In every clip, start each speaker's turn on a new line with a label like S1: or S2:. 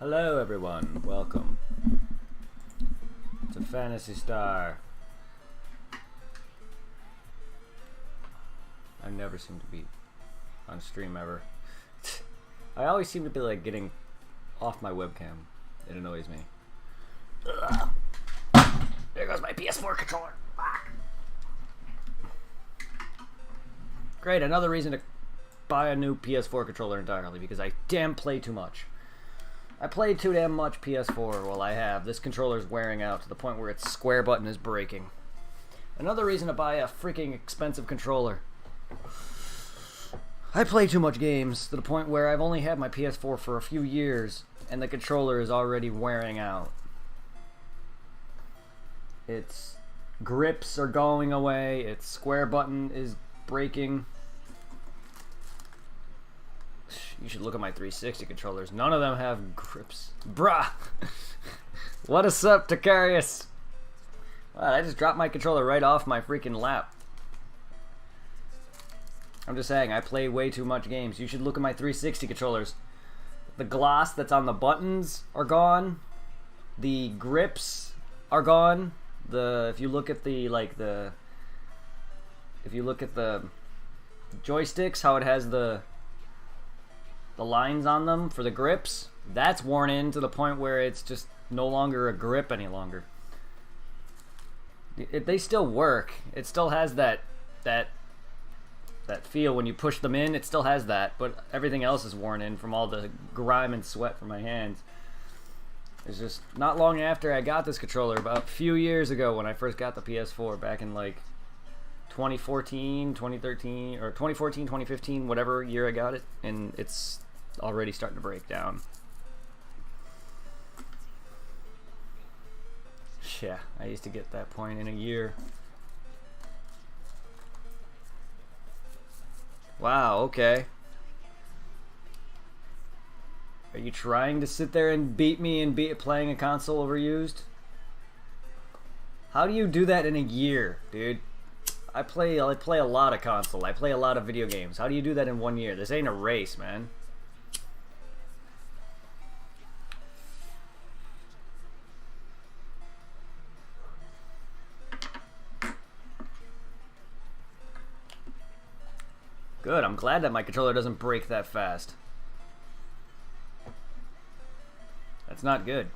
S1: Hello everyone, welcome to Phantasy Star. I never seem to be on stream ever. I always seem to be like getting off my webcam. It annoys me. Ugh. There goes my PS4 controller. Fuck. Great, another reason to buy a new PS4 controller entirely, because I damn play too much. I play too damn much PS4 while I have. This controller's wearing out to the point where its square button is breaking. Another reason to buy a freaking expensive controller. I play too much games to the point where I've only had my PS4 for a few years and the controller is already wearing out. Its grips are going away, its square button is breaking. You should look at my 360 controllers. None of them have grips. Bruh! What a sup, Takarius? Wow, I just dropped my controller right off my freaking lap. I'm just saying, I play way too much games. You should look at my 360 controllers. The gloss that's on the buttons are gone. The grips are gone. If you look at the joysticks, how it has the lines on them for the grips, that's worn in to the point where it's just no longer a grip any longer. They still work. It still has that feel when you push them in. It still has that, but everything else is worn in from all the grime and sweat from my hands. It's just not long after I got this controller, about a few years ago when I first got the PS4 back in like 2014, 2013, or 2014, 2015, whatever year I got it, and it's already starting to break down. Yeah, I used to get that point in a year. Wow, okay. Are you trying to sit there and beat me and playing a console overused? How do you do that in a year, dude? I play a lot of console. I play a lot of video games. How do you do that in 1 year? This ain't a race, man. Good, I'm glad that my controller doesn't break that fast. That's not good.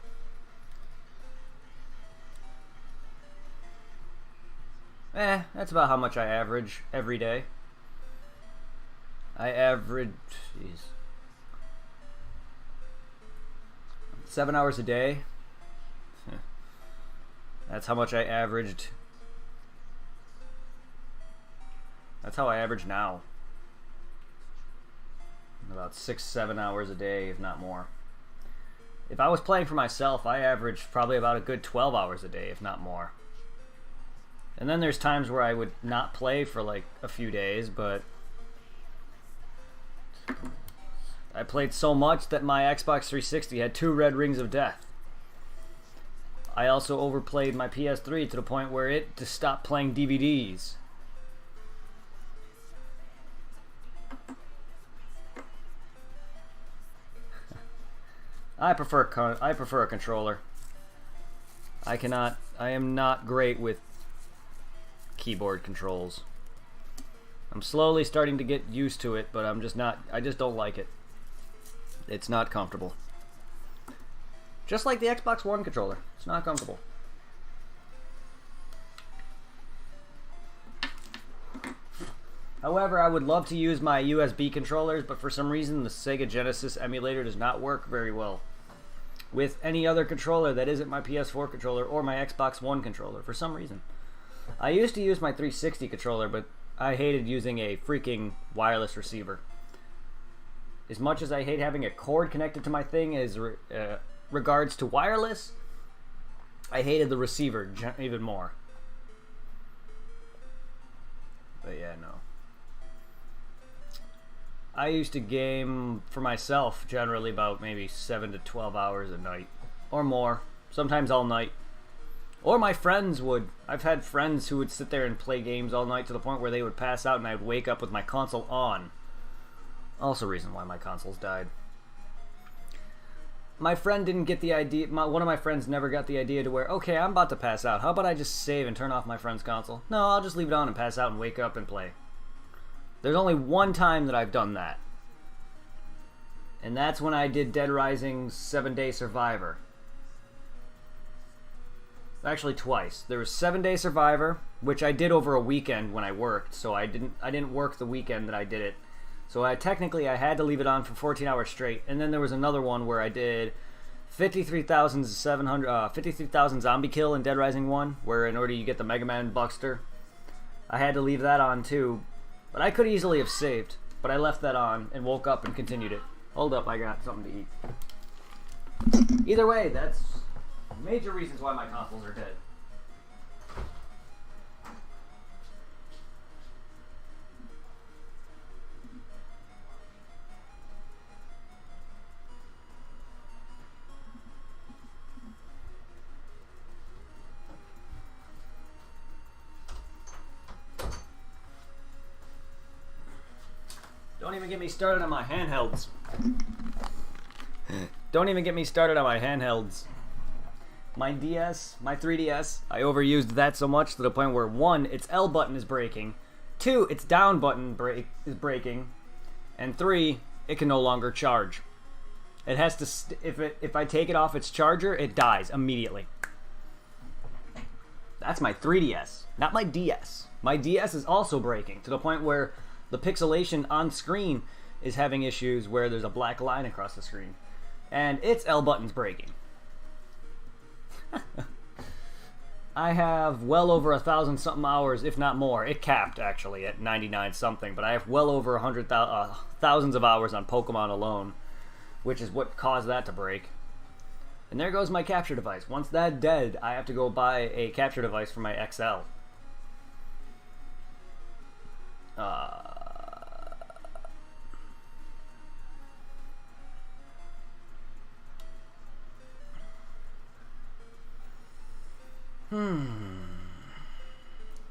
S1: That's about how much I average every day. I average, jeez, 7 hours a day. That's how much I averaged. That's how I average now. About 6-7 hours a day, if not more. If I was playing for myself, I averaged probably about a good 12 hours a day, if not more. And then there's times where I would not play for like a few days, but I played so much that my Xbox 360 had 2 red rings of death. I also overplayed my PS3 to the point where it just stopped playing DVDs. I prefer a controller. I am not great with keyboard controls. I'm slowly starting to get used to it, but I just don't like it. It's not comfortable. Just like the Xbox One controller. It's not comfortable. However, I would love to use my USB controllers, but for some reason the Sega Genesis emulator does not work very well with any other controller that isn't my PS4 controller or my Xbox One controller for some reason. I used to use my 360 controller, but I hated using a freaking wireless receiver. As much as I hate having a cord connected to my thing as regards to wireless, I hated the receiver even more. But yeah, no. I used to game for myself generally about maybe 7 to 12 hours a night or more, sometimes all night. Or my friends would. I've had friends who would sit there and play games all night to the point where they would pass out and I would wake up with my console on. Also reason why my consoles died. my friend didn't get the idea. One of my friends never got the idea to where, okay, I'm about to pass out. How about I just save and turn off my friend's console? No, I'll just leave it on and pass out and wake up and play. There's only one time that I've done that. And that's when I did Dead Rising's 7-Day Survivor. Actually, twice. There was 7-Day Survivor, which I did over a weekend when I worked. So I didn't work the weekend that I did it. So technically I had to leave it on for 14 hours straight. And then there was another one where I did 53,000 zombie kill in Dead Rising 1, where in order you get the Mega Man Buckster, I had to leave that on too. But I could easily have saved, but I left that on and woke up and continued it. Hold up, I got something to eat. Either way, that's major reasons why my consoles are dead. Don't even get me started on my handhelds. Don't even get me started on my handhelds. My DS, my 3DS, I overused that so much to the point where 1, its L button is breaking, 2, its down button is breaking, and 3, it can no longer charge. It has to, if I take it off its charger, it dies immediately. That's my 3DS, not my DS. My DS is also breaking to the point where the pixelation on screen is having issues where there's a black line across the screen. And its L button's breaking. I have well over 1,000 something hours, if not more. It capped actually at 99 something, but I have well over thousands of hours on Pokemon alone, which is what caused that to break. And there goes my capture device. Once that's dead, I have to go buy a capture device for my XL.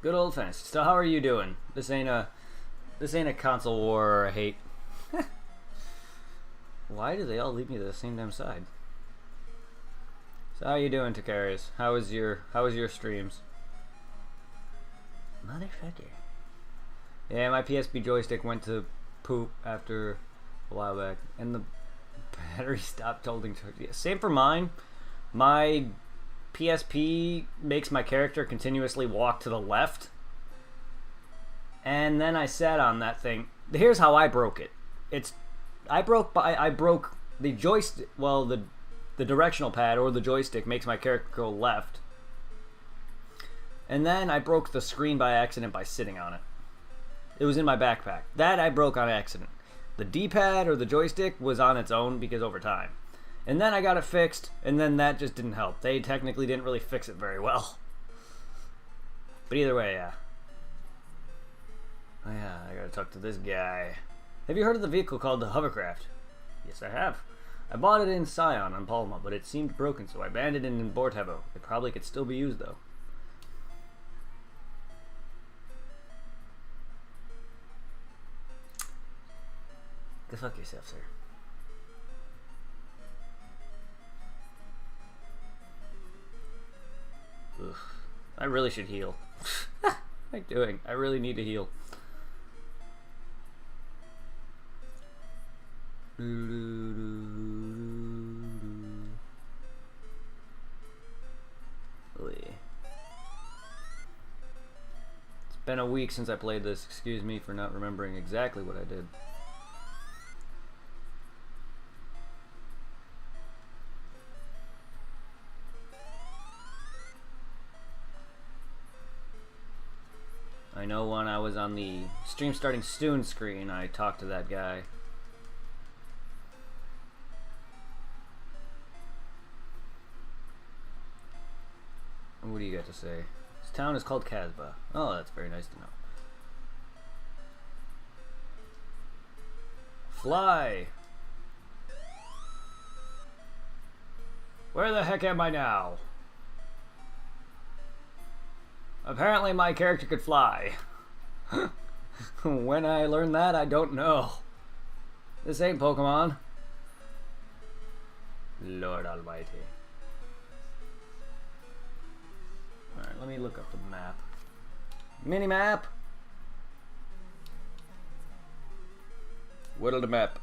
S1: Good old Phantasy. So how are you doing? This ain't a console war or a hate. Why do they all leave me to the same damn side? So how you doing, Takarius? How was your streams? Motherfucker. Yeah, my PSP joystick went to poop after a while back, and the battery stopped holding charge. Yeah, same for mine. My PSP makes my character continuously walk to the left, and then I sat on that thing. Here's how I broke it. I broke the joystick. Well, the directional pad or the joystick makes my character go left, and then I broke the screen by accident by sitting on it. It was in my backpack. That I broke on accident. The D-pad or the joystick was on its own because over time. And then I got it fixed, and then that just didn't help. They technically didn't really fix it very well. But either way, yeah. Oh yeah, I gotta talk to this guy. Have you heard of the vehicle called the Hovercraft? Yes, I have. I bought it in Scion on Palma, but it seemed broken, so I abandoned it in Bortavo. It probably could still be used, though. Go fuck yourself, sir. Ugh. I really should heal. What am I doing? I really need to heal. It's been a week since I played this. Excuse me for not remembering exactly what I did. I know when I was on the stream starting soon screen, I talked to that guy. What do you got to say? This town is called Casbah. Oh, that's very nice to know. Fly! Where the heck am I now? Apparently my character could fly. When I learned that, I don't know. This ain't Pokemon. Lord Almighty. Alright, let me look up the map. Mini-map! Whittle the map.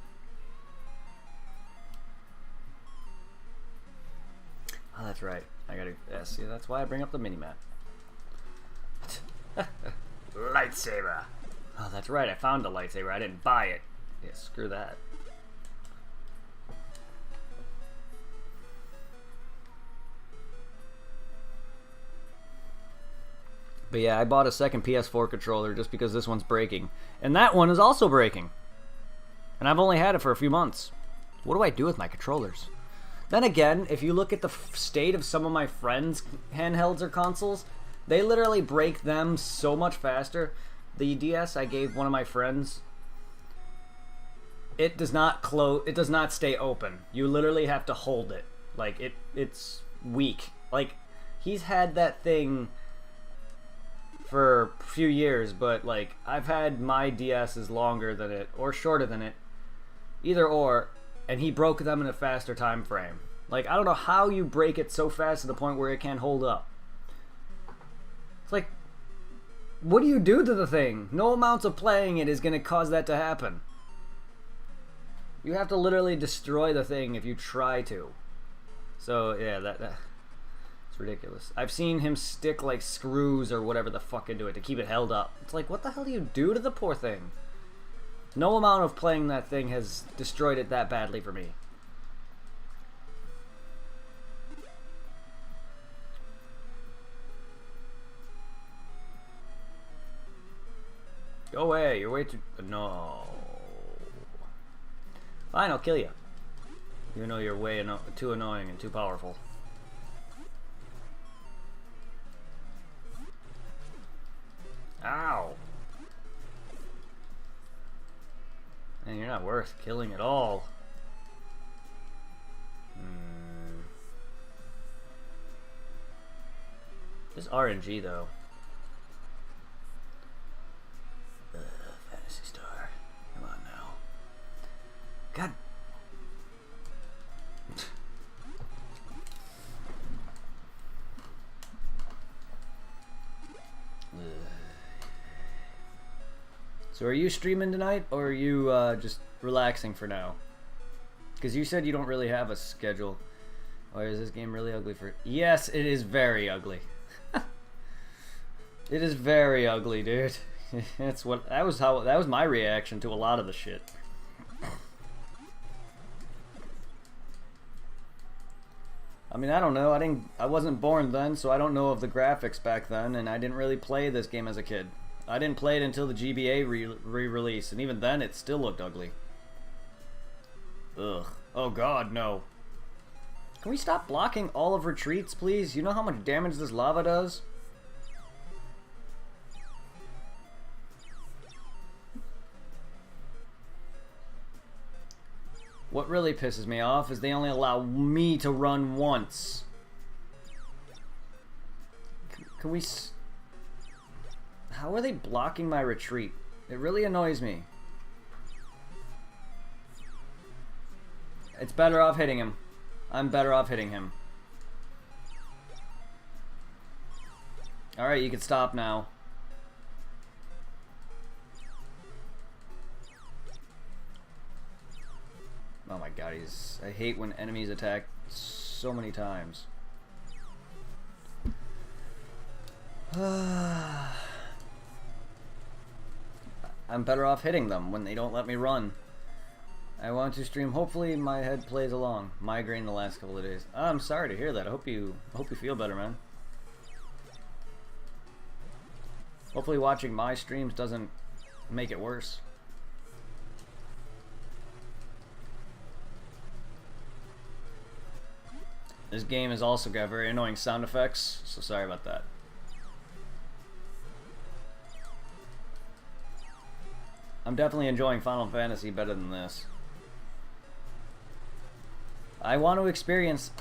S1: Oh, that's right. I gotta... Yeah, see, that's why I bring up the mini-map. Lightsaber! Oh, that's right. I found a lightsaber. I didn't buy it. Yeah, screw that. But yeah, I bought a second PS4 controller just because this one's breaking. And that one is also breaking. And I've only had it for a few months. What do I do with my controllers? Then again, if you look at the state of some of my friends' handhelds or consoles, they literally break them so much faster. The DS I gave one of my friends, it does not close. It does not stay open. You literally have to hold it. Like it's weak. Like he's had that thing for a few years, but like I've had my DSs longer than it or shorter than it, either or, and he broke them in a faster time frame. Like I don't know how you break it so fast to the point where it can't hold up. It's like, what do you do to the thing? No amounts of playing it is going to cause that to happen. You have to literally destroy the thing if you try to. So yeah, that it's ridiculous. I've seen him stick like screws or whatever the fuck into it to keep it held up. It's like, what the hell do you do to the poor thing? No amount of playing that thing has destroyed it that badly for me. Go away, you're way too... No. Fine, I'll kill you. Even though you're way too annoying and too powerful. Ow! And you're not worth killing at all. This RNG though. Phantasy Star. Come on now. God. So are you streaming tonight, or are you just relaxing for now? Because you said you don't really have a schedule. Or is this game really ugly for... Yes, it is very ugly. It is very ugly, dude. That's what... That was my reaction to a lot of the shit. I mean, I don't know. I wasn't born then, so I don't know of the graphics back then, and I didn't really play this game as a kid. I didn't play it until the GBA re-release, and even then it still looked ugly. Ugh. Oh god, no. Can we stop blocking all of retreats, please? You know how much damage this lava does? What really pisses me off is they only allow me to run once. Can we... How are they blocking my retreat? It really annoys me. It's better off hitting him. I'm better off hitting him. Alright, you can stop now. Oh my god, I hate when enemies attack so many times. I'm better off hitting them when they don't let me run. I want to stream. Hopefully my head plays along. Migraine the last couple of days. I'm sorry to hear that. I hope you feel better, man. Hopefully watching my streams doesn't make it worse. This game has also got very annoying sound effects, so sorry about that. I'm definitely enjoying Final Fantasy better than this. I want to experience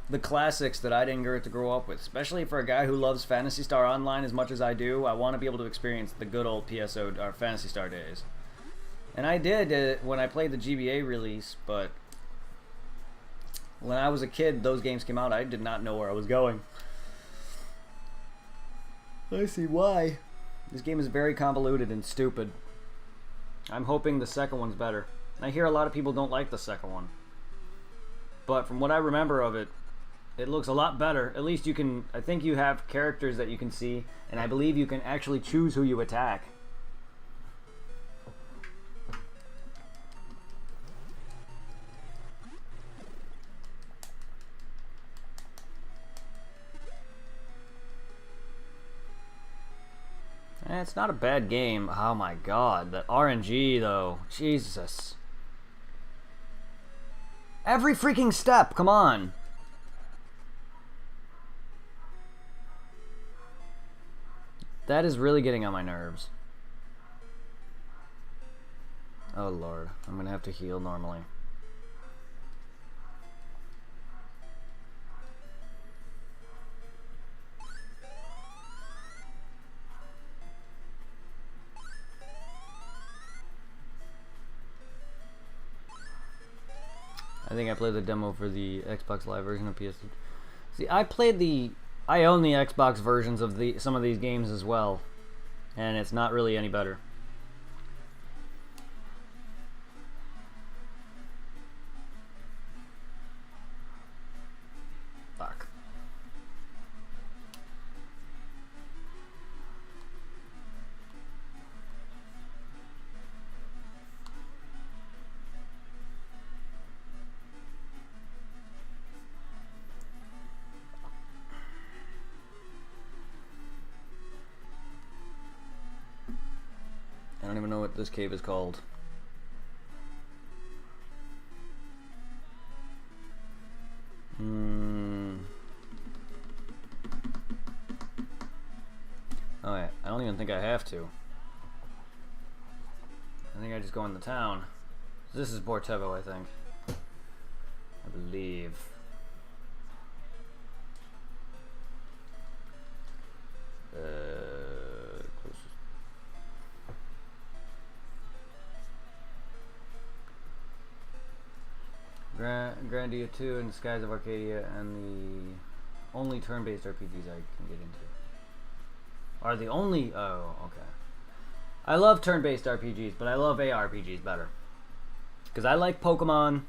S1: the classics that I didn't get to grow up with, especially for a guy who loves Phantasy Star Online as much as I do. I want to be able to experience the good old PSO or Phantasy Star days. And I did when I played the GBA release, but When I was a kid, those games came out, I did not know where I was going. I see why. This game is very convoluted and stupid. I'm hoping the second one's better. I hear a lot of people don't like the second one. But from what I remember of it, it looks a lot better. At least you can, I think you have characters that you can see, and I believe you can actually choose who you attack. It's not a bad game. Oh my god, the RNG though. Jesus. Every freaking step, come on. That is really getting on my nerves. Oh lord, I'm gonna have to heal normally. I think I played the demo for the Xbox Live version of PS2. See, I own the Xbox versions of some of these games as well, and it's not really any better. Fuck. I don't even know what this cave is called. Oh yeah, I don't even think I have to. I think I just go in the town. This is Bortevo, I think. I believe. Grandia 2 and Skies of Arcadia, and the only turn-based RPGs I can get into. Are the only... Oh, okay. I love turn-based RPGs, but I love ARPGs better. Because I like Pokemon,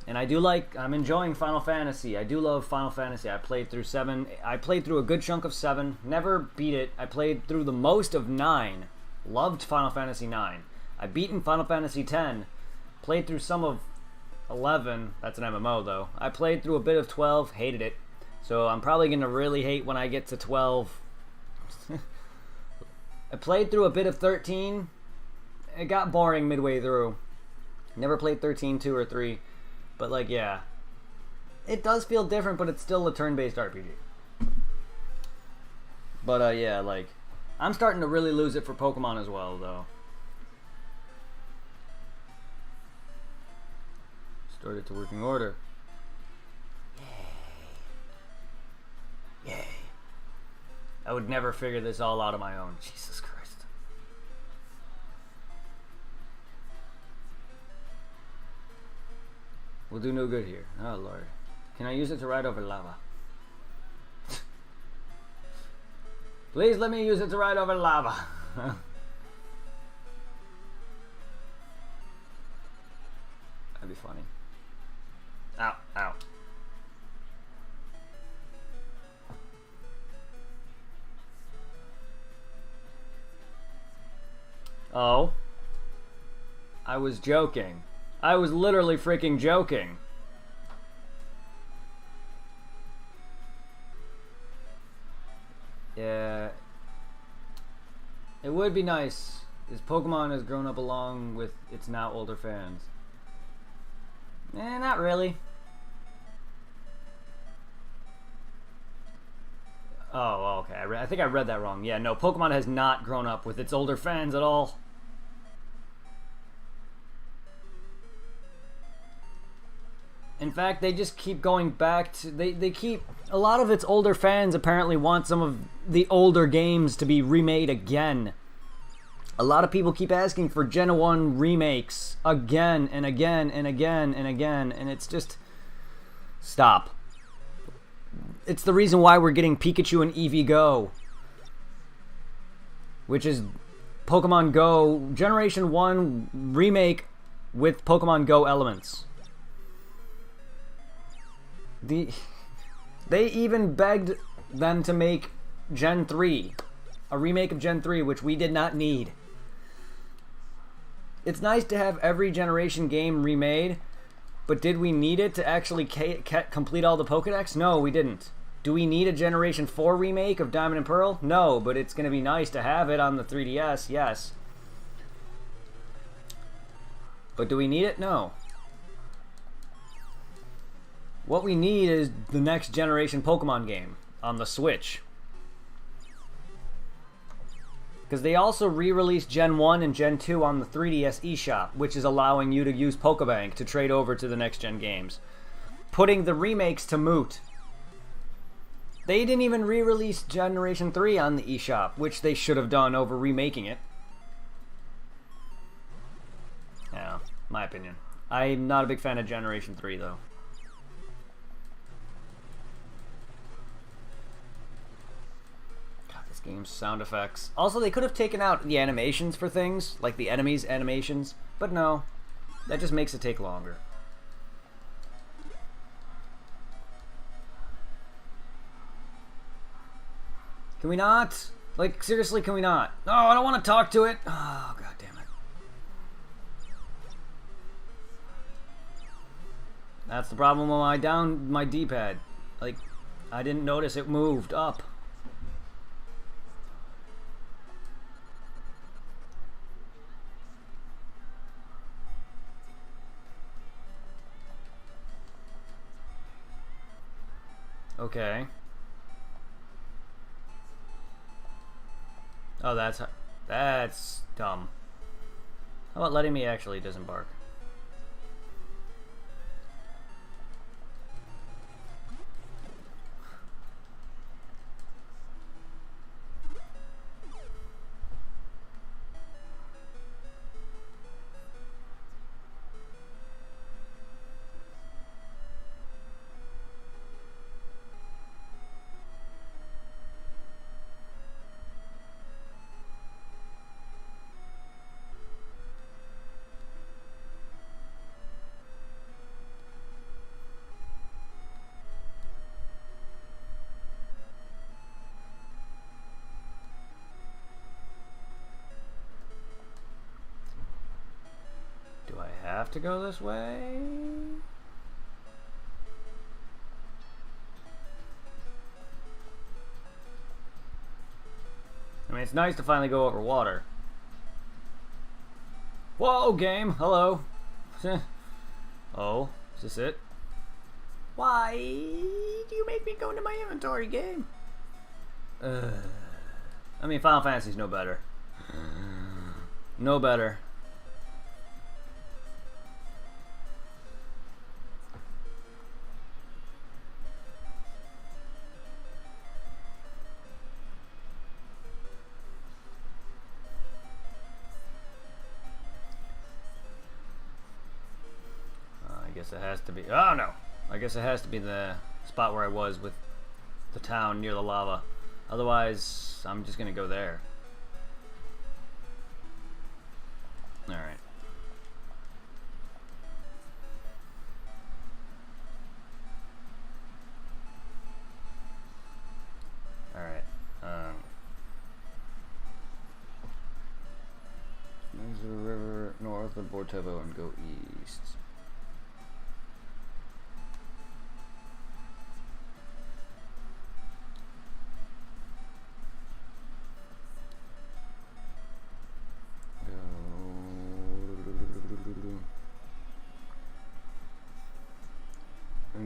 S1: and I do like... I'm enjoying Final Fantasy. I do love Final Fantasy. I played through 7. I played through a good chunk of 7. Never beat it. I played through the most of 9. Loved Final Fantasy 9. I beaten Final Fantasy 10. Played through some of 11, that's an MMO though. I played through a bit of 12, hated it. So I'm probably going to really hate when I get to 12. I played through a bit of 13. It got boring midway through. Never played 13, 2, or 3. But like, yeah. It does feel different, but it's still a turn-based RPG. But yeah, like, I'm starting to really lose it for Pokemon as well though. Restored it to working order. Yay. Yay. I would never figure this all out on my own. Jesus Christ. We'll do no good here. Oh Lord. Can I use it to ride over lava? Please let me use it to ride over lava. That'd be funny. Ow, ow. Oh. I was joking. I was literally freaking joking. Yeah. It would be nice if Pokemon has grown up along with its now older fans. Not really. Oh, okay. I think I read that wrong. Yeah, no, Pokemon has not grown up with its older fans at all. In fact, they just keep going back to... They keep... A lot of its older fans apparently want some of the older games to be remade again. A lot of people keep asking for Gen 1 remakes again and again and again and again, and it's just... Stop. It's the reason why we're getting Pikachu and Eevee Go, which is Pokemon Go Generation 1 remake with Pokemon Go elements. They even begged them to make Gen 3, a remake of Gen 3, which we did not need. It's nice to have every generation game remade, but did we need it to actually complete all the Pokedex? No, we didn't. Do we need a Generation 4 remake of Diamond and Pearl? No, but it's going to be nice to have it on the 3DS, yes. But do we need it? No. What we need is the next generation Pokemon game on the Switch. Because they also re-released Gen 1 and Gen 2 on the 3DS eShop, which is allowing you to use Pokebank to trade over to the next gen games. Putting the remakes to moot. They didn't even re-release Generation 3 on the eShop, which they should have done over remaking it. Yeah, my opinion. I'm not a big fan of Generation 3, though. God, this game's sound effects. Also, they could have taken out the animations for things, like the enemies' animations, but no. That just makes it take longer. Can we not? Like, seriously, can we not? No, I don't want to talk to it. Oh, god damn it. That's the problem with my D-pad. Like, I didn't notice it moved up. Okay. Oh, that's dumb. How about letting me actually disembark? Have to go this way? I mean, it's nice to finally go over water. Whoa, game! Hello! Oh, is this it? Why do you make me go into my inventory, game? I mean, Final Fantasy's no better. No better. It has to be. Oh no! I guess it has to be the spot where I was with the town near the lava. Otherwise, I'm just gonna go there. Alright. Alright. There's a river north of Bortevo and go east.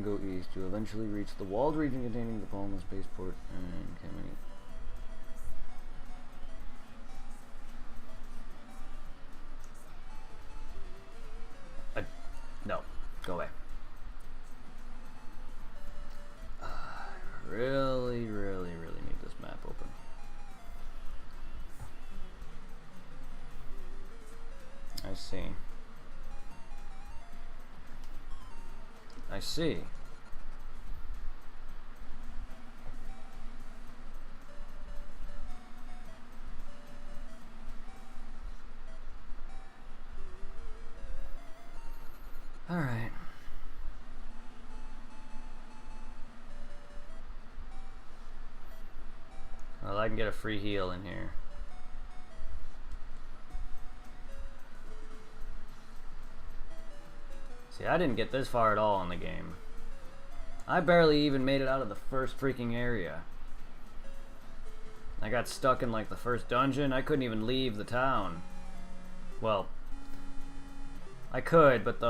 S1: Go east to eventually reach the walled region containing the Palma spaceport and Kamini. No, go away. Really need this map open. I see. I see. I can get a free heal in here. See, I didn't get this far at all in the game. I barely even made it out of the first freaking area. I got stuck in like the first dungeon. I couldn't even leave the town. Well, I could, but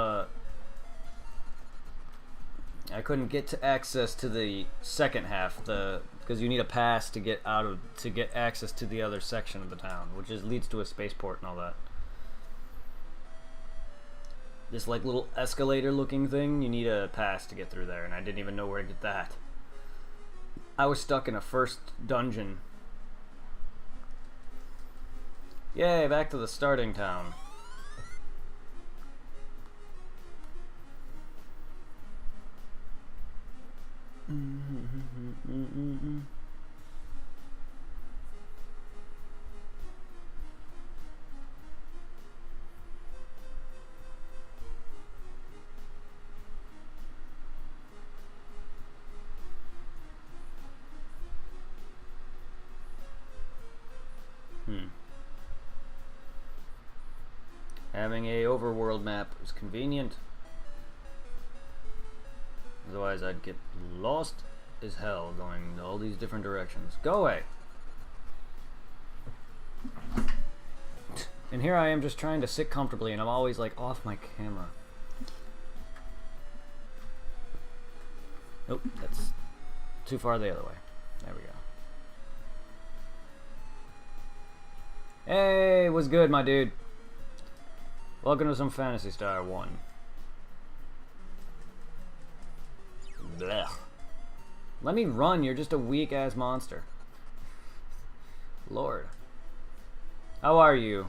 S1: I couldn't get to access to the second half, because you need a pass to get access to the other section of the town, which leads to a spaceport and all that. This like little escalator looking thing, you need a pass to get through there, and I didn't even know where to get that. I was stuck in a first dungeon. Yay, back to the starting town. Having a overworld map is convenient. Otherwise I'd get lost as hell going in all these different directions. Go away! And here I am just trying to sit comfortably and I'm always like off my camera. Nope, that's too far the other way. There we go. Hey, what's good, my dude? Welcome to some Phantasy Star 1. Blech. Let me run, you're just a weak-ass monster. Lord. How are you?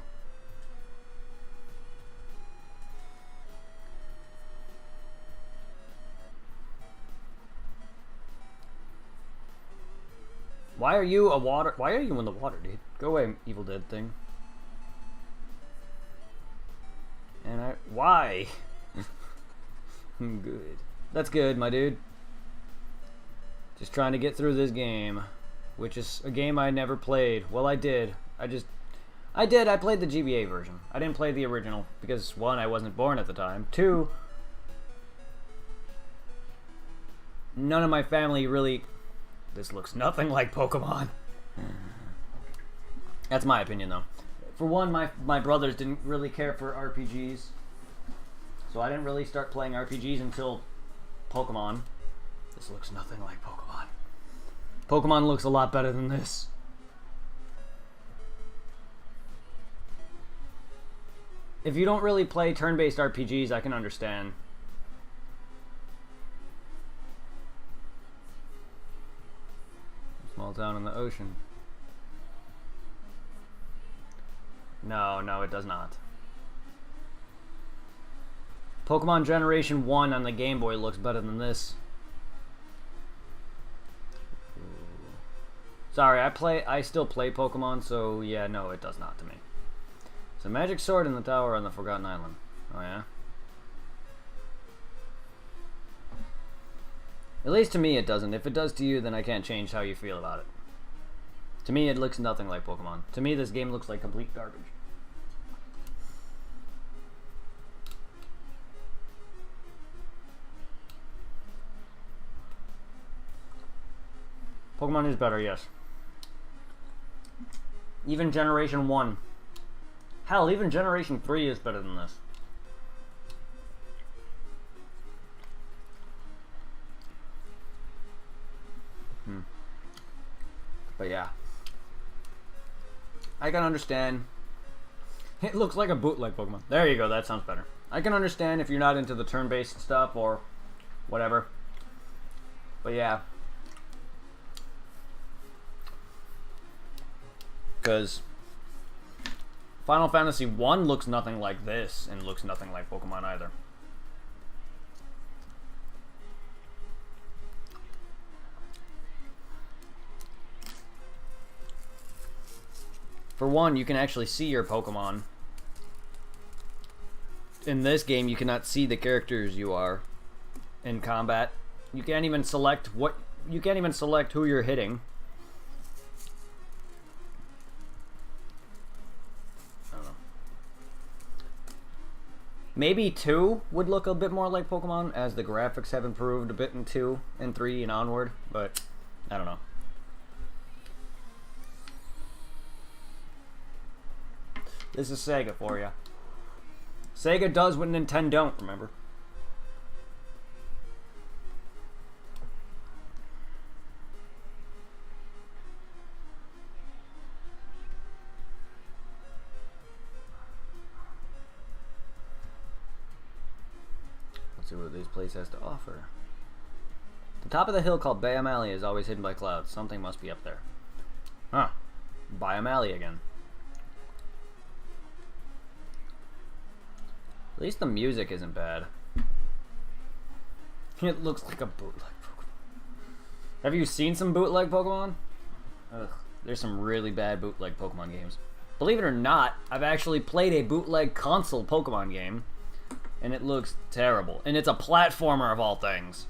S1: Why are you in the water, dude? Go away, Evil Dead thing. And why? Good. That's good, my dude. Just trying to get through this game, which is a game I never played. Well, I did. I played the GBA version. I didn't play the original because, one, I wasn't born at the time. Two, none of my family really... This looks nothing like Pokemon. That's my opinion, though. For one, my brothers didn't really care for RPGs, so I didn't really start playing RPGs until Pokemon. This looks nothing like Pokemon. Pokemon looks a lot better than this. If you don't really play turn-based RPGs, I can understand. Small town in the ocean. No, it does not. Pokemon Generation 1 on the Game Boy looks better than this. Sorry, I still play Pokemon, so yeah, no, it does not to me. It's a magic sword in the tower on the Forgotten Island. Oh yeah? At least to me it doesn't. If it does to you, then I can't change how you feel about it. To me, it looks nothing like Pokemon. To me, this game looks like complete garbage. Pokemon is better, yes. Even Generation 1. Hell, even Generation 3 is better than this. But yeah. I can understand. It looks like a bootleg Pokemon. There you go, that sounds better. I can understand if you're not into the turn-based stuff or whatever. But yeah. Because Final Fantasy 1 looks nothing like this and looks nothing like Pokemon either. For one, you can actually see your Pokemon. In this game, you cannot see the characters you are in combat. You can't even select who you're hitting. Maybe 2 would look a bit more like Pokemon, as the graphics have improved a bit in 2 and 3 and onward, but I don't know. This is Sega for you. Sega does what Nintendo don't, remember? Let's see what this place has to offer. The top of the hill called Bayam Alley is always hidden by clouds. Something must be up there. Huh. Bayam Alley again. At least the music isn't bad. It looks like a bootleg Pokemon. Have you seen some bootleg Pokemon? Ugh, there's some really bad bootleg Pokemon games. Believe it or not, I've actually played a bootleg console Pokemon game, and it looks terrible. And it's a platformer of all things.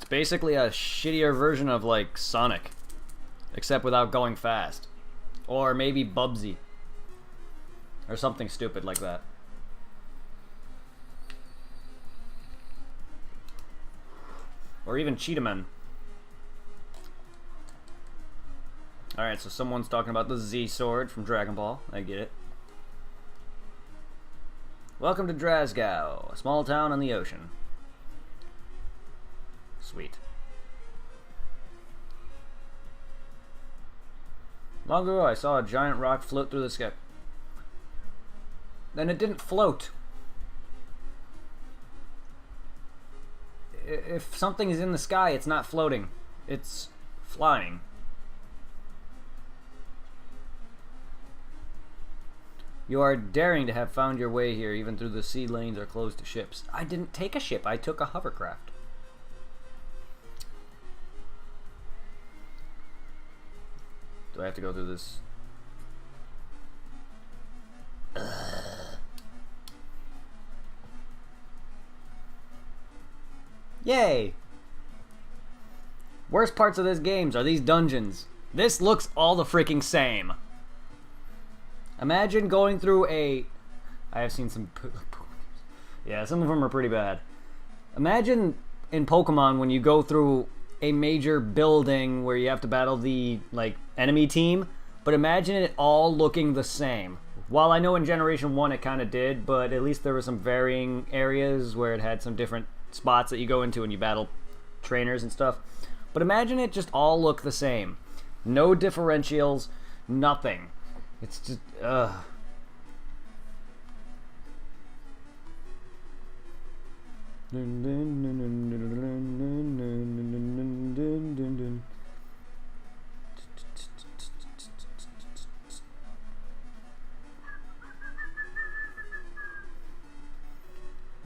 S1: Basically a shittier version of like Sonic, except without going fast, or maybe Bubsy or something stupid like that. Or even Cheetahman. Alright, so someone's talking about the Z Sword from Dragon Ball. I get it. Welcome to Drasgow, a small town on the ocean. Sweet. Long ago, I saw a giant rock float through the sky. Then it didn't float. If something is in the sky, it's not floating. It's flying. You are daring to have found your way here, even through the sea lanes are closed to ships. I didn't take a ship, I took a hovercraft. Do I have to go through this? Yay! Worst parts of this game are these dungeons. This looks all the freaking same. Imagine going through a... I have seen some... Yeah, some of them are pretty bad. Imagine in Pokemon when you go through a major building where you have to battle the like enemy team, but imagine it all looking the same. While I know in Generation 1 it kind of did, but at least there were some varying areas where it had some different spots that you go into and you battle trainers and stuff. But imagine it just all look the same. No differentials, nothing. It's just,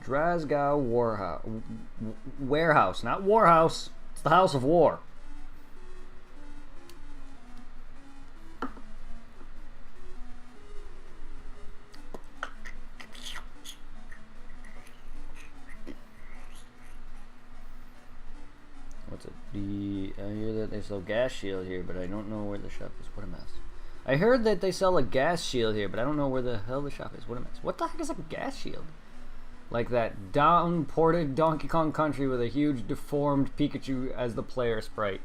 S1: Drasgow Warehouse, not Warhouse. It's the House of War. What's it? I hear that they sell gas shield here, but I don't know where the shop is. What a mess. I heard that they sell a gas shield here, but I don't know where the hell the shop is. What a mess. What the heck is a gas shield? Like that down-ported Donkey Kong Country with a huge deformed Pikachu as the player sprite.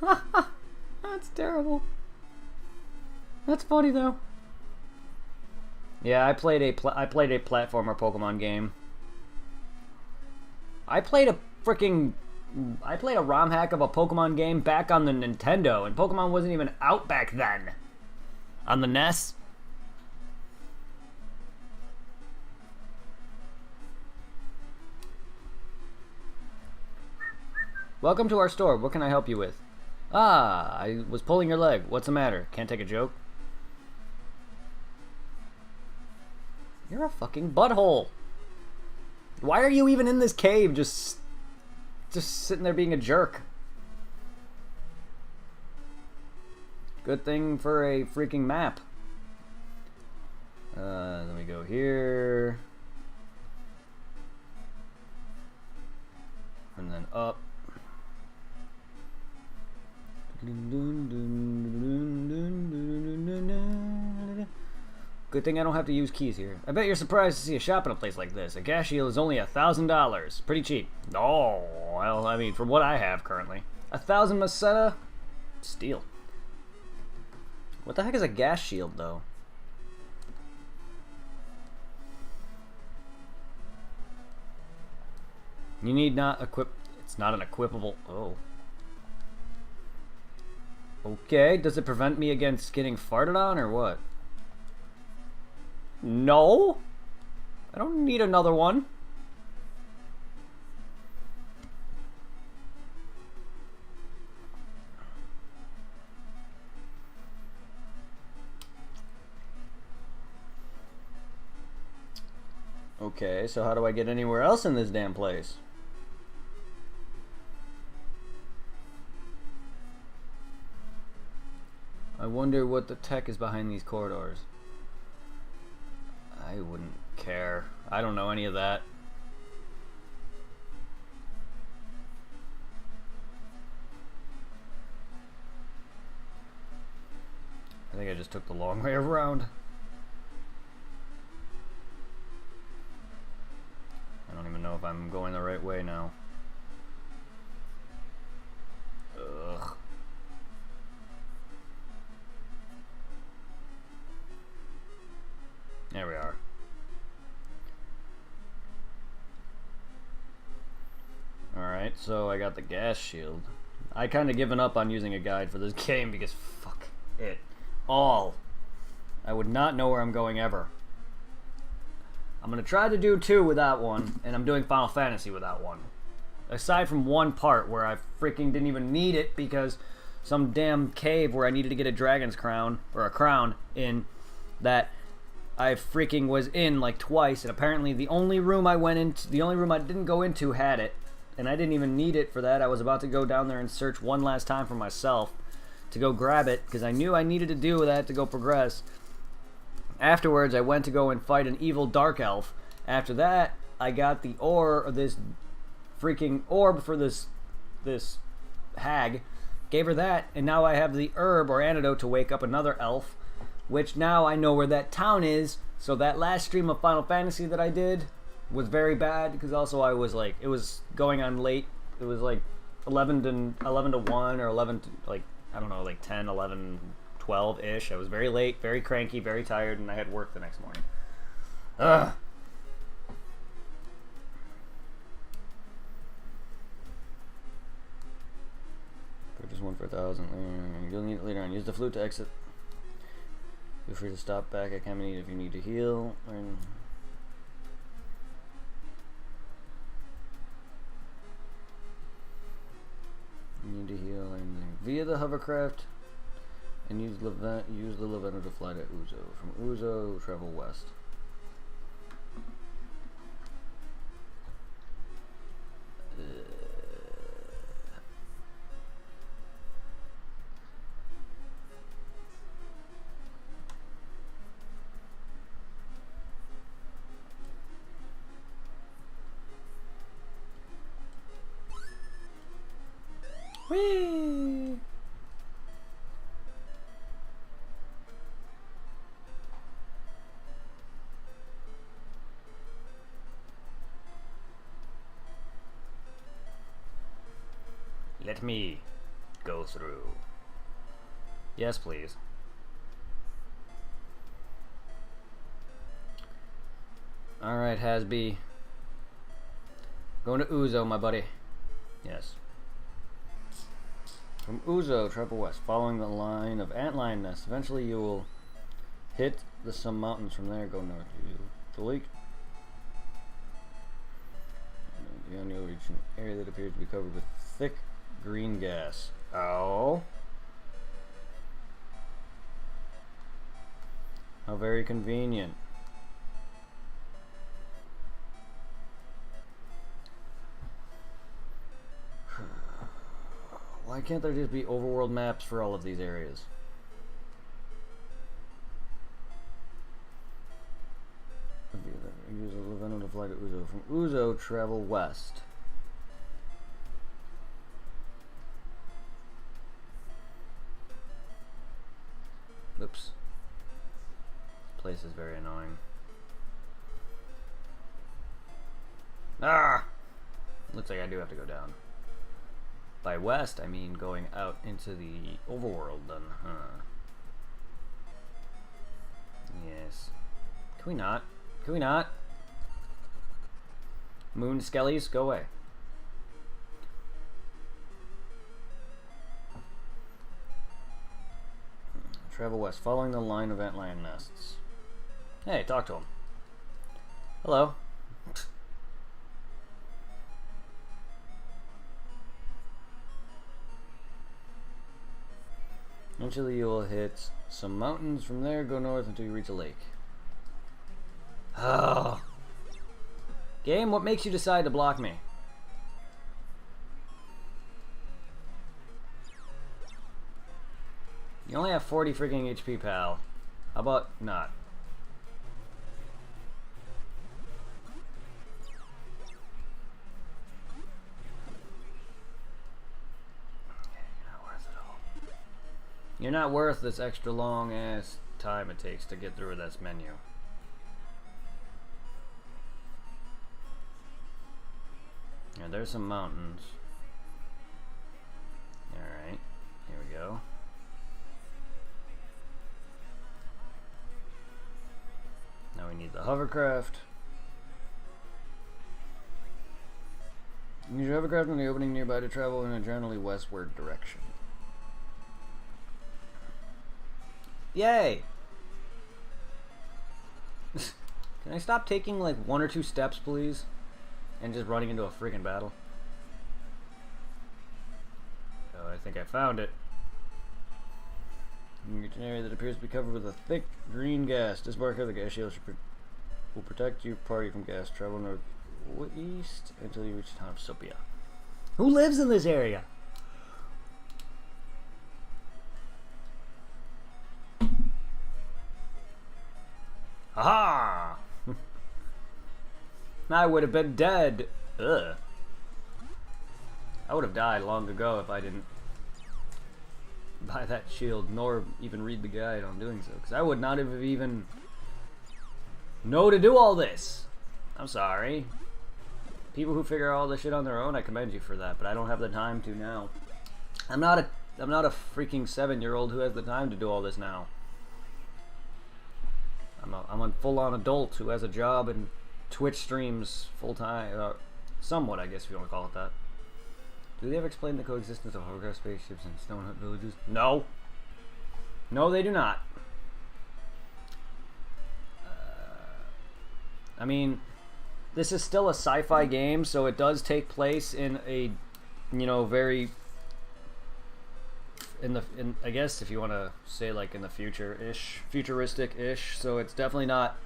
S1: That's terrible. That's funny though. Yeah, I played a platformer Pokemon game. I played a ROM hack of a Pokemon game back on the Nintendo, and Pokemon wasn't even out back then. On the NES. Welcome to our store. What can I help you with? Ah, I was pulling your leg. What's the matter? Can't take a joke? You're a fucking butthole. Why are you even in this cave just sitting there being a jerk? Good thing for a freaking map. Let me go here. And then up. Good thing I don't have to use keys here. I bet you're surprised to see a shop in a place like this. A gas shield is only $1,000. Pretty cheap. Oh, well, I mean, from what I have currently. 1,000 Meseta? Steal. What the heck is a gas shield, though? You need not equip... It's not an equipable... Oh. Okay, does it prevent me against getting farted on, or what? No? I don't need another one. Okay, so how do I get anywhere else in this damn place? I wonder what the tech is behind these corridors. I wouldn't care. I don't know any of that. I think I just took the long way around. I don't even know if I'm going the right way now. Ugh. There we are. Alright, so I got the gas shield. I kind of given up on using a guide for this game because fuck it all. I would not know where I'm going ever. I'm going to try to do 2 without one, and I'm doing Final Fantasy without one. Aside from one part where I freaking didn't even need it because some damn cave where I needed to get a dragon's crown, or a crown, in that I freaking was in like twice, and apparently the only room I went into, the only room I didn't go into had it, and I didn't even need it for that. I was about to go down there and search one last time for myself to go grab it because I knew I needed to do that to go progress. Afterwards, I went to go and fight an evil dark elf. After that, I got the ore, or this freaking orb for this hag, gave her that, and now I have the herb or antidote to wake up another elf. Which now I know where that town is, so that last stream of Final Fantasy that I did was very bad, because also I was like, it was going on late, it was like 11 to 1, or 11 to, like, I don't know, like 10, 11, 12-ish. I was very late, very cranky, very tired, and I had work the next morning. Ugh. Purchase one for 1,000. You'll need it later on. Use the flute to exit. Feel free to stop back at Caminite if you need to heal. You need to heal anything via the hovercraft, and use the Levena to fly to Uzo. From Uzo, travel west. Whee! Let me go through. Yes, please. Alright, Hasby. Going to Uzo, my buddy. Yes. From Uzo, travel west, following the line of antlion nests. Eventually you will hit some mountains. From there, go north. The lake. Beyond you'll reach an area that appears to be covered with thick green gas. Oh. How very convenient. Why can't there just be overworld maps for all of these areas? Use a Levena to fly to Uzo. From Uzo, travel west. Oops. This place this is very annoying. Ah! Looks like I do have to go down. By west, I mean going out into the overworld then, huh? Yes. Can we not? Can we not? Moon skellies, go away. Travel west, following the line of antlion nests. Hey, talk to him. Hello. Eventually you will hit some mountains. From there, go north until you reach a lake. Oh. Game, what makes you decide to block me? You only have 40 freaking HP, pal. How about not? You're not worth this extra long ass time it takes to get through this menu. Yeah, there's some mountains. Alright, here we go. Now we need the hovercraft. Use your hovercraft in the opening nearby to travel in a generally westward direction. Yay! Can I stop taking like 1 or 2 steps, please? And just running into a freaking battle? Oh, I think I found it. You reach an area that appears to be covered with a thick green gas. This marker of the gas shield will protect your party from gas. Travel northeast until you reach the town of Sopia. Who lives in this area? Aha! I would have been dead. Ugh. I would have died long ago if I didn't buy that shield, nor even read the guide on doing so, because I would not have even know to do all this. I'm sorry. People who figure all this shit on their own, I commend you for that, but I don't have the time to now. I'm not a freaking 7-year-old who has the time to do all this now. I'm a full-on adult who has a job and Twitch streams full-time, somewhat, I guess if you want to call it that. Do they ever explain the coexistence of hovercraft spaceships and stone hut villages? No. No, they do not. I mean, this is still a sci-fi game, so it does take place in a, you know, very... I guess if you want to say like in the future-ish, futuristic-ish, so it's definitely not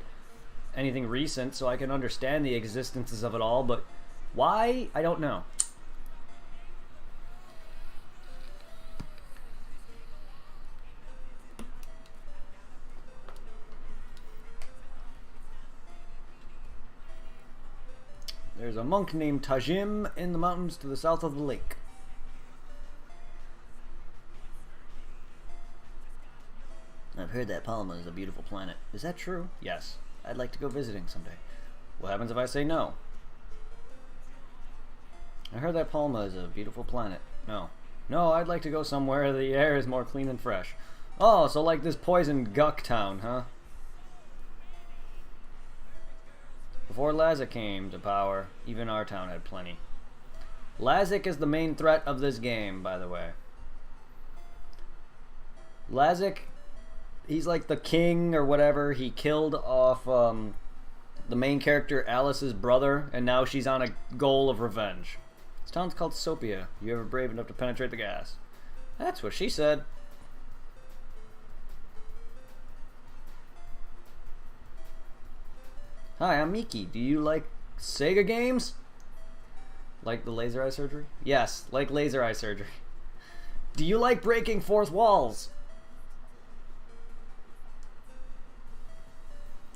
S1: anything recent, so I can understand the existences of it all, but why? I don't know. There's a monk named Tajim in the mountains to the south of the lake. I've heard that Palma is a beautiful planet. Is that true? Yes. I'd like to go visiting someday. What happens if I say no? I heard that Palma is a beautiful planet. No. No, I'd like to go somewhere the air is more clean and fresh. Oh, so like this poison guck town, huh? Before Lazic came to power, even our town had plenty. Lazic is the main threat of this game, by the way. Lazic, he's like the king or whatever. He killed off the main character Alice's brother, and now she's on a goal of revenge. This town's called Sopia. You ever brave enough to penetrate the gas? That's what she said. Hi, I'm Miki. Do you like Sega games? Like the laser eye surgery? Yes, like laser eye surgery. Do you like breaking fourth walls?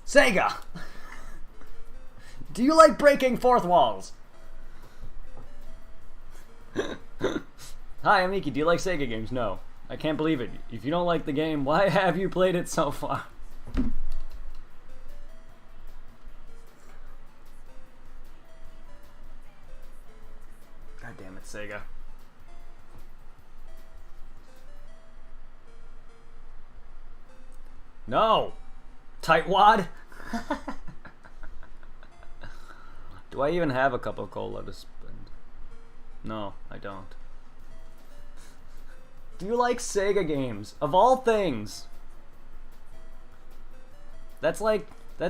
S1: Sega! Do you like breaking fourth walls? Hi, I'm Miki. Do you like Sega games? No. I can't believe it. If you don't like the game, why have you played it so far? it, Sega. No! Tightwad? Do I even have a cup of cola to spend? No, I don't. Do you like Sega games? Of all things! That's like in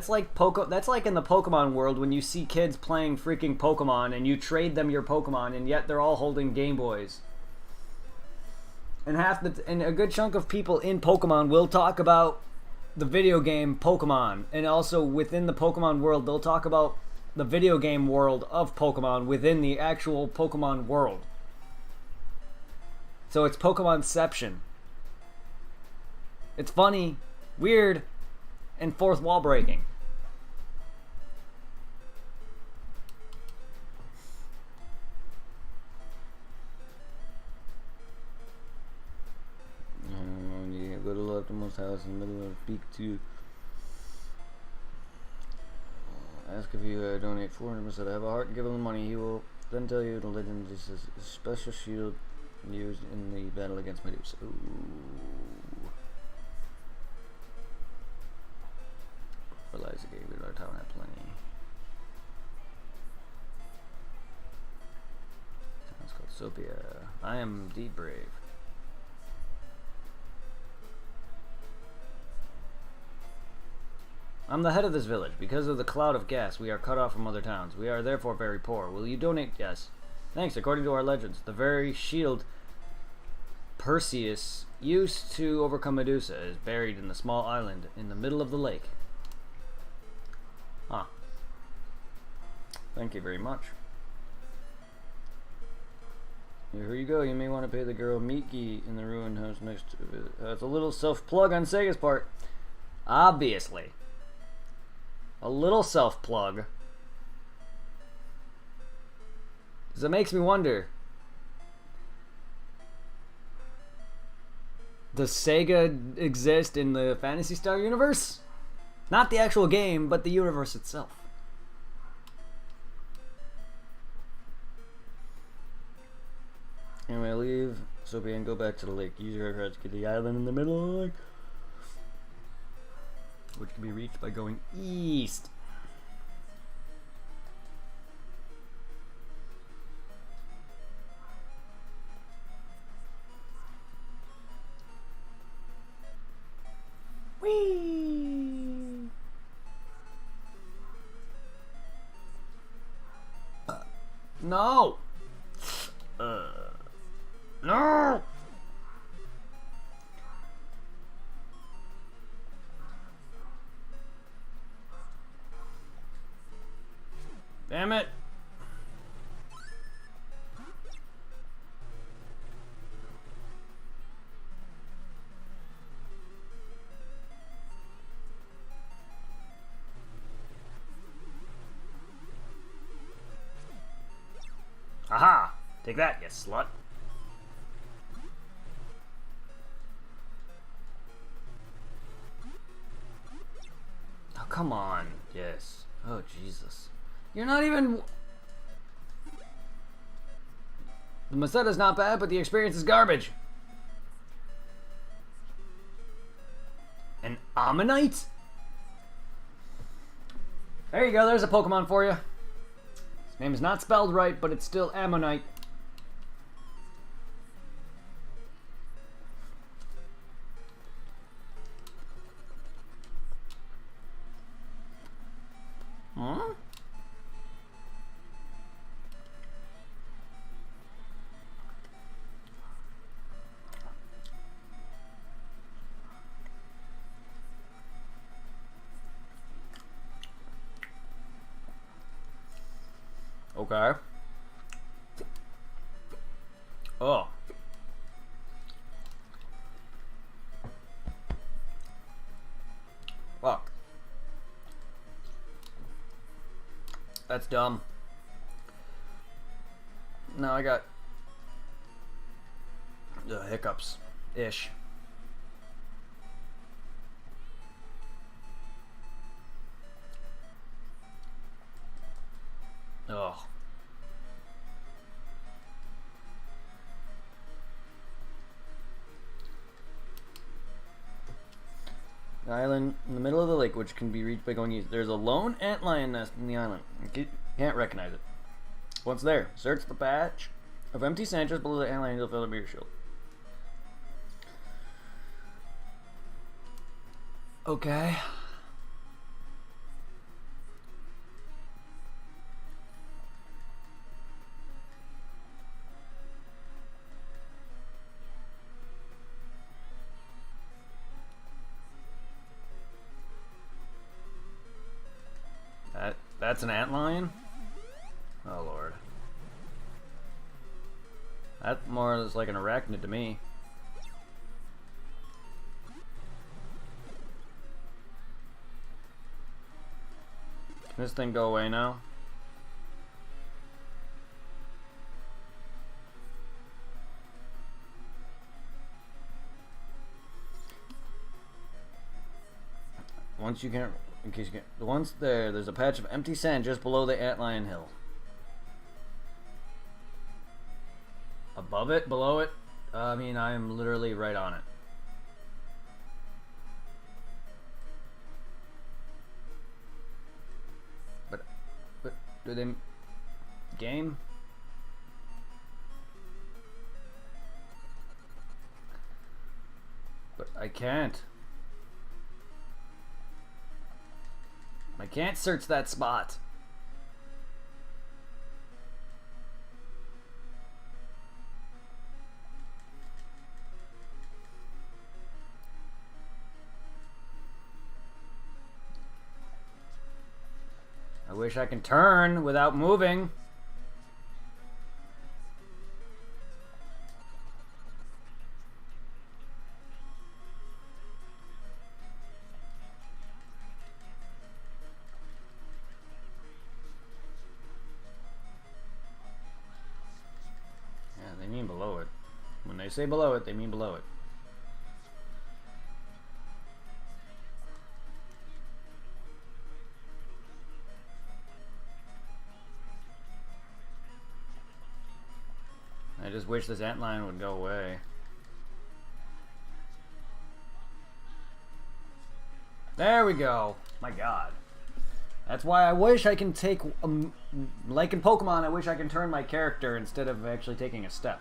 S1: the Pokemon world when you see kids playing freaking Pokemon and you trade them your Pokemon and yet they're all holding Game Boys. And a good chunk of people in Pokemon will talk about the video game Pokemon, and also within the Pokemon world they'll talk about the video game world of Pokemon within the actual Pokemon world. So it's Pokemonception. It's funny, weird, and fourth wall breaking. You go to Optimus house in the middle of peak 2. Ask if you donate 400% I have a heart and give him the money. He will then tell you the legend is a special shield used in the battle against Medusa. Ooh. Eliza gave it our town had plenty. Town's called Sophia. I am indeed brave. I'm the head of this village. Because of the cloud of gas, we are cut off from other towns. We are therefore very poor. Will you donate? Yes. Thanks. According to our legends, the very shield Perseus used to overcome Medusa is buried in the small island in the middle of the lake. Huh. Thank you very much. Here you go. You may want to pay the girl Miki in the ruined house next to it. That's a little self-plug on Sega's part. Obviously. A little self-plug. Because it makes me wonder. Does Sega exist in the Phantasy Star universe? Not the actual game, but the universe itself. Anyway, leave Sophia and go back to the lake. Use your aircraft to get to the island in the middle of the lake, which can be reached by going east. Whee! No! No! Damn it! Aha! Take that, you slut. Oh, come on. Yes. Oh, Jesus. You're not even... The Maceda's not bad, but the experience is garbage. An Ammonite? There you go, there's a Pokemon for you. His name is not spelled right, but it's still Ammonite. Huh? Okay. Oh. Fuck. That's dumb. Now I got the hiccups-ish. Ugh. Island in the middle of the lake, which can be reached by going east. There's a lone antlion nest in the island. You can't recognize it. Once there, search the patch of empty sand just below the antlion to fill the mirror shield. Okay. That's an antlion? Oh lord. That more is like an arachnid to me. Can this thing go away now? Once you can't, in case you can't, once there's a patch of empty sand just below the antlion hill. Above it? Below it? I mean, I am literally right on it. But do they... Game? But I can't. I can't search that spot. I wish I can turn without moving. They mean below it. When they say below it, they mean below it. I just wish this antlion would go away. There we go. My god. That's why I wish I can take, like in Pokemon, I wish I can turn my character instead of actually taking a step.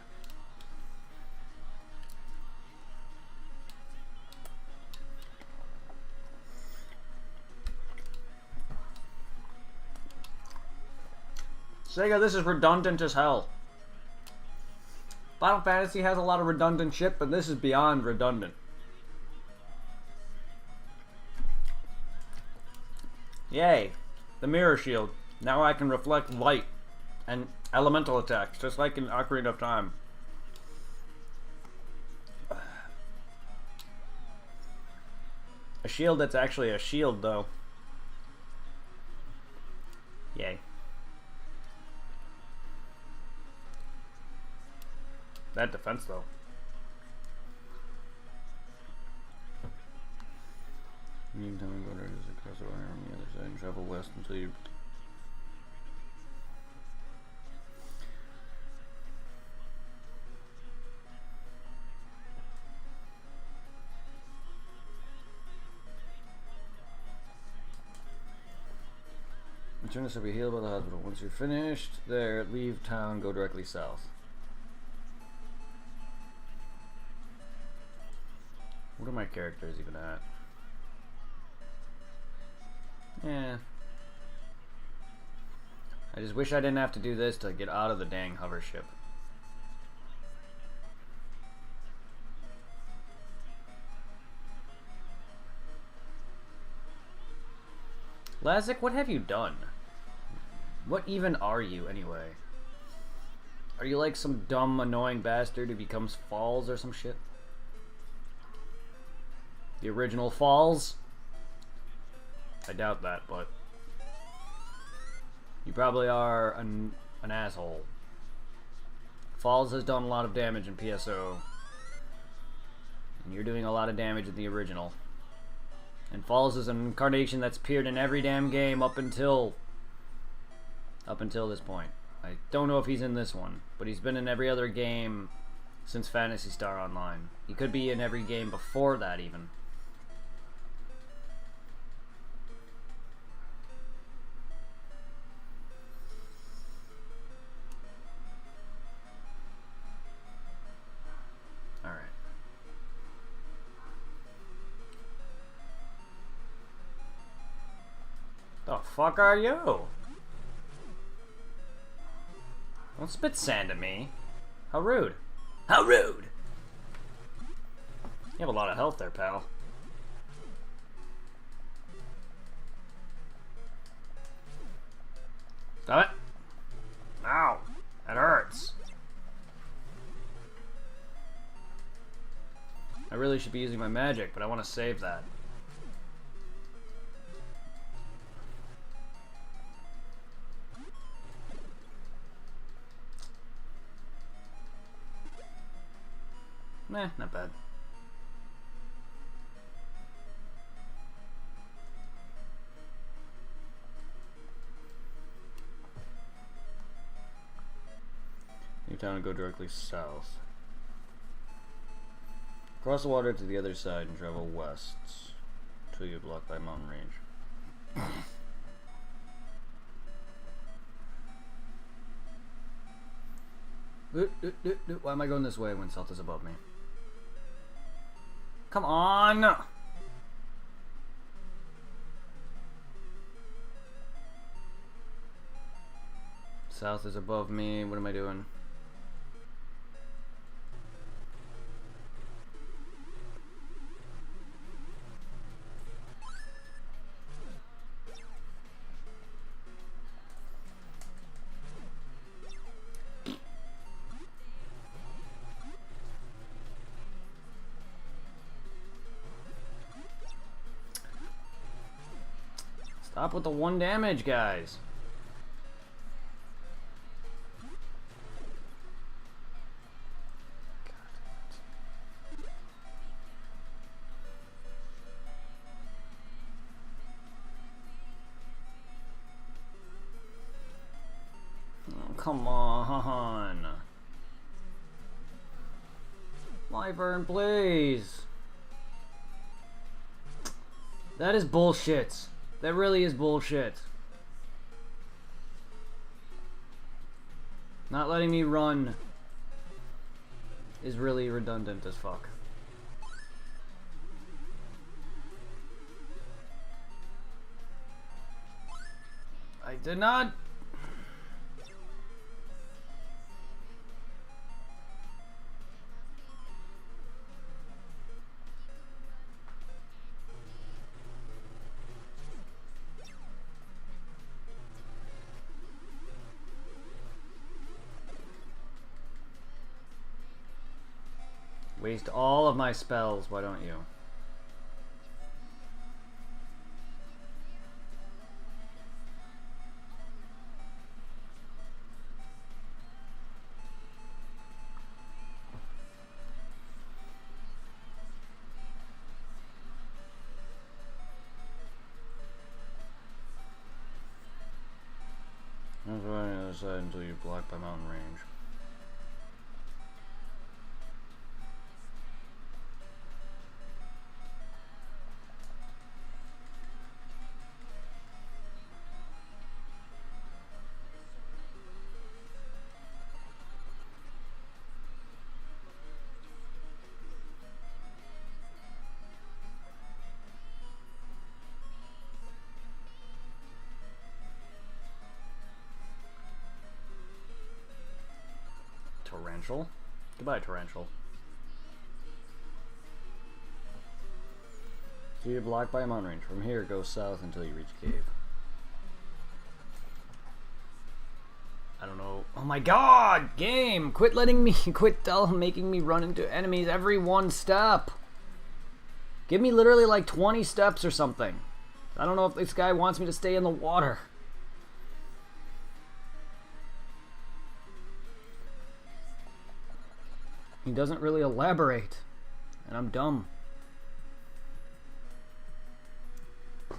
S1: Sega, this is redundant as hell. Final Fantasy has a lot of redundant shit, but this is beyond redundant. Yay. The mirror shield. Now I can reflect light and elemental attacks, just like in Ocarina of Time. A shield that's actually a shield, though. Yay. That defense, though. Meantime, go to across the wire on the other side and travel west until you... Return to be healed by the hospital. Once you're finished there, leave town, go directly south. What are my characters even at? Yeah. I just wish I didn't have to do this to get out of the dang hover ship. Lazic, what have you done? What even are you, anyway? Are you like some dumb, annoying bastard who becomes Falls or some shit? The original Falls? I doubt that, but... You probably are an asshole. Falls has done a lot of damage in PSO. And you're doing a lot of damage in the original. And Falls is an incarnation that's appeared in every damn game up until this point. I don't know if he's in this one, but he's been in every other game since Phantasy Star Online. He could be in every game before that even. The fuck are you? Don't spit sand at me. How rude. How rude! You have a lot of health there, pal. Stop it. Ow. That hurts. I really should be using my magic, but I want to save that. Nah, not bad. New town and go directly south. Cross the water to the other side and travel west until you're blocked by mountain range. Why am I going this way when south is above me? Come on! South is above me. What am I doing? Stop with the 1 damage, guys. Oh, come on. Wyvern, please. That is bullshit. That really is bullshit. Not letting me run is really redundant as fuck. I did not... Waste all of my spells, why don't you? Don't go on the other side until you're blocked by mountain range. Torrential? Goodbye, Torrential. So you're blocked by a mountain range. From here, go south until you reach a cave. I don't know. Oh my god! Game! Quit letting me... Quit making me run into enemies every 1 step! Give me literally like 20 steps or something. I don't know if this guy wants me to stay in the water. He doesn't really elaborate, and I'm dumb. I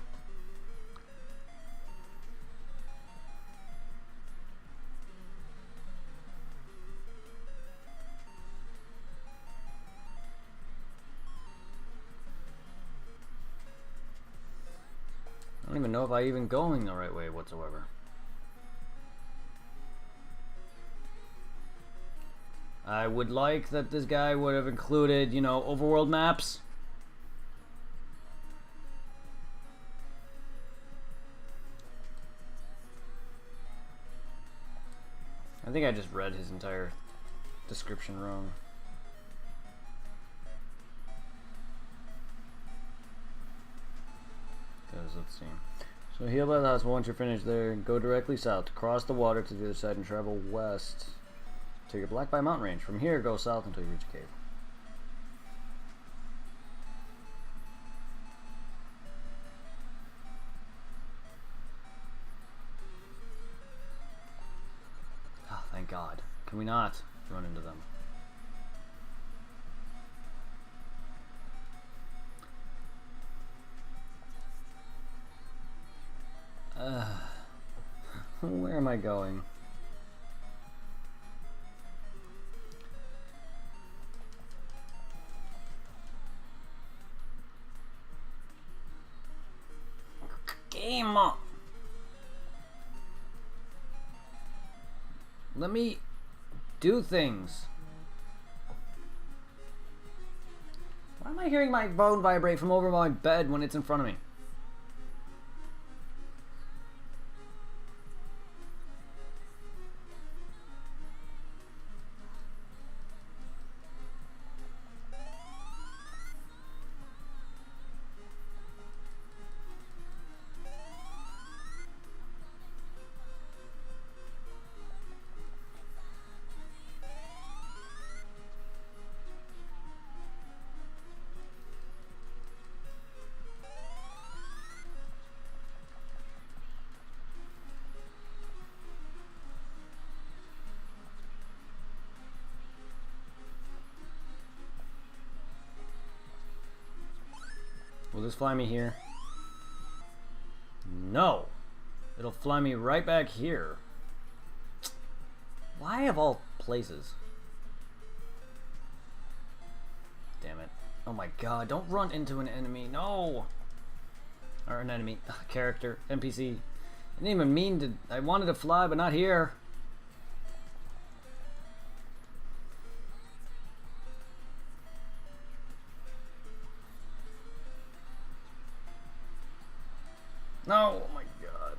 S1: don't even know if I'm even going the right way whatsoever. I would like that this guy would have included, you know, overworld maps. I think I just read his entire description wrong. Because, let's see. So heal by the hospital. Once you're finished there, go directly south. Cross the water to the other side and travel west to your Black Bay mountain range. From here, go south until you reach a cave. Oh, thank God. Can we not run into them? Where am I going? Game up. Let me do things. Why am I hearing my phone vibrate from over my bed when it's in front of me? Will this fly me here? No. It'll fly me right back here. Why of all places? Damn it. Oh my god, don't run into an enemy. No! Or an enemy. Ugh, character. NPC. I didn't even mean to. I wanted to fly, but not here. No! Oh my god.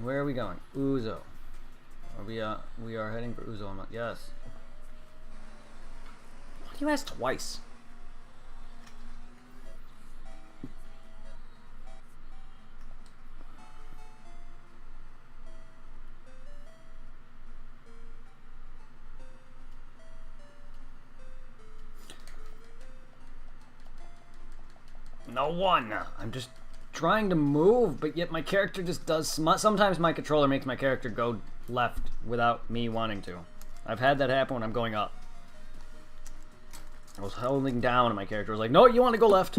S1: Where are we going? Uzo. We are heading for Uzo. Yes. Why do you ask twice? No one. I'm just trying to move, but yet my character just does. Sometimes my controller makes my character go left without me wanting to. I've had that happen when I'm going up. I was holding down and my character was like, no, you want to go left.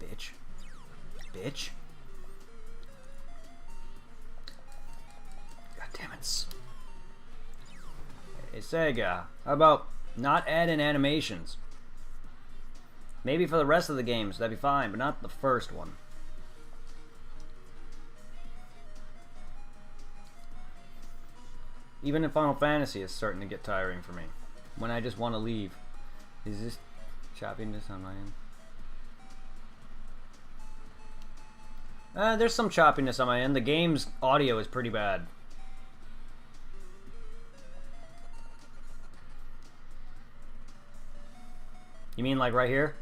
S1: Bitch. Bitch. God damn it. Hey, Sega, how about not adding animations? Maybe for the rest of the games, that'd be fine, but not the first one. Even in Final Fantasy, it's starting to get tiring for me. When I just want to leave. Is this choppiness on my end? There's some choppiness on my end. The game's audio is pretty bad. You mean like right here?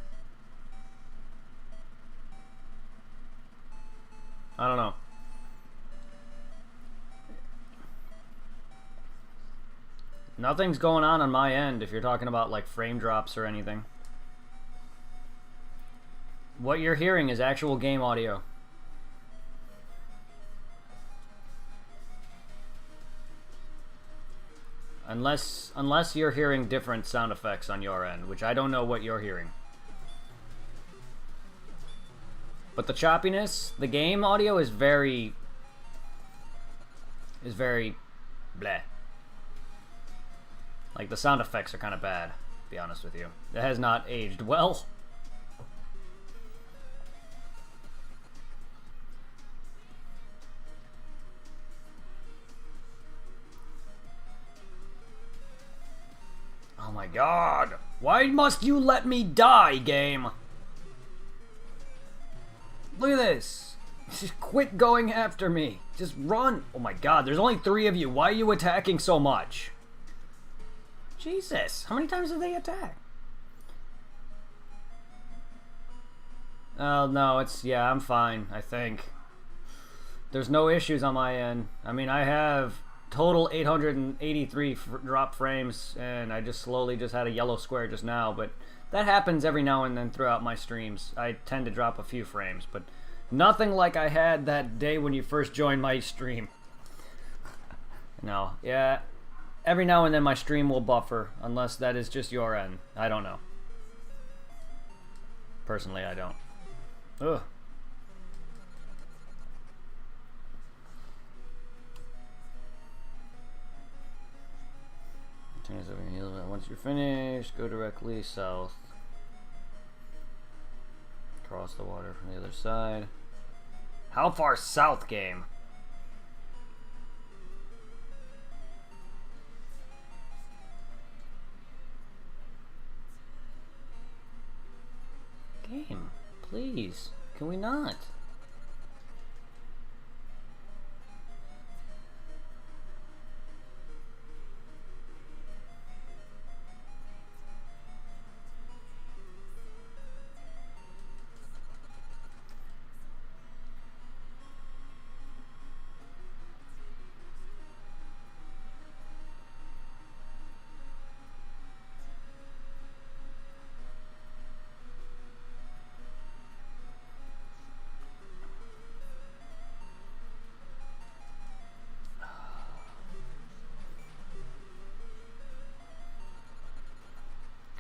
S1: I don't know. Nothing's going on my end if you're talking about like frame drops or anything. What you're hearing is actual game audio. Unless you're hearing different sound effects on your end, which I don't know what you're hearing. But the choppiness, the game audio is very bleh. Like the sound effects are kind of bad, to be honest with you. It has not aged well. Oh my god! Why must you let me die, game? Look at this! Just quit going after me. Just run! Oh my god, there's only 3 of you. Why are you attacking so much? Jesus, how many times have they attacked? Oh no, yeah, I'm fine, I think. There's no issues on my end. I mean, I have total 883 drop frames, and I just slowly just had a yellow square just now, but that happens every now and then throughout my streams. I tend to drop a few frames, but nothing like I had that day when you first joined my stream. No, yeah, every now and then my stream will buffer, unless that is just your end. I don't know. Personally, I don't. Ugh. Once you're finished, go directly south. Cross the water from the other side. How far south, game? Game, please. Can we not?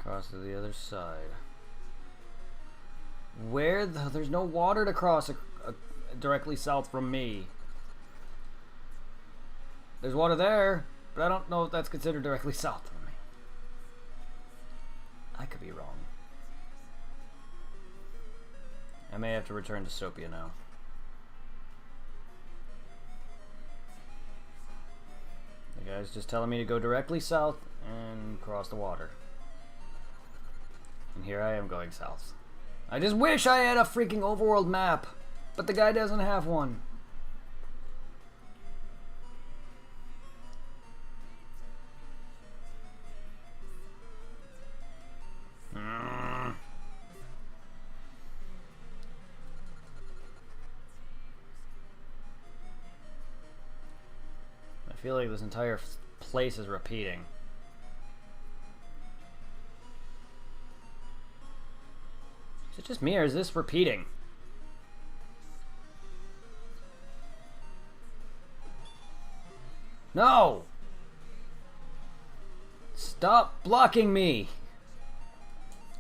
S1: Cross to the other side. Where there's no water to cross directly south from me. There's water there, but I don't know if that's considered directly south from me. I could be wrong. I may have to return to Sopia now. The guy's just telling me to go directly south and cross the water. And here I am going south. I just wish I had a freaking overworld map, but the guy doesn't have one. I feel like this entire place is repeating. Is it just me, or is this repeating? No! Stop blocking me!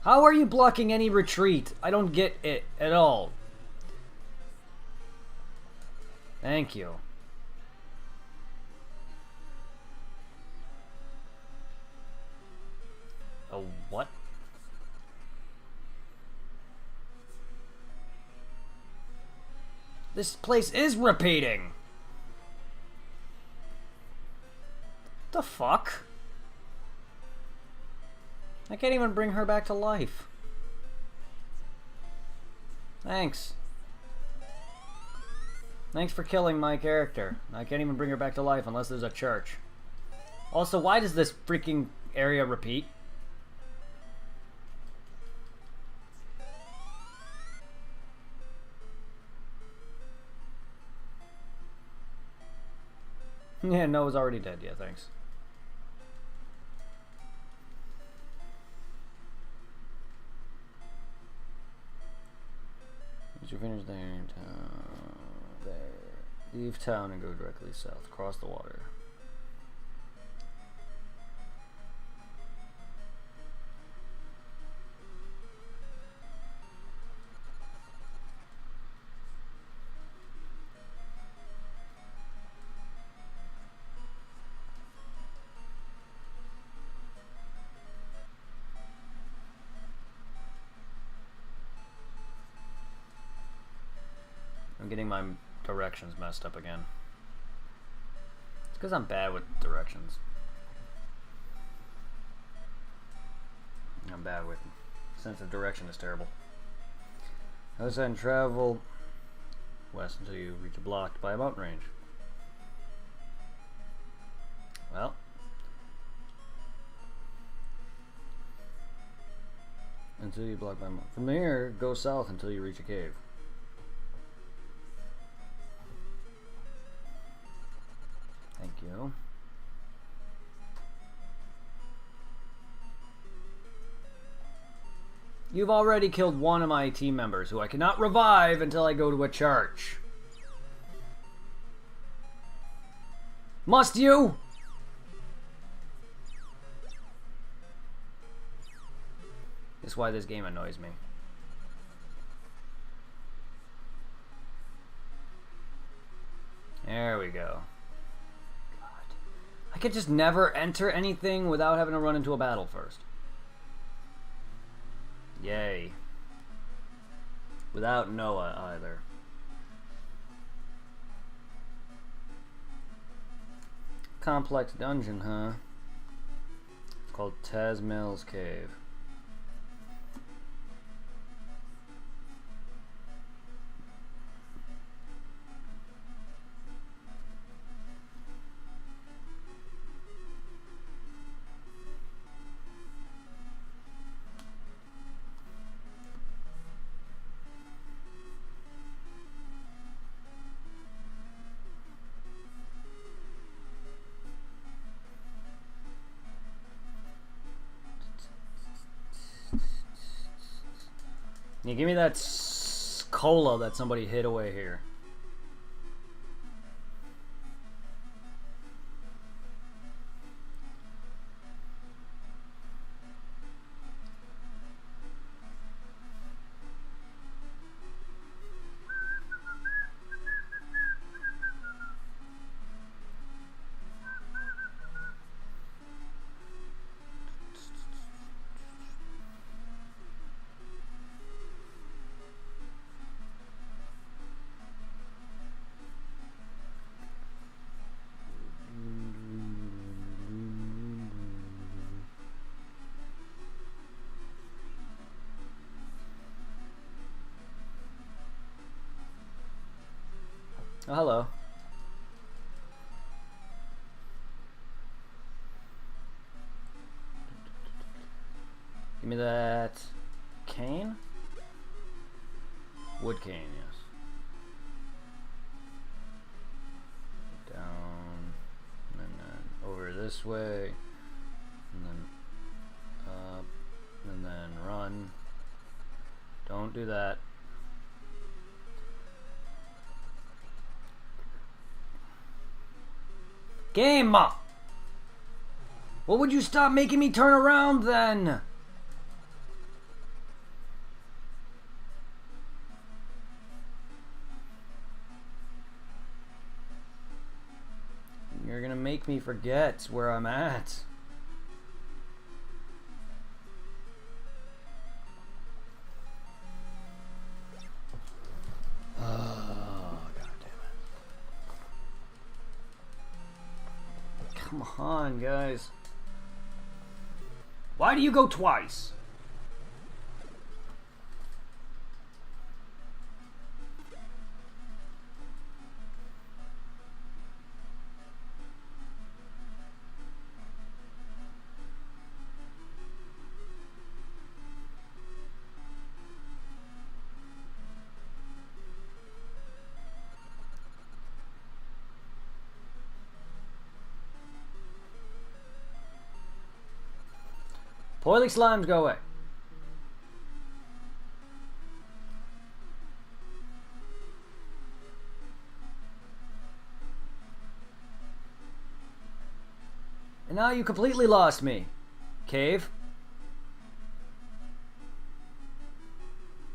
S1: How are you blocking any retreat? I don't get it at all. Thank you. Oh, what? This place is repeating! The fuck? I can't even bring her back to life. Thanks. Thanks for killing my character. I can't even bring her back to life unless there's a church. Also, why does this freaking area repeat? Yeah, Noah's already dead. Yeah, thanks. Once you finish there, there. Leave town and go directly south. Cross the water. I'm getting my directions messed up again. It's because I'm bad with directions. I'm bad with sense of direction is terrible. Other side and travel west until you reach a blocked by a mountain range. Well, until you block by a mountain. From there, go south until you reach a cave. Thank you. You've already killed one of my team members, who I cannot revive until I go to a church. Must you? That's why this game annoys me. There we go. God. I could just never enter anything without having to run into a battle first. Yay. Without Noah either. Complex dungeon, huh? It's called Tazmel's Cave. Yeah, give me that cola that somebody hid away here. Oh, hello. Give me that cane? Wood cane, yes. Down, and then over this way, and then up, and then run. Don't do that. Game! What would you stop making me turn around then? You're gonna make me forget where I'm at. Come on, guys. Why do you go twice? Poily slimes, go away. And now you completely lost me. Cave.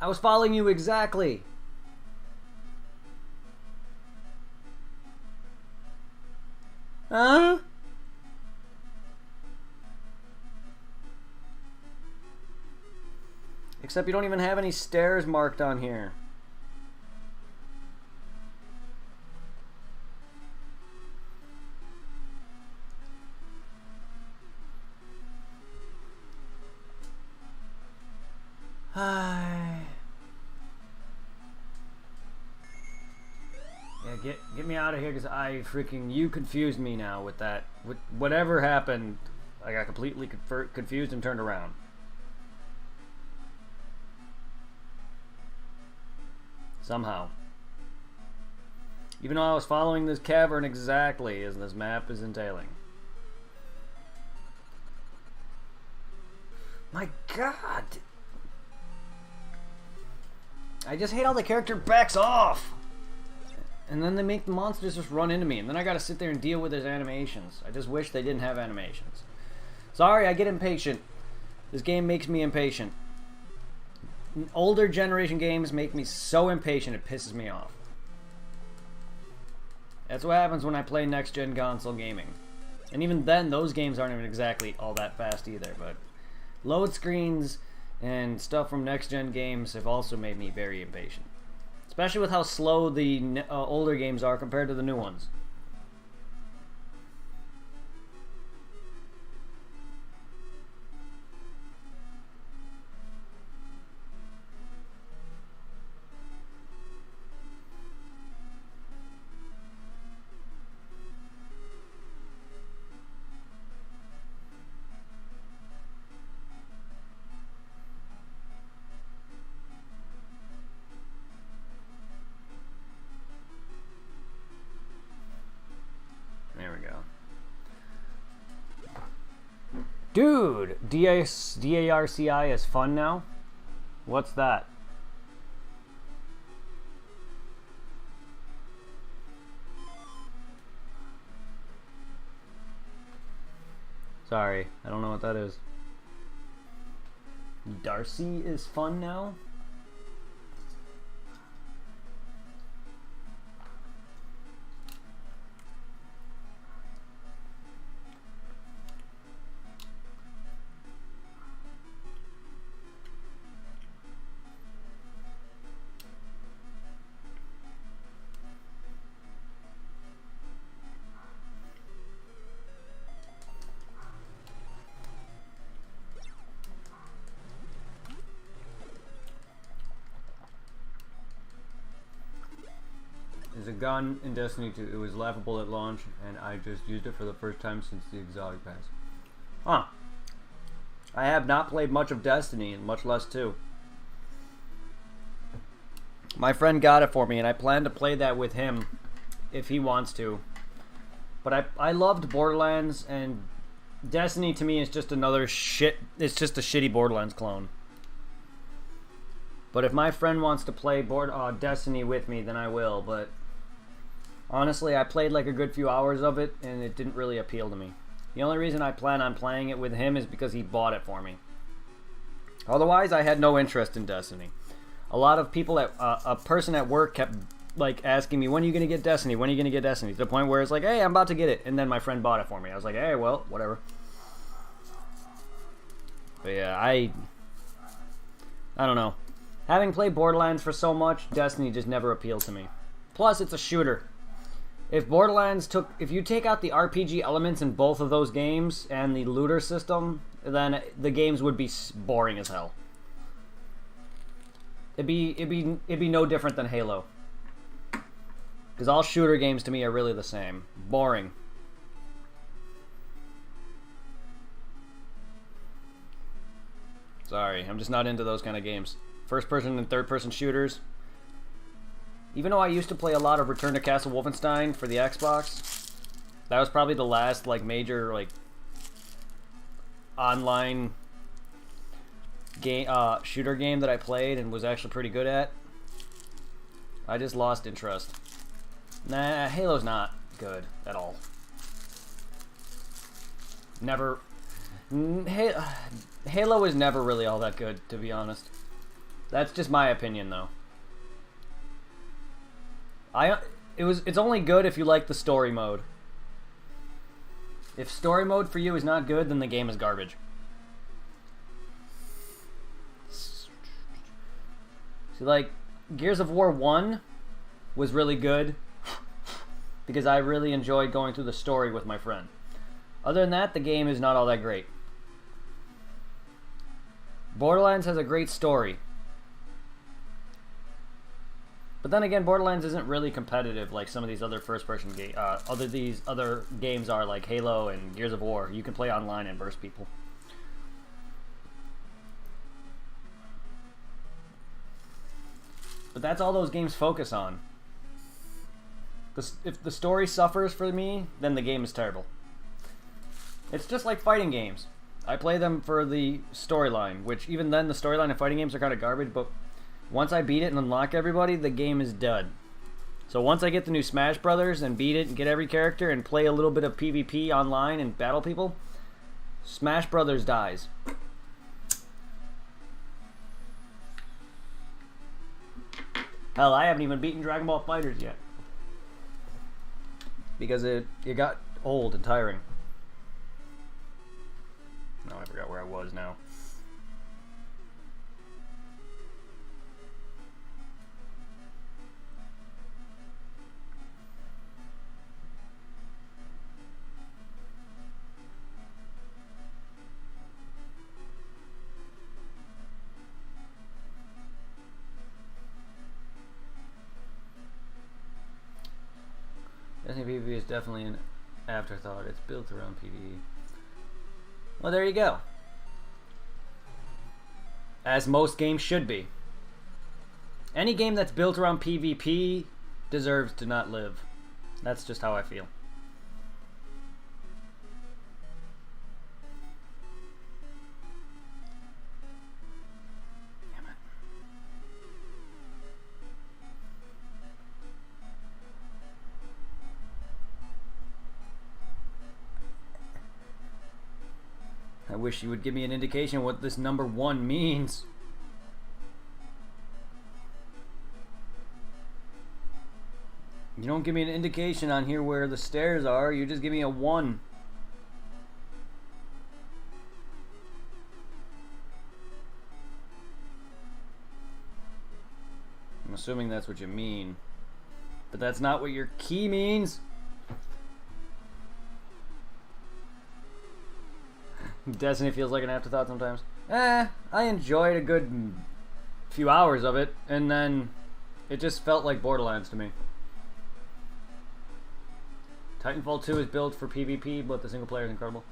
S1: I was following you exactly. Huh? Except you don't even have any stairs marked on here. Hi. Yeah, get me out of here, because you confused me now with that. With whatever happened, I got completely confused and turned around. Somehow. Even though I was following this cavern exactly as this map is entailing. My God! I just hate how the character backs off! And then they make the monsters just run into me, and then I gotta sit there and deal with his animations. I just wish they didn't have animations. Sorry, I get impatient. This game makes me impatient. Older generation games make me so impatient it pisses me off. That's what happens when I play next-gen console gaming. And even then, those games aren't even exactly all that fast either, but load screens and stuff from next-gen games have also made me very impatient. Especially with how slow the older games are compared to the new ones. There we go. Dude, DARCI is fun now? What's that? Sorry, I don't know what that is. Darcy is fun now? There's a gun in Destiny 2. It was laughable at launch, and I just used it for the first time since the exotic pass. Huh. I have not played much of Destiny, and much less 2. My friend got it for me, and I plan to play that with him if he wants to. But I loved Borderlands, and Destiny to me is just another shit. It's just a shitty Borderlands clone. But if my friend wants to play Destiny with me, then I will. But honestly, I played like a good few hours of it, and it didn't really appeal to me. The only reason I plan on playing it with him is because he bought it for me. Otherwise, I had no interest in Destiny. A lot of people, a person at work kept like asking me, when are you going to get Destiny? When are you going to get Destiny? To the point where it's like, hey, I'm about to get it. And then my friend bought it for me. I was like, hey, well, whatever. But yeah, I don't know. Having played Borderlands for so much, Destiny just never appealed to me. Plus, it's a shooter. If you take out the RPG elements in both of those games and the looter system, then the games would be boring as hell. It'd be no different than Halo. Because all shooter games to me are really the same. Boring. Sorry, I'm just not into those kind of games. First person and third person shooters. Even though I used to play a lot of Return to Castle Wolfenstein for the Xbox, that was probably the last like major like online shooter game that I played and was actually pretty good at, I just lost interest. Nah, Halo's not good at all. Never. Halo is never really all that good, to be honest. That's just my opinion, though. It's only good if you like the story mode. If story mode for you is not good, then the game is garbage. See, like, Gears of War 1 was really good because I really enjoyed going through the story with my friend. Other than that, the game is not all that great. Borderlands has a great story. But then again, Borderlands isn't really competitive like some of these other first-person games. Other games are, like Halo and Gears of War. You can play online and burst people. But that's all those games focus on. If the story suffers for me, then the game is terrible. It's just like fighting games. I play them for the storyline, which even then the storyline of fighting games are kind of garbage, but once I beat it and unlock everybody, the game is dud. So once I get the new Smash Brothers and beat it and get every character and play a little bit of PvP online and battle people, Smash Brothers dies. Hell, I haven't even beaten Dragon Ball FighterZ yet. Because it got old and tiring. No, I forgot where I was now. PvP is definitely an afterthought. It's built around PvE. Well, there you go. As most games should be. Any game that's built around PvP deserves to not live. That's just how I feel. I wish you would give me an indication what this number 1 means. You don't give me an indication on here where the stairs are, you just give me a 1. I'm assuming that's what you mean. But that's not what your key means. Destiny feels like an afterthought sometimes. I enjoyed a good few hours of it, and then it just felt like Borderlands to me. Titanfall 2 is built for PvP, but the single player is incredible.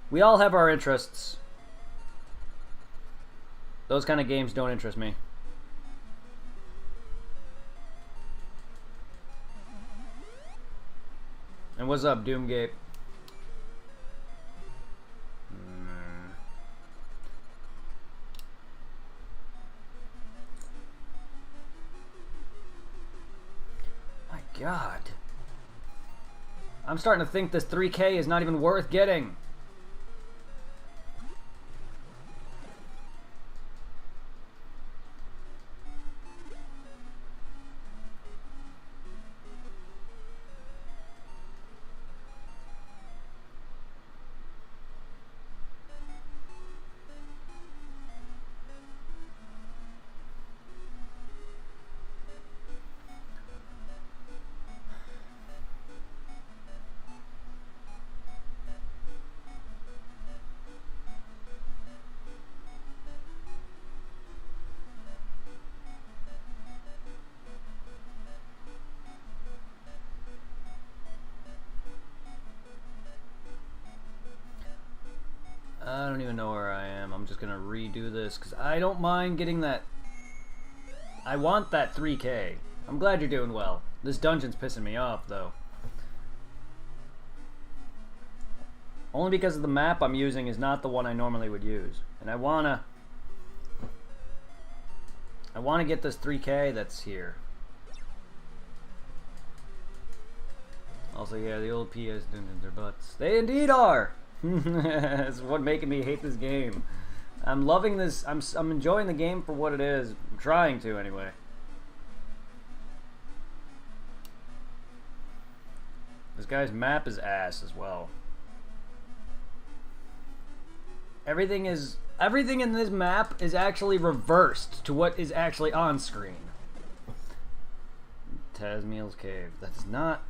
S1: We all have our interests. Those kind of games don't interest me. And what's up, Doomgate? My God. I'm starting to think this 3K is not even worth getting. I don't even know where I am. I'm just gonna redo this because I don't mind getting that. I want that 3K. I'm glad you're doing well. This dungeon's pissing me off though. Only because of the map I'm using is not the one I normally would use. And I wanna get this 3K that's here. Also, yeah, the old PS doing their butts. They indeed are! That's what making me hate this game. I'm loving this. I'm enjoying the game for what it is. I'm trying to, anyway. This guy's map is ass as well. Everything in this map is actually reversed to what is actually on screen. Tasmiel's Cave. That's not...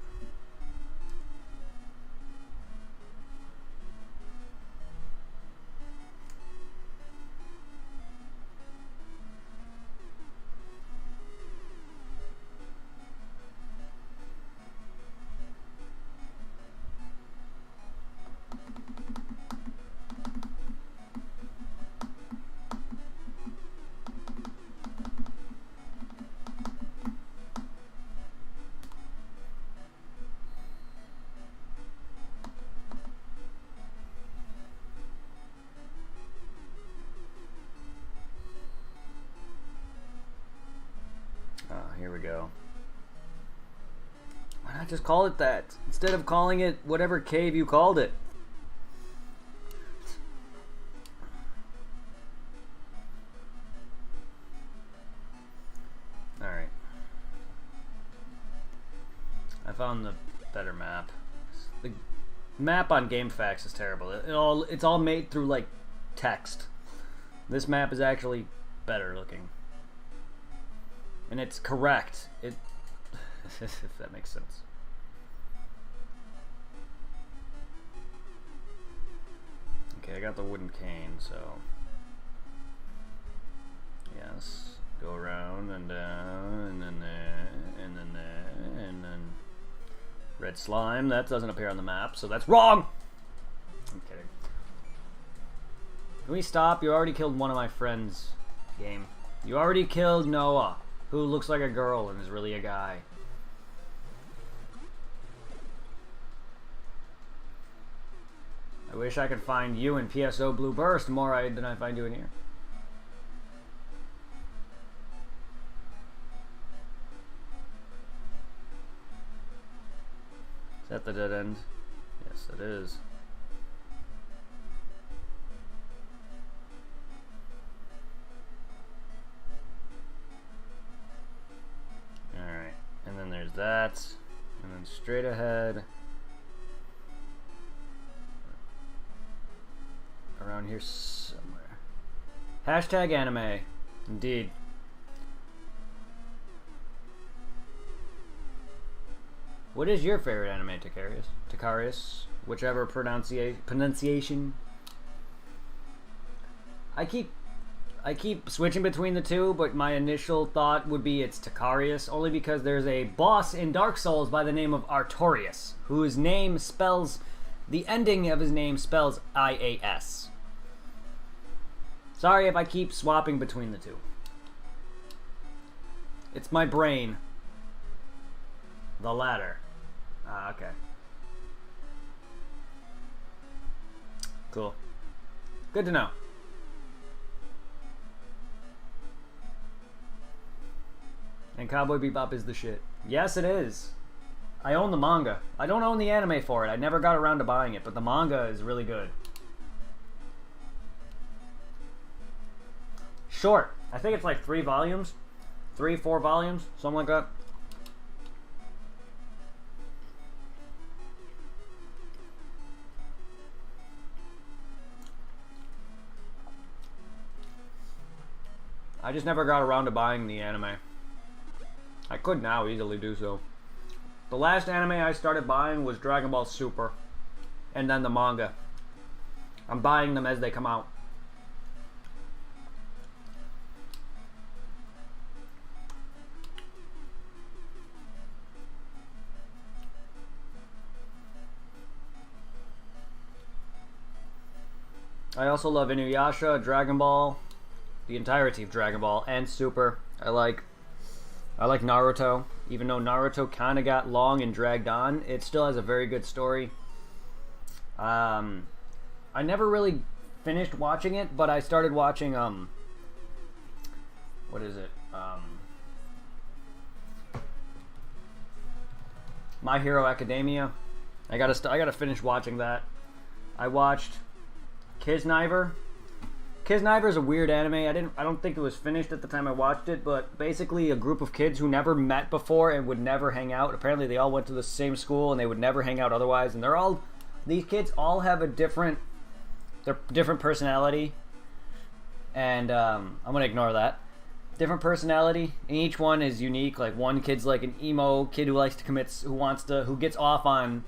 S1: Here we go. Why not just call it that? Instead of calling it whatever cave you called it. Alright. I found the better map. The map on GameFAQs is terrible. It's all made through, like, text. This map is actually better looking. And it's correct. If that makes sense. Okay, I got the wooden cane, so yes, go around and down, and then there, and then there, and then red slime. That doesn't appear on the map, so that's wrong. I'm kidding. Can we stop? You already killed one of my friends. Game. You already killed Noah, who looks like a girl and is really a guy. I wish I could find you in PSO Blue Burst more than I find you in here. Is that the dead end? Yes, it is. Alright, and then there's that, and then straight ahead. Around here somewhere. Hashtag anime. Indeed. What is your favorite anime, Takarius? Takarius? Whichever pronunciation. I keep switching between the two, but my initial thought would be it's Takarius, only because there's a boss in Dark Souls by the name of Artorias, whose name spells... The ending of his name spells I-A-S. Sorry if I keep swapping between the two. It's my brain. The latter. Ah, okay. Cool. Good to know. And Cowboy Bebop is the shit. Yes, it is. I own the manga. I don't own the anime for it. I never got around to buying it, but the manga is really good. Short. I think it's like 3 volumes. 3, 4 volumes. Something like that. I just never got around to buying the anime. I could now easily do so. The last anime I started buying was Dragon Ball Super. And then the manga. I'm buying them as they come out. I also love Inuyasha, Dragon Ball, the entirety of Dragon Ball, and Super. I like Naruto. Even though Naruto kind of got long and dragged on, it still has a very good story. I never really finished watching it, but I started watching what is it? My Hero Academia. I gotta finish watching that. I watched Kisniver. Kisniver is a weird anime. I don't think it was finished at the time I watched it, but basically a group of kids who never met before and would never hang out. Apparently they all went to the same school and they would never hang out otherwise. And these kids all have a different personality. And I'm gonna ignore that. Different personality, and each one is unique. Like one kid's like an emo kid who likes to who gets off on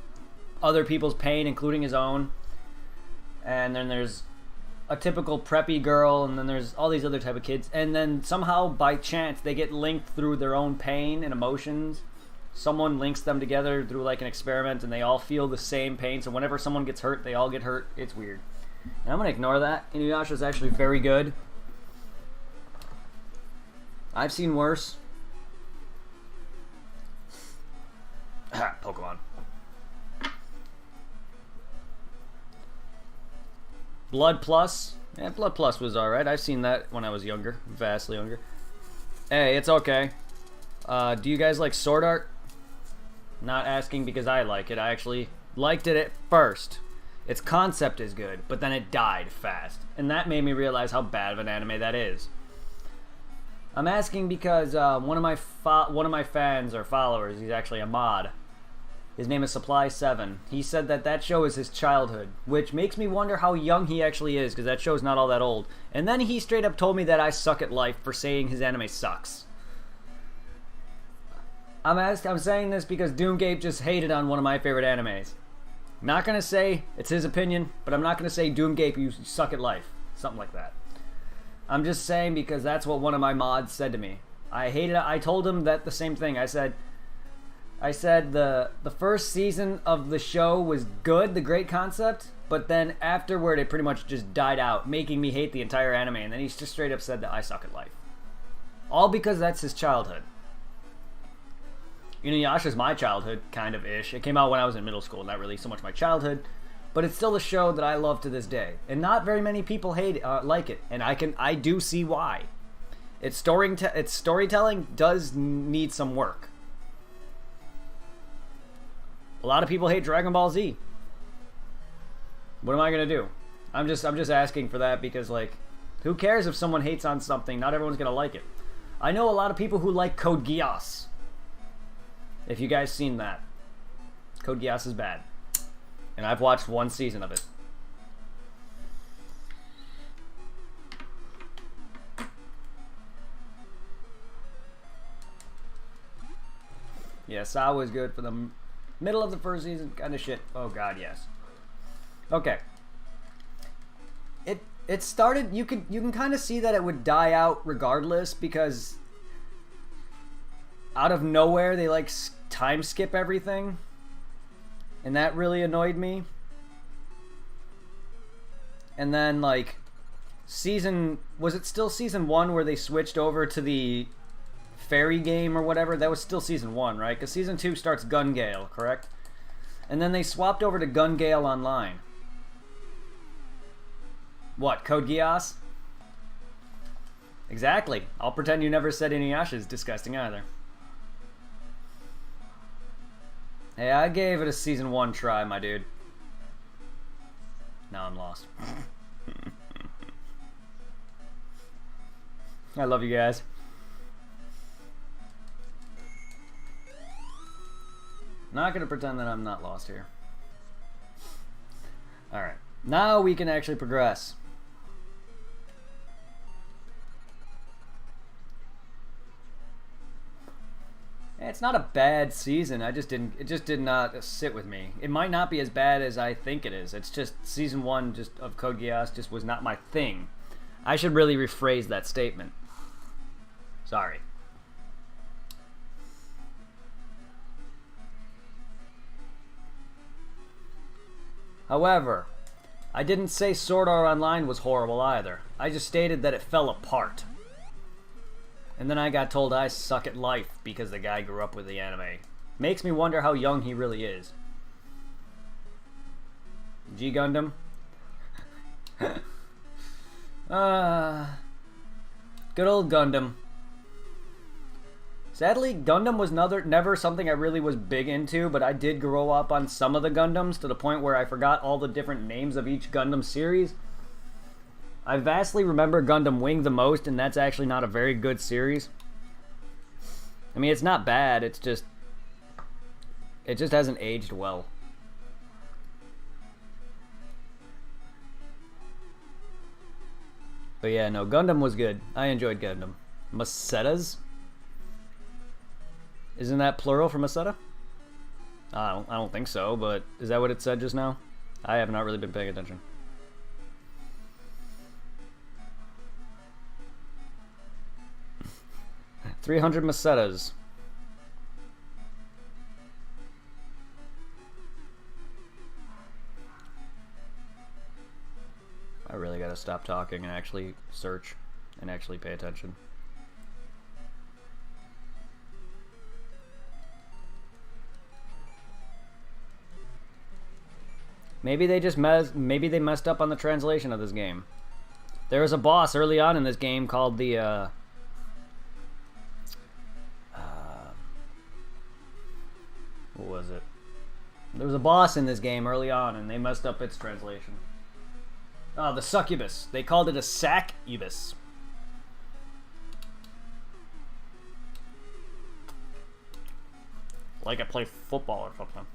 S1: other people's pain, including his own. And then there's a typical preppy girl, and then there's all these other type of kids. And then somehow, by chance, they get linked through their own pain and emotions. Someone links them together through like an experiment, and they all feel the same pain. So whenever someone gets hurt, they all get hurt. It's weird. And I'm gonna ignore that. Inuyasha is actually very good. I've seen worse. Pokemon. Blood Plus. Yeah, Blood Plus was alright. I've seen that when I was younger. Vastly younger. Hey, it's okay. Do you guys like Sword Art? Not asking because I like it. I actually liked it at first. Its concept is good, but then it died fast. And that made me realize how bad of an anime that is. I'm asking because one of my fans or followers, he's actually a mod. His name is Supply7. He said that show is his childhood, which makes me wonder how young he actually is, because that show's not all that old. And then he straight up told me that I suck at life for saying his anime sucks. I'm saying this because Doomgape just hated on one of my favorite animes. Not gonna say it's his opinion, but I'm not gonna say Doomgape, you suck at life. Something like that. I'm just saying because that's what one of my mods said to me. I told him that the same thing. I said the first season of the show was good, the great concept, but then afterward it pretty much just died out, making me hate the entire anime. And then he just straight up said that I suck at life. All because that's his childhood. Inuyasha's my childhood, kind of ish. It came out when I was in middle school, not really so much my childhood. But it's still a show that I love to this day, and not very many people like it, and I do see why. Its storytelling does need some work. A lot of people hate Dragon Ball Z. What am I gonna do? I'm just asking for that because, like, who cares if someone hates on something? Not everyone's gonna like it. I know a lot of people who like Code Geass. If you guys seen that, Code Geass is bad. And I've watched one season of it. Yeah, Saw was good for the middle of the first season. Kind of shit. Oh god, yes. Okay. It started. You can kind of see that it would die out regardless because out of nowhere they like time skip everything. And that really annoyed me. And then, like, was it still season 1 where they switched over to the fairy game or whatever? That was still season 1, right? Because season 2 starts Gun Gale, correct? And then they swapped over to Gun Gale Online. What, Code Geass? Exactly. I'll pretend you never said Inuyasha is disgusting either. Hey, I gave it a season 1 try, my dude. Now I'm lost. I love you guys. Not gonna pretend that I'm not lost here. Alright. Now we can actually progress. It's not a bad season. It just did not sit with me. It might not be as bad as I think it is. It's just season 1 of Code Geass just was not my thing. I should really rephrase that statement. Sorry. However, I didn't say Sword Art Online was horrible either. I just stated that it fell apart. And then I got told I suck at life because the guy grew up with the anime. Makes me wonder how young he really is. G Gundam. Good old Gundam. Sadly, Gundam was never something I really was big into, but I did grow up on some of the Gundams to the point where I forgot all the different names of each Gundam series. I vastly remember Gundam Wing the most, and that's actually not a very good series. I mean, it's not bad, it just hasn't aged well. But yeah, no, Gundam was good. I enjoyed Gundam. Masetas? Isn't that plural for Maseta? I don't think so, but is that what it said just now? I have not really been paying attention. $300 Masetas. I really gotta stop talking and actually search and actually pay attention. Maybe they just messed up on the translation of this game. There was a boss early on in this game called the what was it? There was a boss in this game early on, and they messed up its translation. Oh, the succubus. They called it a saccubus. Like I play football or something.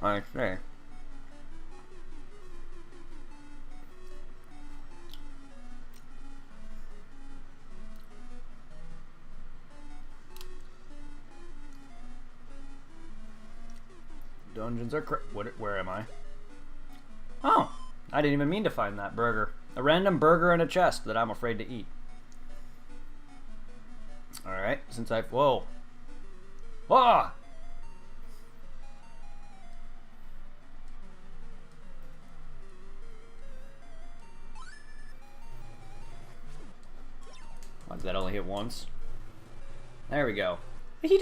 S1: I see. Dungeons are where am I? Oh, I didn't even mean to find that burger. A random burger in a chest that I'm afraid to eat. Alright, since I've... Whoa. Whoa! Why did that only hit once? There we go. He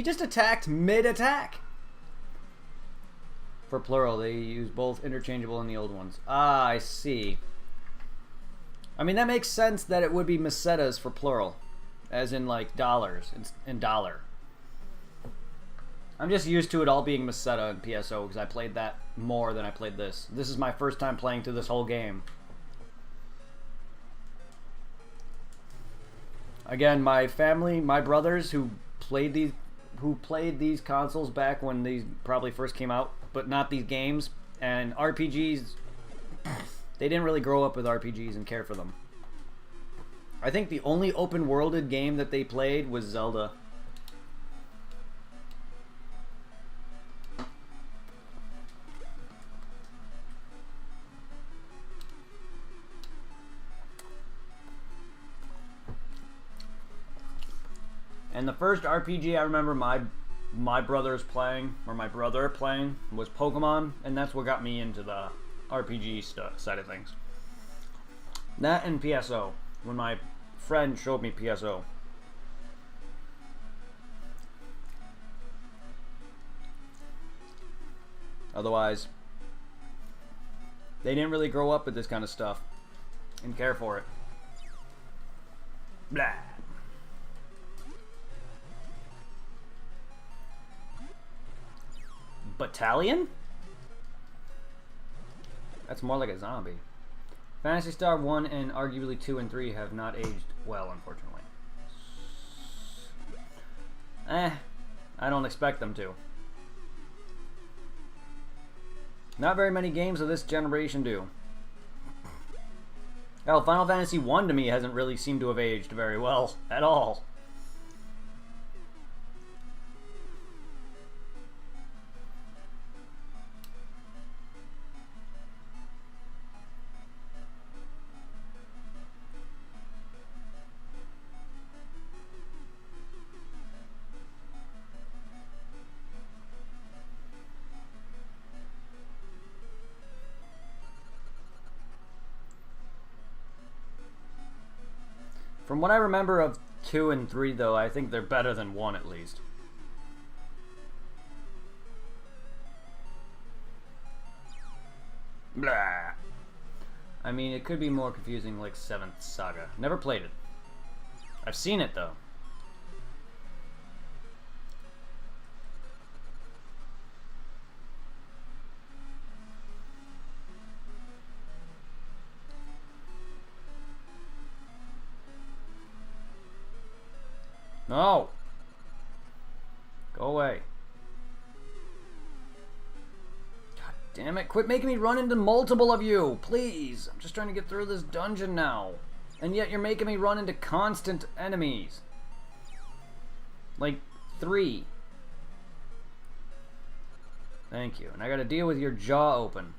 S1: just attacked mid-attack. For plural, they use both interchangeable in the old ones. Ah, I see. I mean, that makes sense that it would be masetas for plural. As in, like, dollars and dollar. I'm just used to it all being maseta and PSO because I played that more than I played this. This is my first time playing through this whole game. Again, my family, my brothers who played these consoles back when these probably first came out, but not these games, and RPGs, they didn't really grow up with RPGs and care for them. I think the only open-worlded game that they played was Zelda. And the first RPG I remember my brothers playing, or my brother playing, was Pokemon, and that's what got me into the RPG side of things. That and PSO, when my friend showed me PSO. Otherwise, they didn't really grow up with this kind of stuff and care for it. Blah. Battalion? That's more like a zombie. Phantasy Star 1 and arguably 2 and 3 have not aged well, unfortunately. I don't expect them to. Not very many games of this generation do. Hell, Final Fantasy 1 to me hasn't really seemed to have aged very well at all. From what I remember of 2 and 3, though, I think they're better than 1 at least. Blah. I mean, it could be more confusing like 7th Saga. Never played it. I've seen it, though. No! Go away. God damn it, quit making me run into multiple of you! Please! I'm just trying to get through this dungeon now. And yet you're making me run into constant enemies. Like 3. Thank you. And I gotta deal with your jaw open.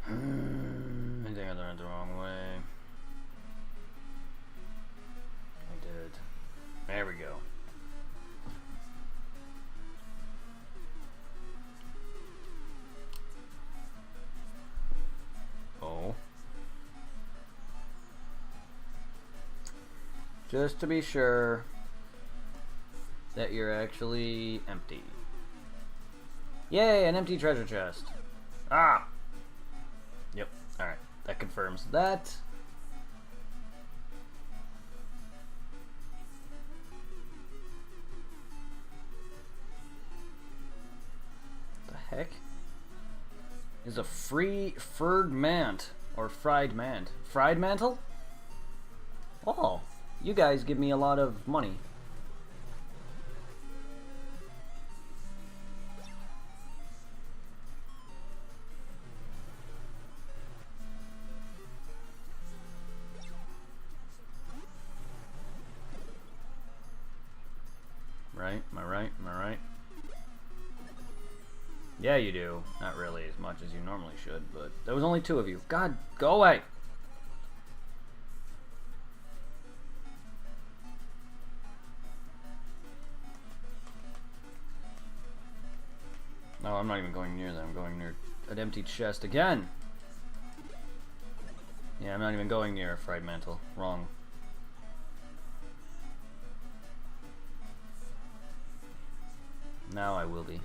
S1: I think I learned the wrong way. I did. There we go. Oh. Just to be sure that you're actually empty. Yay, an empty treasure chest. Ah! Yep, alright. That confirms that. The heck? Is a free furred mant or fried mant? Fried mantle? Oh, you guys give me a lot of money. Right? Am I right? Am I right? Yeah, you do. Not really as much as you normally should, but there was only 2 of you. God, go away! No, I'm not even going near them. I'm going near an empty chest again. Yeah, I'm not even going near a fried mantle. Wrong. Now I will be.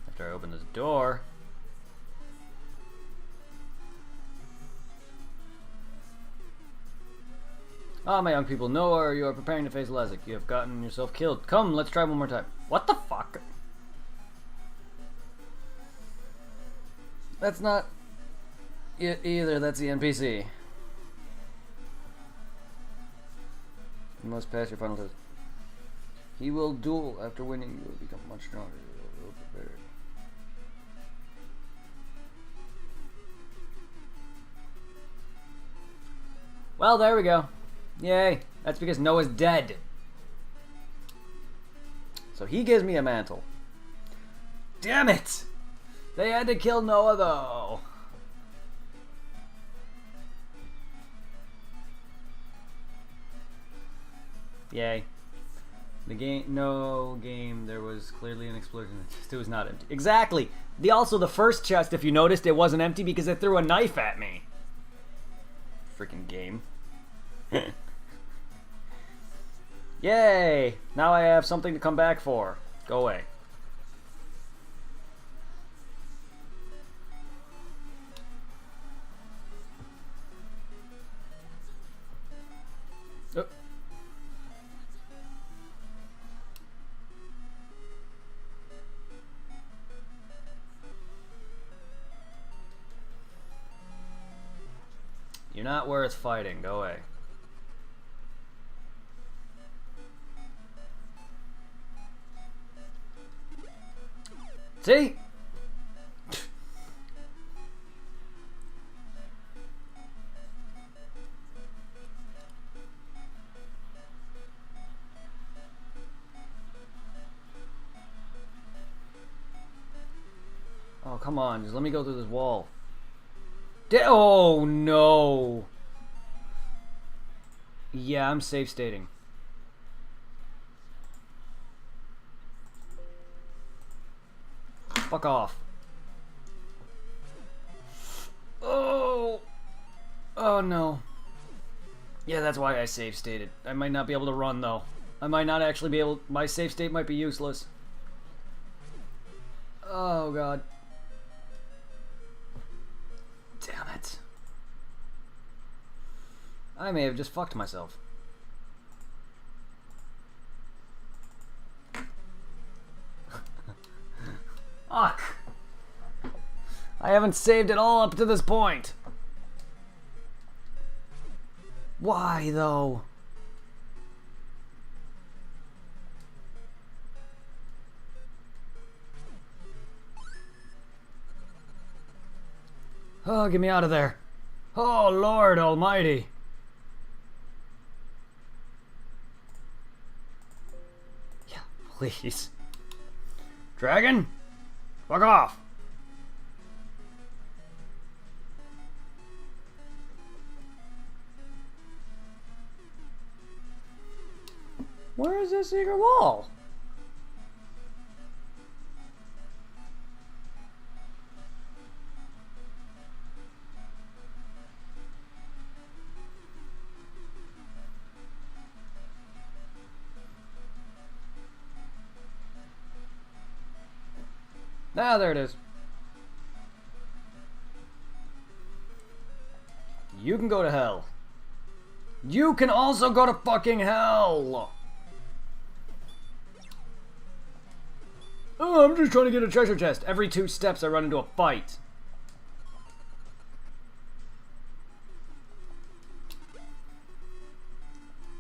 S1: After I open this door. Ah, my young people, know or you are preparing to face Lezik. You have gotten yourself killed. Come, let's try one more time. What the fuck? That's not it either. That's the NPC. You must pass your final test. He will duel. After winning, you will become much stronger. You will be prepared. Well, there we go. Yay. That's because Noah's dead. So he gives me a mantle. Damn it! They had to kill Noah, though. Yay. The game, no game, there was clearly an explosion. It was not empty. Exactly! Also, the first chest, if you noticed, it wasn't empty because it threw a knife at me. Freaking game. Yay! Now I have something to come back for. Go away. Oh. You're not worth fighting. Go away. See? come on. Just let me go through this wall. Oh, no. Yeah, I'm safe stating. Fuck off. Oh. Oh, no. Yeah, that's why I save stated. I might not be able to run, though. I might not actually be able... My save state might be useless. Oh, God. Damn it. I may have just fucked myself. Fuck. I haven't saved it all up to this point. Why, though? Oh, get me out of there. Oh, Lord Almighty. Yeah, please. Dragon? Fuck off. Where is this secret wall? Ah, there it is. You can go to hell. You can also go to fucking hell. Oh, I'm just trying to get a treasure chest. Every 2 steps I run into a fight.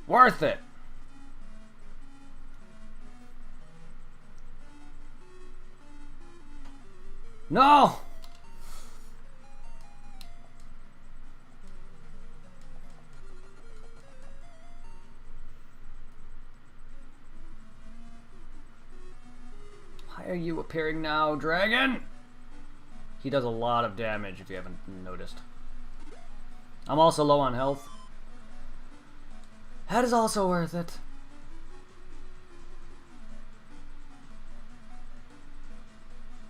S1: Worth it. No! Why are you appearing now, dragon? He does a lot of damage, if you haven't noticed. I'm also low on health. That is also worth it.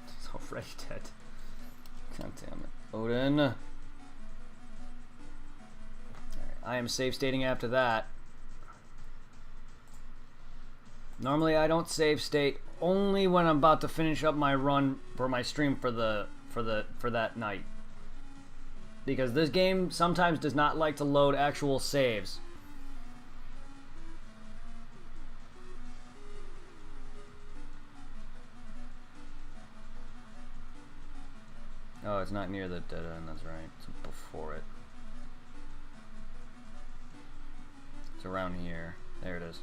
S1: He's already dead. God damn it. Odin. Alright, I am save stating after that. Normally I don't save state only when I'm about to finish up my run for my stream for that night. Because this game sometimes does not like to load actual saves. Oh, it's not near the dead end, that's right. It's before it. It's around here. There it is.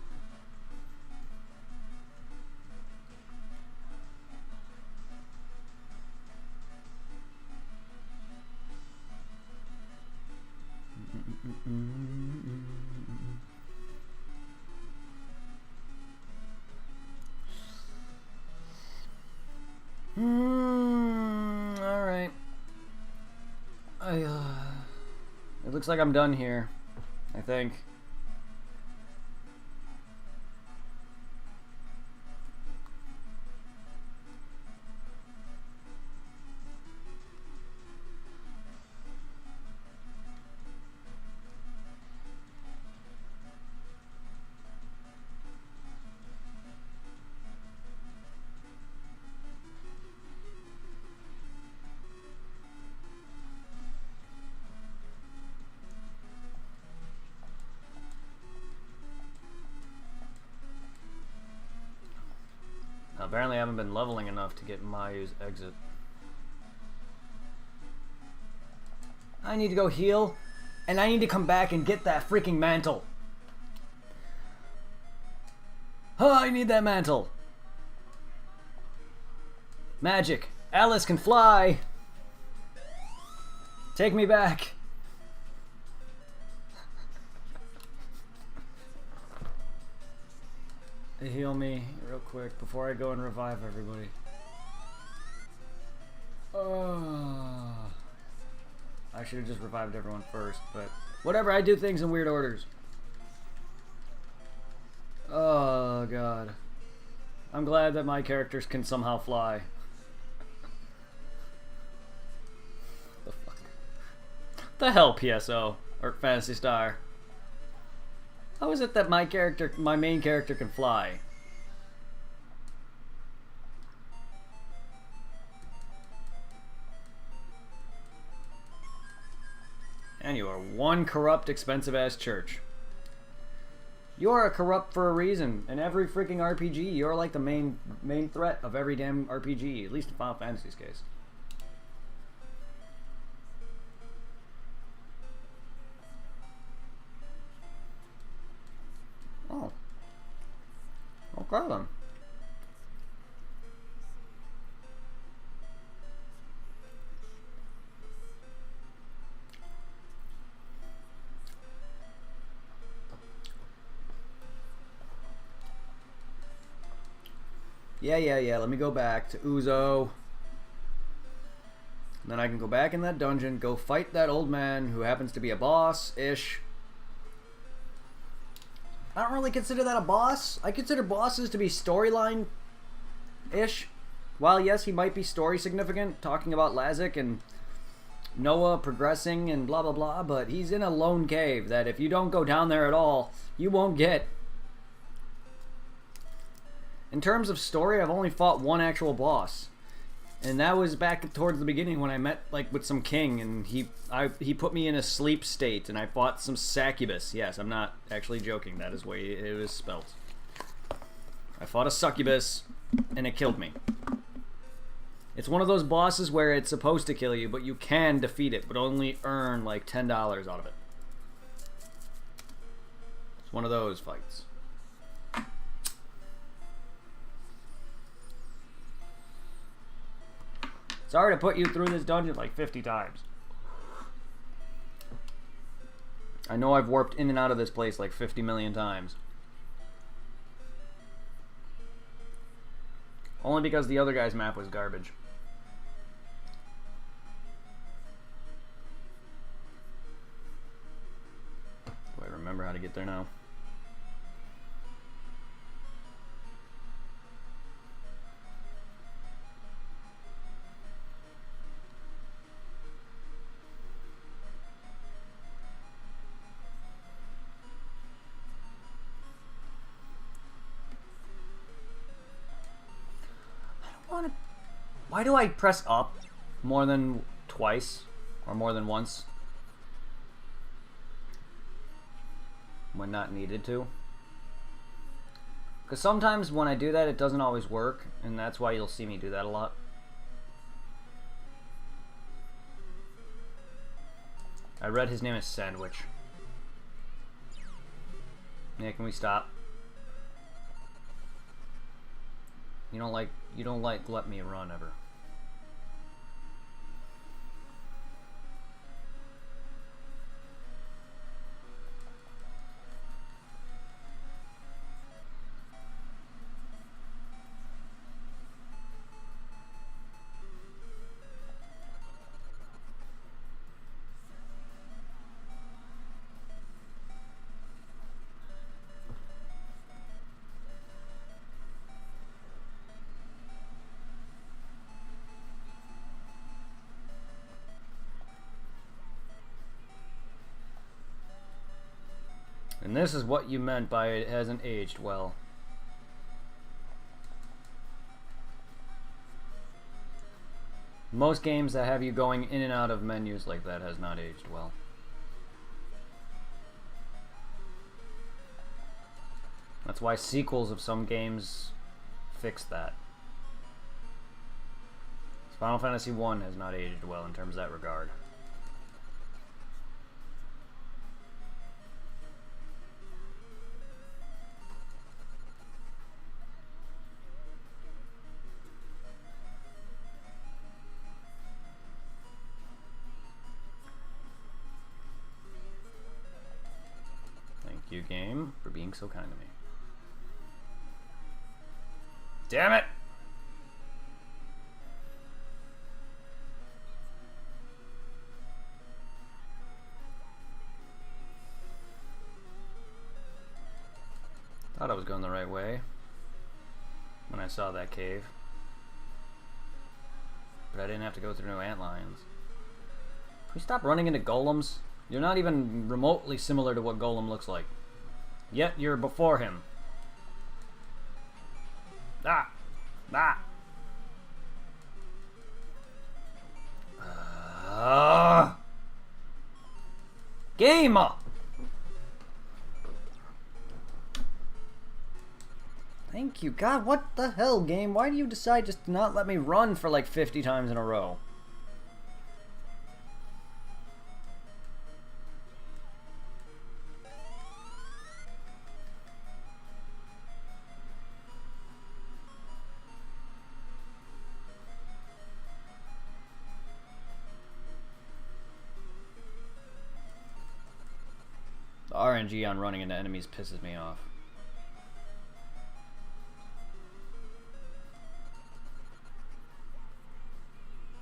S1: Alright. It looks like I'm done here, I think. Apparently I haven't been leveling enough to get Mayu's exit. I need to go heal, and I need to come back and get that freaking mantle. Oh, I need that mantle. Magic. Alice can fly. Take me back. Heal me real quick before I go and revive everybody. I should have just revived everyone first, but whatever, I do things in weird orders. Oh, God. I'm glad that my characters can somehow fly. The fuck? The hell, PSO? Or Phantasy Star? How is it that my main character can fly? And you are one corrupt, expensive-ass church. You are a corrupt for a reason. In every freaking RPG, you're like the main threat of every damn RPG, at least in Final Fantasy's case. Oh. Okay then. Yeah. Let me go back to Uzo. Then I can go back in that dungeon, go fight that old man who happens to be a boss-ish. I don't really consider that a boss. I consider bosses to be storyline-ish. While, yes, he might be story significant, talking about Lazik and Noah progressing and blah, blah, blah, but he's in a lone cave that if you don't go down there at all, you won't get. In terms of story, I've only fought one actual boss. And that was back towards the beginning when I met, like, with some king, and he put me in a sleep state, and I fought some succubus. Yes, I'm not actually joking. That is the way it was spelt. I fought a succubus, and it killed me. It's one of those bosses where it's supposed to kill you, but you can defeat it, but only earn, like, $10 out of it. It's one of those fights. Sorry to put you through this dungeon like 50 times. I know I've warped in and out of this place like 50 million times. Only because the other guy's map was garbage. Do I remember how to get there now? Why do I press up more than twice or more than once when not needed to? Because sometimes when I do that, it doesn't always work, and that's why you'll see me do that a lot. I read his name is Sandwich. Yeah, can we stop? You don't like let me run ever. And this is what you meant by it hasn't aged well. Most games that have you going in and out of menus like that has not aged well. That's why sequels of some games fix that. Final Fantasy 1 has not aged well in terms of that regard. You game for being so kind to me. Damn it! going the right way when I saw that cave. But I didn't have to go through no antlions. Can we stop running into golems? You're not even remotely similar to what golem looks like. Yet you're before him. Ah! Ah! Game! Thank you. God, what the hell, game? Why do you decide just to not let me run for like 50 times in a row? The RNG on running into enemies pisses me off.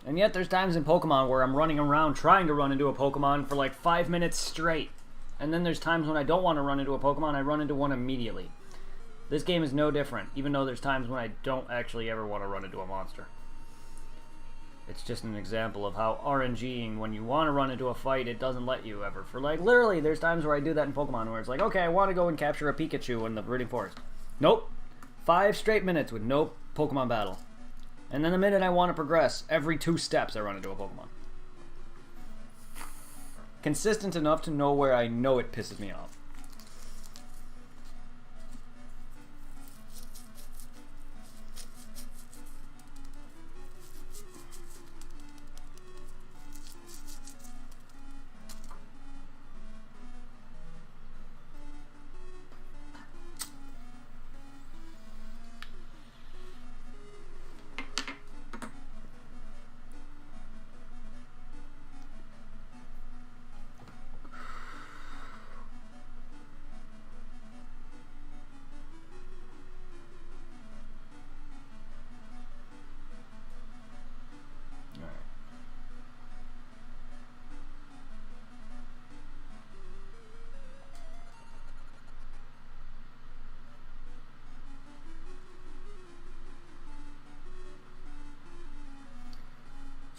S1: And yet there's times in Pokemon where I'm running around trying to run into a Pokemon for like 5 minutes straight. And then there's times when I don't want to run into a Pokemon, I run into one immediately. This game is no different, even though there's times when I don't actually ever want to run into a monster. It's just an example of how RNGing, when you want to run into a fight, it doesn't let you ever. For like, literally, there's times where I do that in Pokemon where it's like, okay, I want to go and capture a Pikachu in the Viridian Forest. Nope. 5 straight minutes with no Pokemon battle. And then the minute I want to progress, every 2 steps I run into a Pokemon. Consistent enough to know where I know it pisses me off.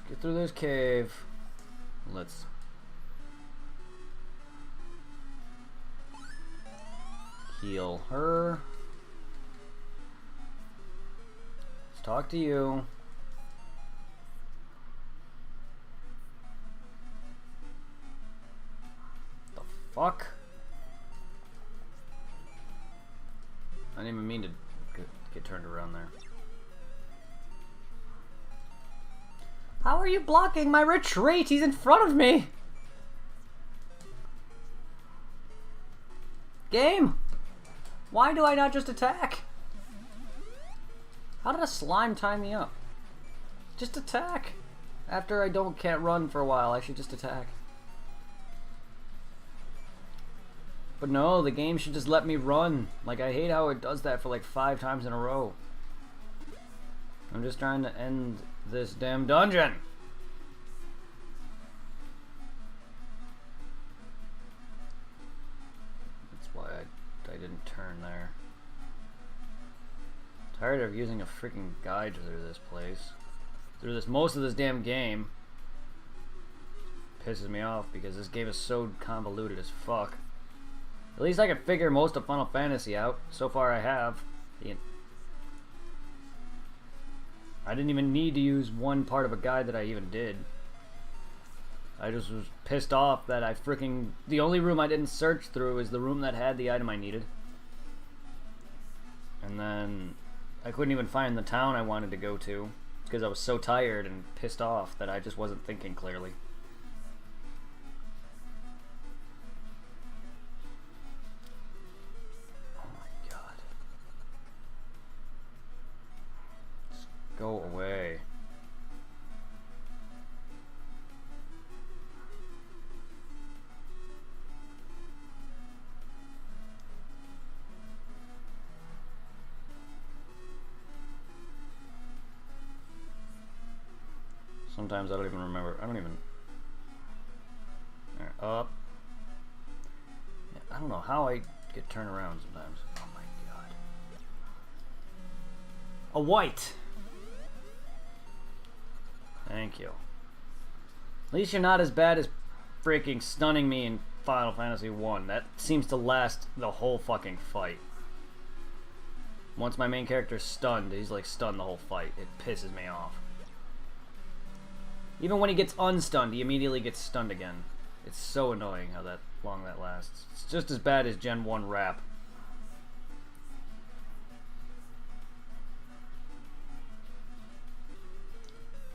S1: Get through this cave. Let's heal her. Let's talk to you. The fuck? I didn't even mean to get turned around there. How are you blocking my retreat? He's in front of me! Game! Why do I not just attack? How did a slime tie me up? Just attack! After I can't run for a while, I should just attack. But no, the game should just let me run. Like, I hate how it does that for like 5 times in a row. I'm just trying to end this damn dungeon. That's why I didn't turn there. Tired of using a freaking guide through this place. Through this most of this damn game. Pisses me off because this game is so convoluted as fuck. At least I could figure most of Final Fantasy out. So far I have. I didn't even need to use one part of a guide that I even did. I just was pissed off that the only room I didn't search through is the room that had the item I needed. And then I couldn't even find the town I wanted to go to because I was so tired and pissed off that I just wasn't thinking clearly. Go away. Sometimes I don't even remember. I don't even... Alright, up. Yeah, I don't know how I get turned around sometimes. Oh my god. A white. Thank you. At least you're not as bad as freaking stunning me in Final Fantasy 1. That seems to last the whole fucking fight. Once my main character's stunned, he's like stunned the whole fight. It pisses me off. Even when he gets unstunned, he immediately gets stunned again. It's so annoying how long that lasts. It's just as bad as Gen 1 rap.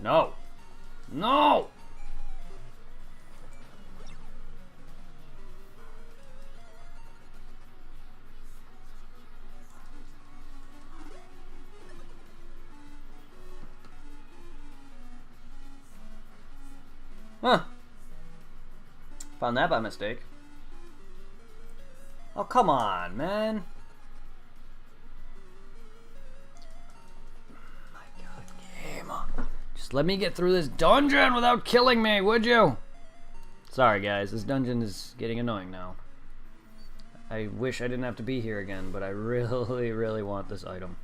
S1: No! No! Huh. Found that by mistake. Oh, come on, man. My God, game. Just let me get through this dungeon without killing me, would you? Sorry, guys. This dungeon is getting annoying now. I wish I didn't have to be here again, but I really, really want this item.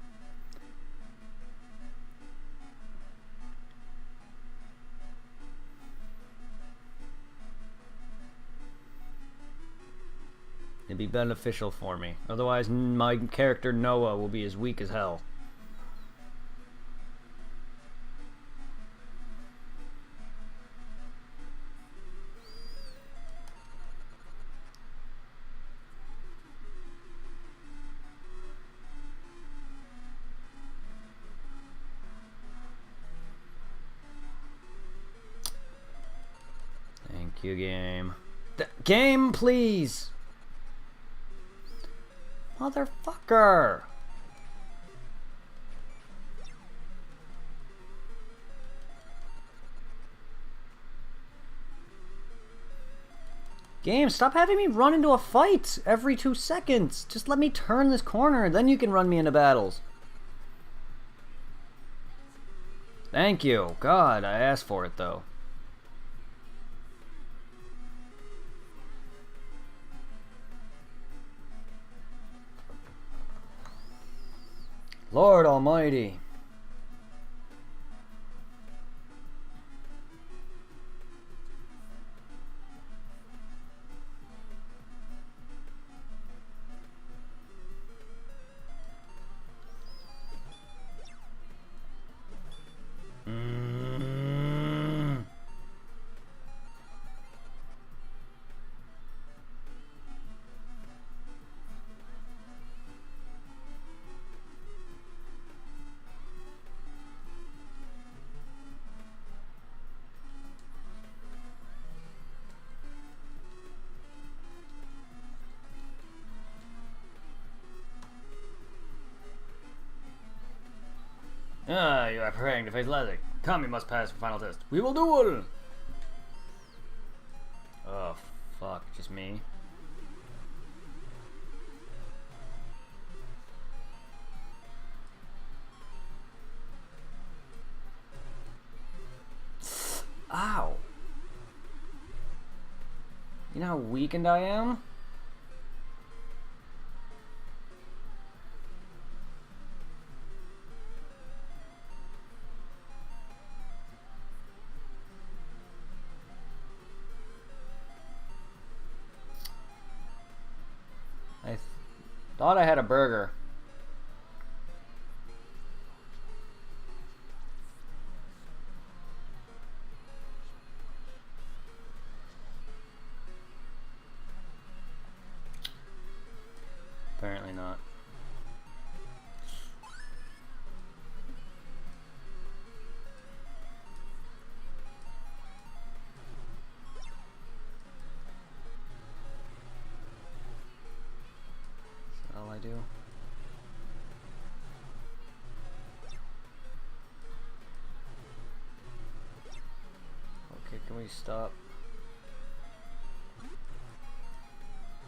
S1: It'd be beneficial for me. Otherwise, my character Noah will be as weak as hell. Thank you, game. Game, please! Motherfucker! Game, stop having me run into a fight every 2 seconds. Just let me turn this corner, then you can run me into battles. Thank you. God, I asked for it, though. Lord Almighty. Ah, you are preparing to face Leslie. Come, you must pass the final test. We will duel! Oh, fuck. Just me? Ow. You know how weakened I am? I thought I had a burger. Apparently not. Is that all I do? Okay, can we stop?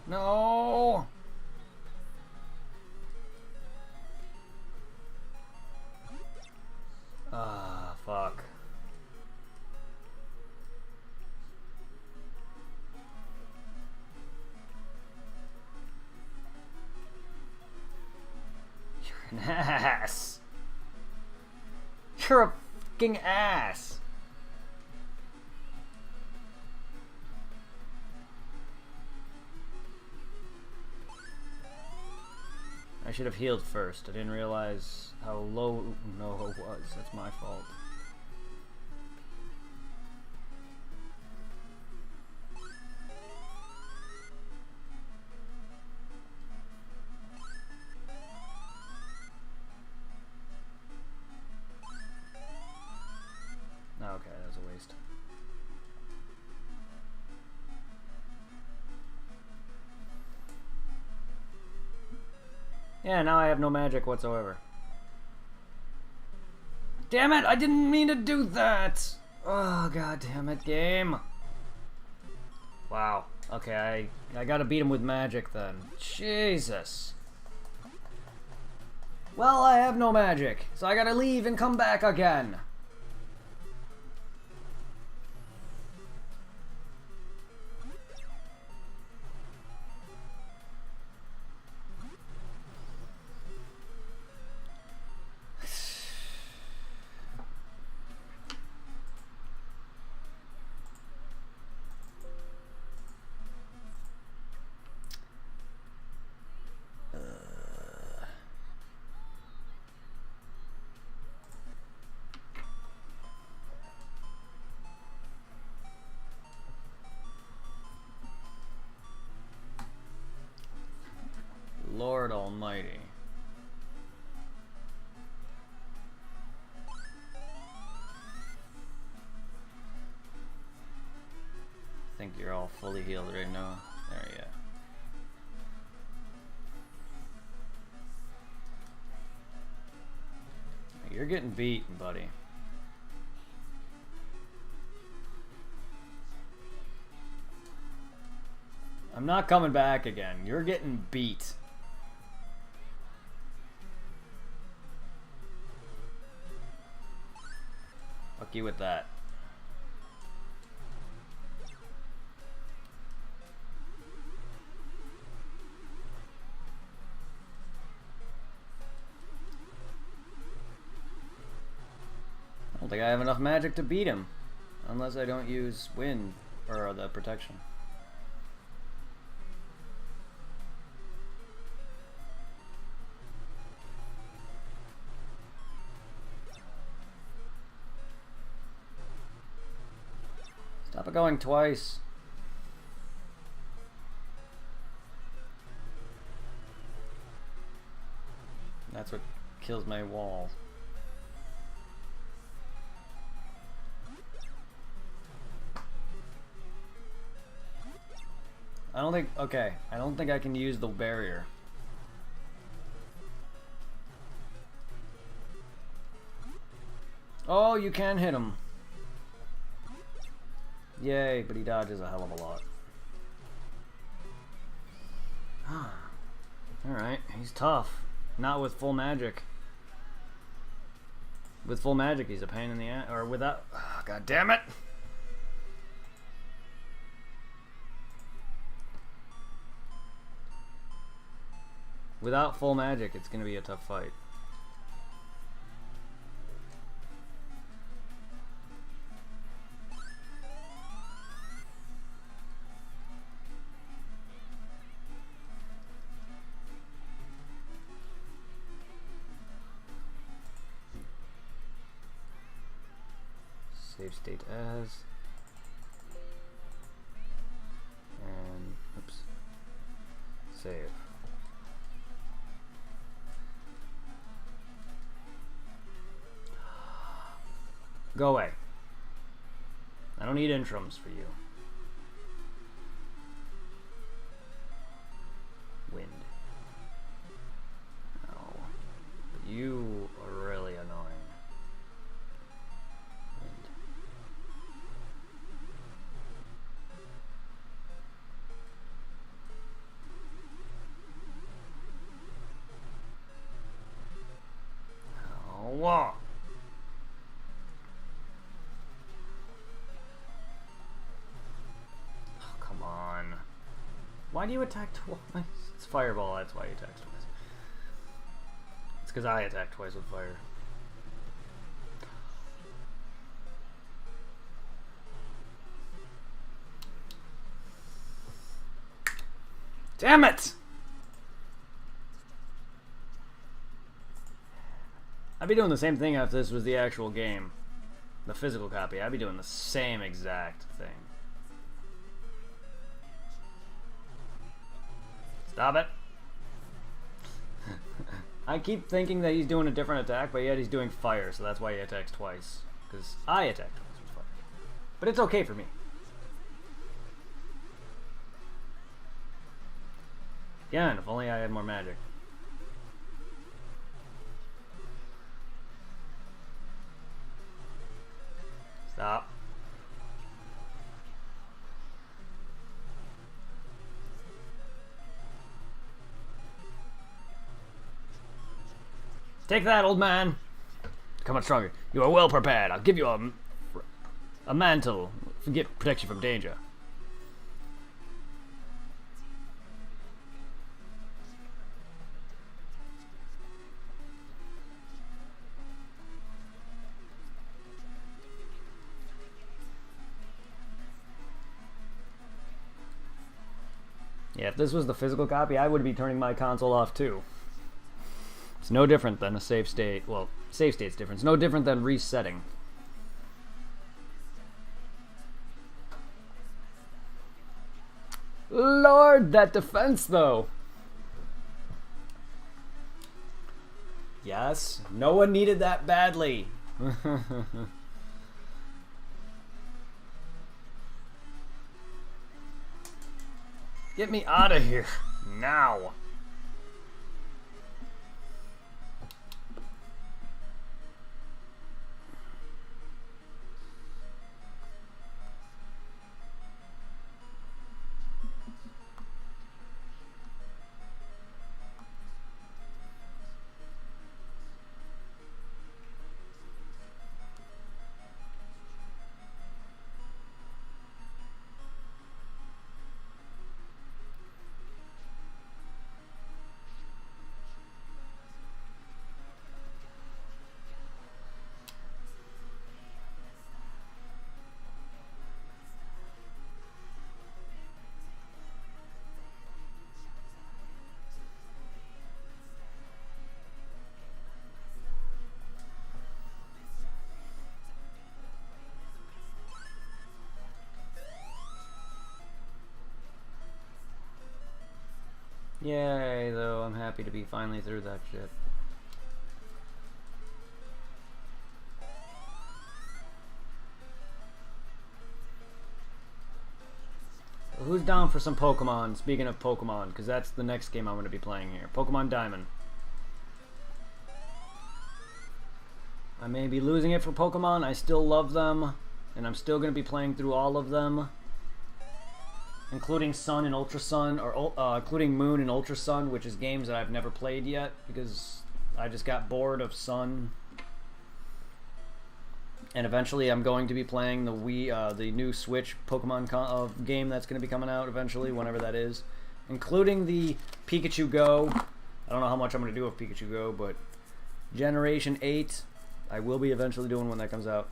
S1: No! Ah, fuck. You're an ass. You're a fucking ass. I should have healed first. I didn't realize how low Noho was. That's my fault. Okay, that was a waste. Yeah, now I have no magic whatsoever. Damn it! I didn't mean to do that! Oh, god damn it, game. Wow. Okay, I gotta beat him with magic then. Jesus. Well, I have no magic, so I gotta leave and come back again. Lord Almighty. I think you're all fully healed right now. There, yeah. You're getting beaten, buddy. I'm not coming back again. You're getting beat. Fuck you with that. I don't think I have enough magic to beat him. Unless I don't use wind or the protection. Stop it going twice. That's what kills my wall. I don't think, okay, I don't think I can use the barrier. Oh, you can hit him. Yay, but he dodges a hell of a lot. Alright, he's tough. Not with full magic. With full magic, he's a pain in the ass. Or without. Oh, God damn it! Without full magic, it's gonna be a tough fight. Save state as. And, oops. Save. Go away. I don't need intrams for you. Wind. No. But you are really annoying. Wind. Oh, wow. Why do you attack twice? It's fireball, that's why you attack twice. It's because I attack twice with fire. Damn it! I'd be doing the same thing if this was the actual game. The physical copy. I'd be doing the same exact thing. Stop it. I keep thinking that he's doing a different attack, but yet he's doing fire, so that's why he attacks twice. Because I attack twice with fire. But it's okay for me. Again, if only I had more magic. Stop. Take that, old man. Come on, stronger. You are well prepared. I'll give you a mantle. Protect you from danger. Yeah, if this was the physical copy, I would be turning my console off too. It's no different than a save state. Well, save state's different. It's no different than resetting. Lord, that defense though. Yes, no one needed that badly. Get me out of here now. Yay, though, I'm happy to be finally through that shit. Well, who's down for some Pokemon? Speaking of Pokemon, because that's the next game I'm going to be playing here. Pokemon Diamond. I may be losing it for Pokemon. I still love them, and I'm still going to be playing through all of them. Including Sun and Ultra Sun, or including Moon and Ultra Sun, which is games that I've never played yet because I just got bored of Sun. And eventually, I'm going to be playing the new Switch Pokemon game that's going to be coming out eventually, whenever that is, including the Pikachu Go. I don't know how much I'm going to do with Pikachu Go, but Generation 8, I will be eventually doing when that comes out.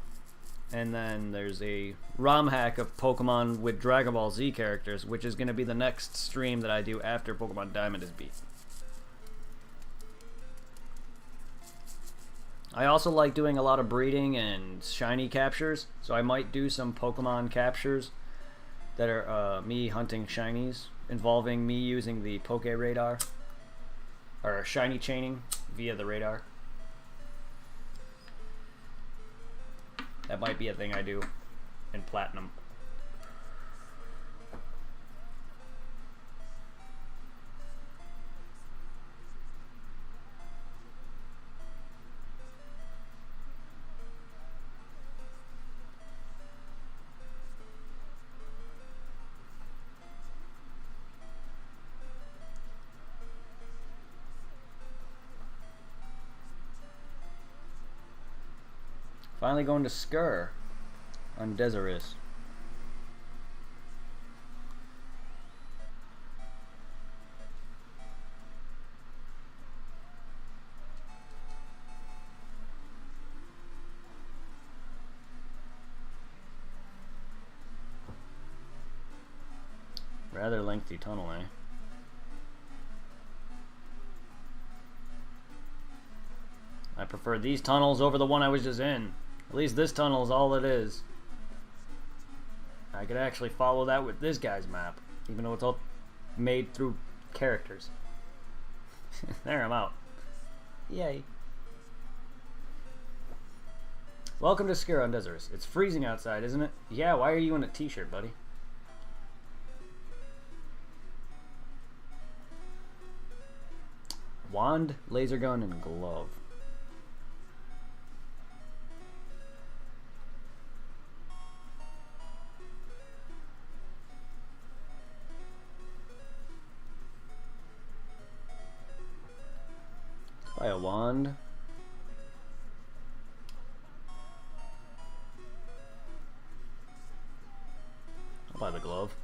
S1: And then there's a ROM hack of Pokemon with Dragon Ball Z characters, which is going to be the next stream that I do after Pokemon Diamond is beat. I also like doing a lot of breeding and shiny captures, so I might do some Pokemon captures that are me hunting shinies, involving me using the Poke Radar, or shiny chaining via the radar. That might be a thing I do in Platinum. Finally going to Skur on Desirus. Rather lengthy tunnel, eh? prefer these tunnels over the one I was just in. At least this tunnel is all it is. I could actually follow that with this guy's map, even though it's all made through characters. There, I'm out. Yay. Welcome to Skira on Deserus. It's freezing outside, isn't it? Yeah, why are you in a t-shirt, buddy? Wand, laser gun, and glove. Buy a wand. I'll buy the glove.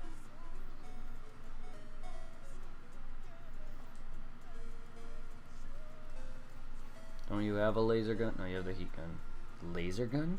S1: Don't you have a laser gun? No, you have the heat gun. Laser gun?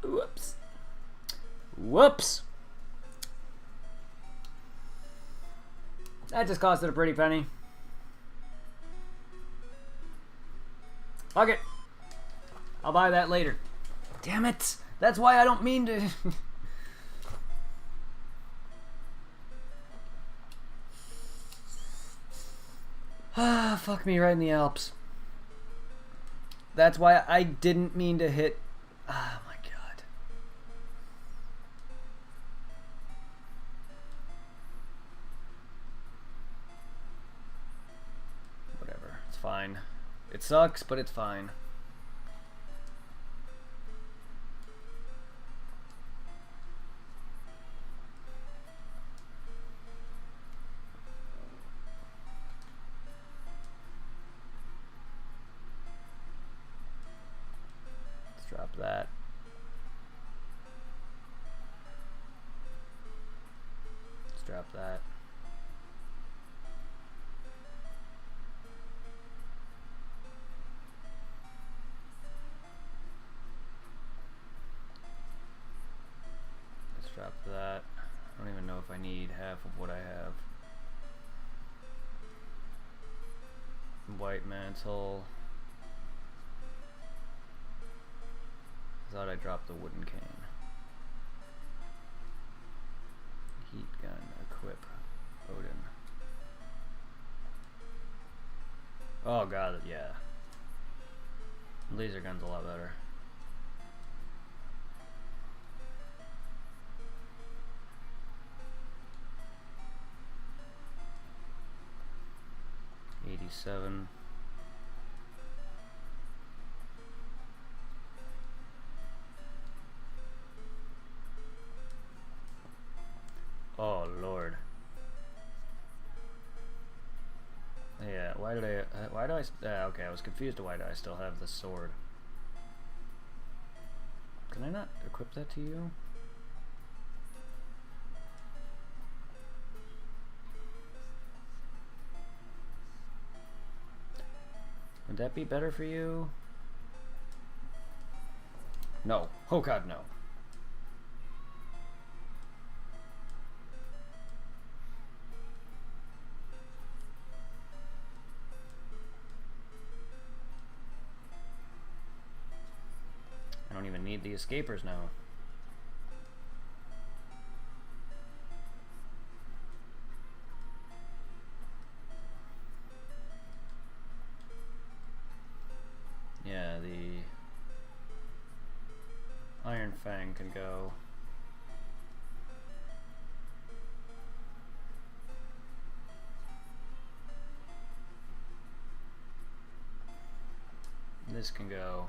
S1: Whoops. Whoops! That just costed a pretty penny. Fuck it. I'll buy that later. Damn it! That's why I don't mean to... Ah, fuck me right in the Alps. That's why I didn't mean to hit... Oh my god. Whatever, it's fine. It sucks, but it's fine. Drop that. Let's drop that. Let's drop that. I don't even know if I need half of what I have. White mantle. Thought I dropped the wooden cane. Heat gun, equip, Odin. Oh god, yeah. Laser gun's a lot better. $87. Oh lord. Yeah, why do I okay, I was confused to why do I still have the sword. Can I not equip that to you? Would that be better for you? No. Oh god, no. I don't even need the escapers now. Yeah, the Iron Fang can go. This can go.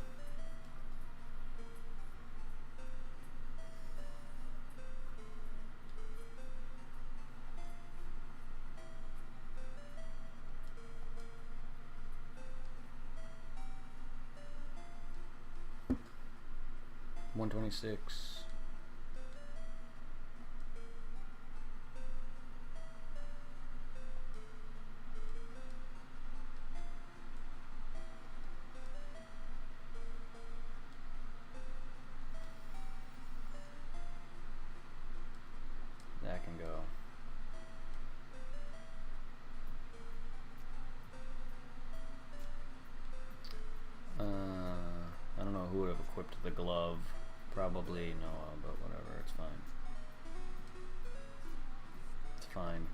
S1: 126. That can go. I don't know who would have equipped the glove. Probably Noah, but whatever, it's fine. It's fine.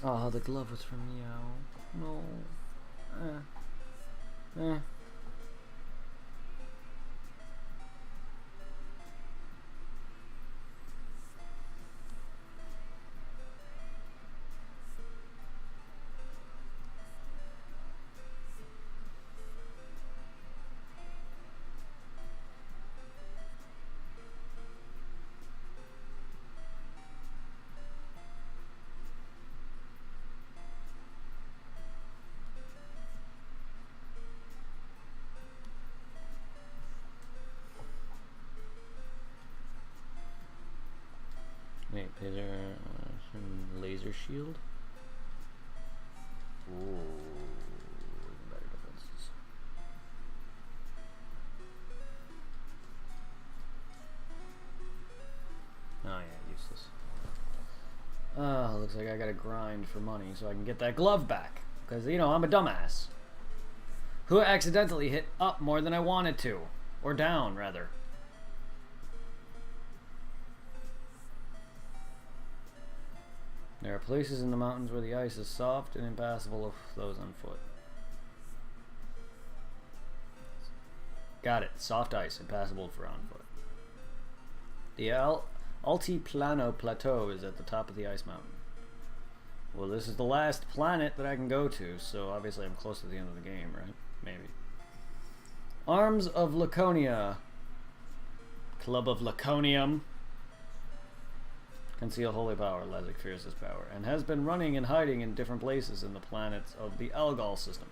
S1: Oh, the glove was from Meow. No. Eh. Wait, is there laser shield? Ooh, better defenses. Oh yeah, useless. Looks like I gotta grind for money so I can get that glove back. Because, you know, I'm a dumbass. Who accidentally hit up more than I wanted to. Or down, rather. There are places in the mountains where the ice is soft and impassable of those on foot. Got it. Soft ice, impassable for on foot. The Altiplano Plateau is at the top of the ice mountain. Well, this is the last planet that I can go to, so obviously I'm close to the end of the game, right? Maybe. Arms of Laconia. Club of Laconium. Conceal holy power, Lazic fears this power, and has been running and hiding in different places in the planets of the Algol system.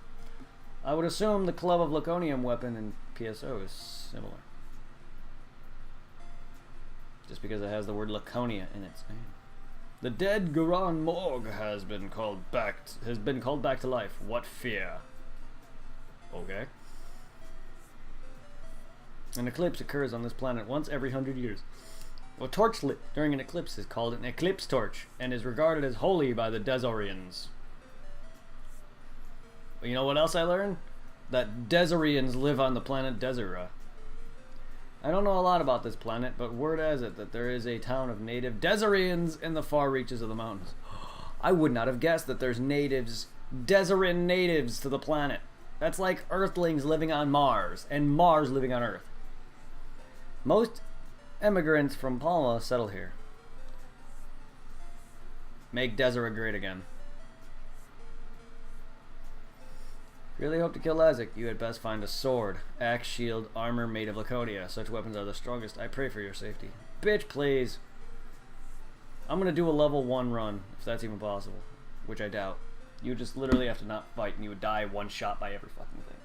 S1: I would assume the Club of Laconium weapon in PSO is similar. Just because it has the word Laconia in its name. The dead Guran Morg has been called back to life. What fear? Okay. An eclipse occurs on this planet once every 100 years. A torch lit during an eclipse is called an eclipse torch and is regarded as holy by the Desorians. But you know what else I learned? That Desorians live on the planet Desera. I don't know a lot about this planet, but word has it that there is a town of native Desorians in the far reaches of the mountains. I would not have guessed that there's natives, Deseran natives to the planet. That's like Earthlings living on Mars, and Mars living on Earth. Most immigrants from Palma settle here. Make Desera great again. If you really hope to kill Lazic, you had best find a sword, axe, shield, armor made of Laconia. Such weapons are the strongest. I pray for your safety. Bitch, please. I'm gonna do a level 1 run, if that's even possible. Which I doubt. You would just literally have to not fight and you would die one shot by every fucking thing.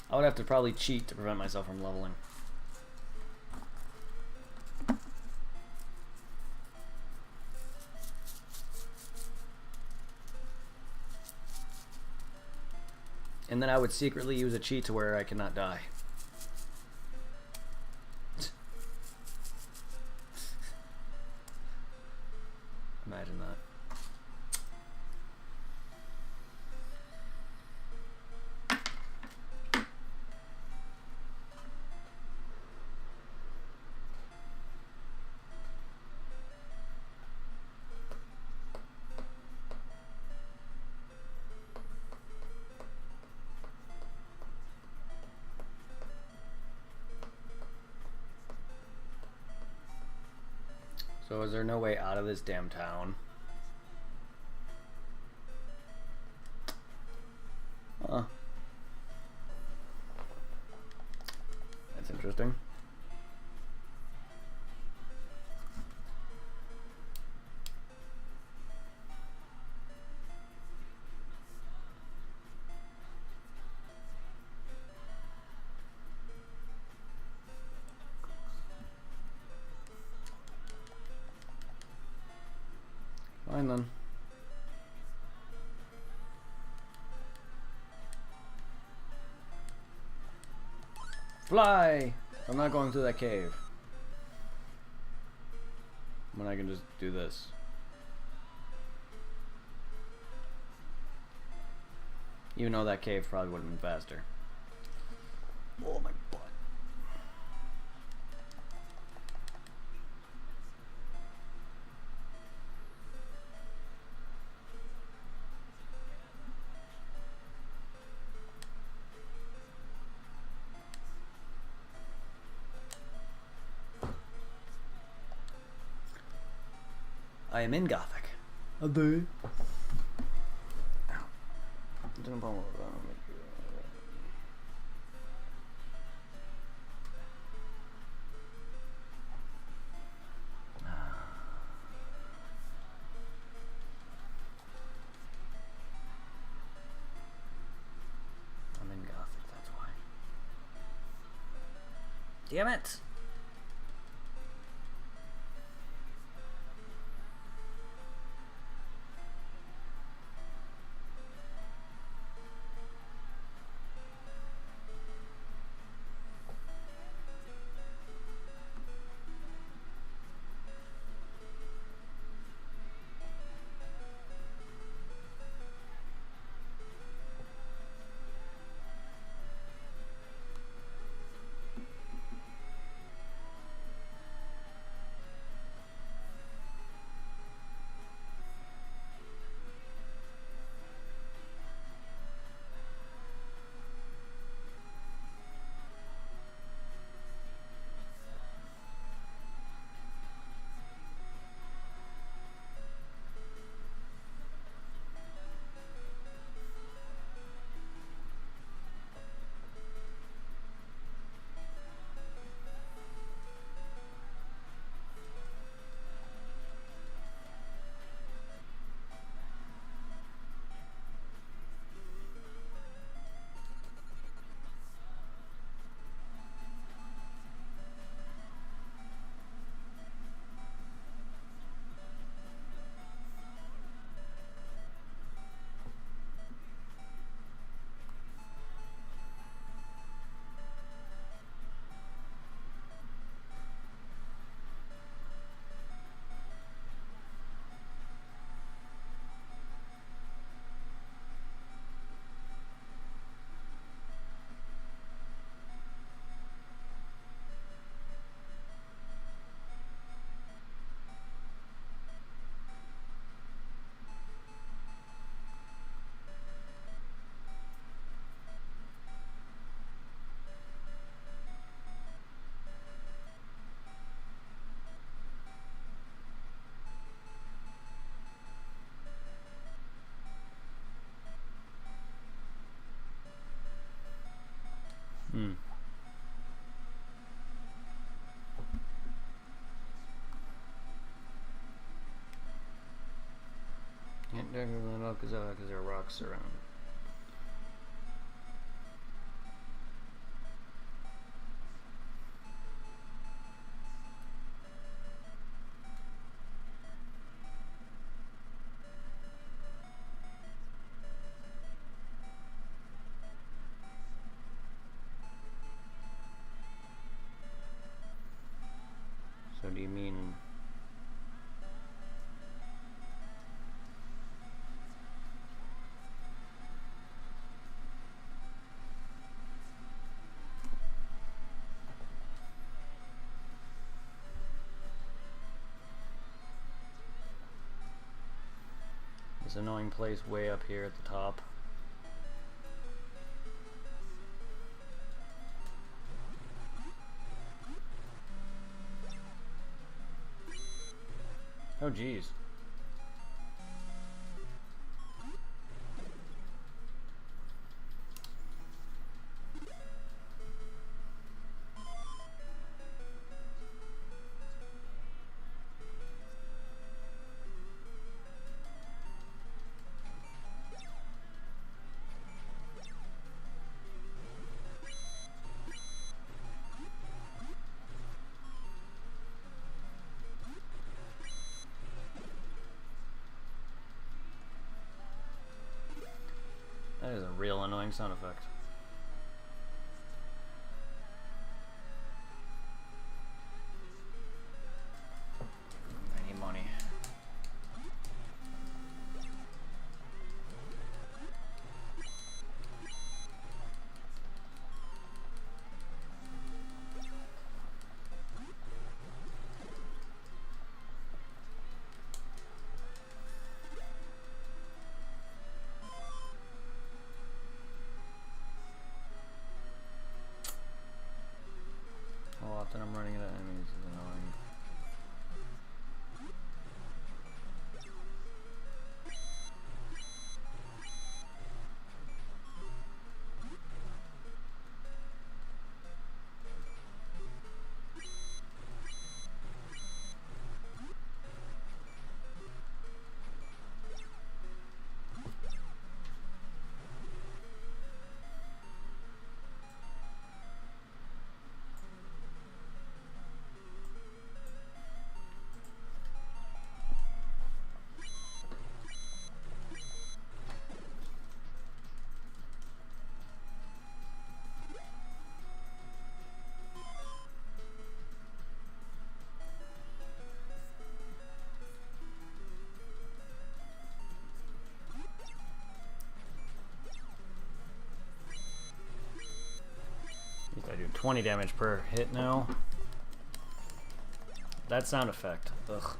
S1: I would have to probably cheat to prevent myself from leveling. And then I would secretly use a cheat to where I cannot die. Imagine that. So is there no way out of this damn town? Huh. That's interesting. Fine then. Fly! I'm not going through that cave. When I can just do this. Even though that cave probably would have been faster. Oh my butt. I am in Gothic. A day. I'm in Gothic, that's why. Damn it! Can't definitely know because there are rocks around. So do you mean... this annoying place way up here at the top? Oh, geez. That is a real annoying sound effect. I need money. How often I'm running into enemies is annoying. I do 20 damage per hit now. That sound effect. Ugh.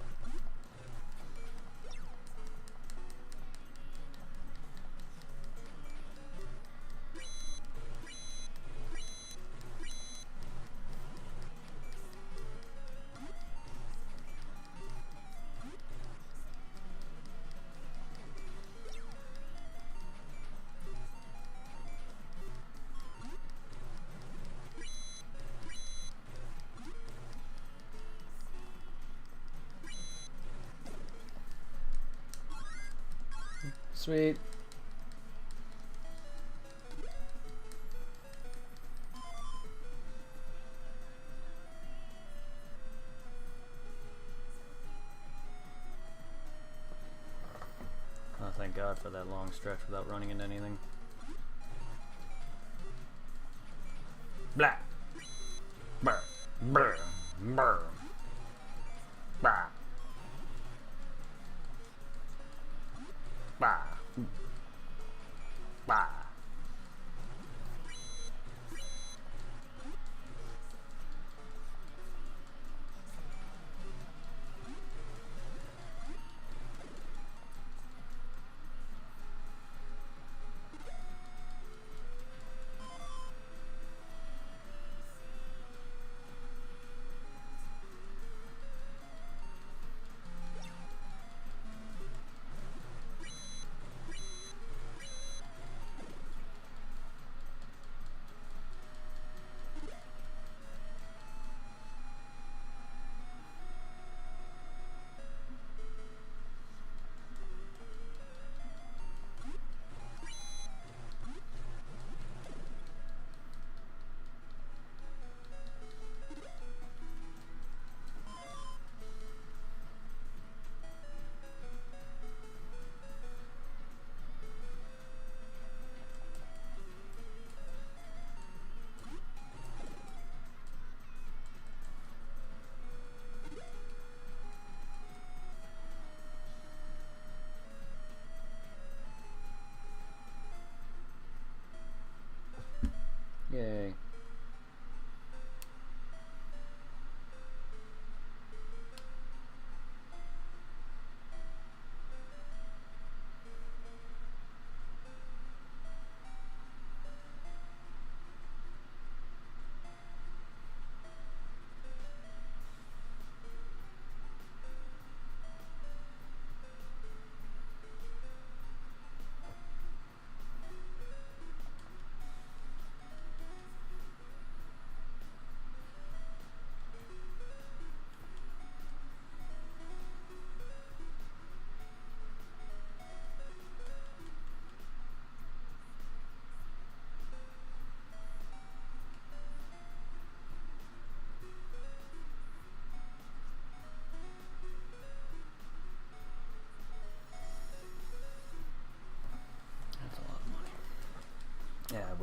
S1: Sweet. Oh, thank God for that long stretch without running into anything. Blah. Brr. Brr. Brr. Bah. Bah. Bah.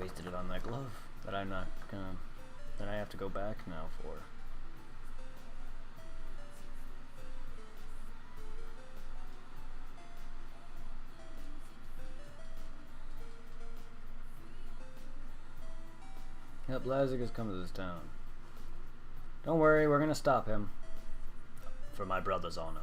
S1: wasted it on that glove that I'm not gonna, that I have to go back now for. Yep, Lazik has come to this town. Don't worry, we're gonna stop him. For my brother's honor.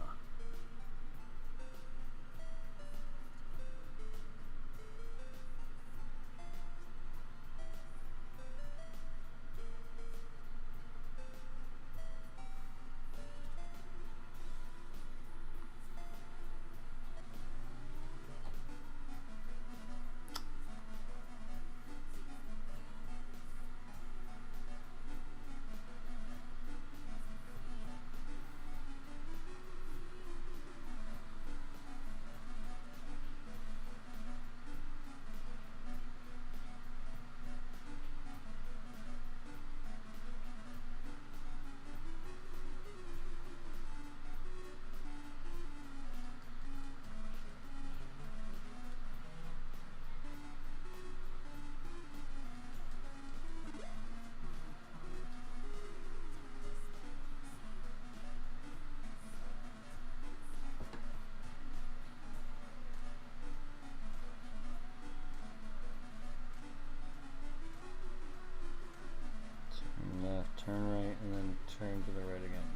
S1: Left, turn right, and then turn to the right again.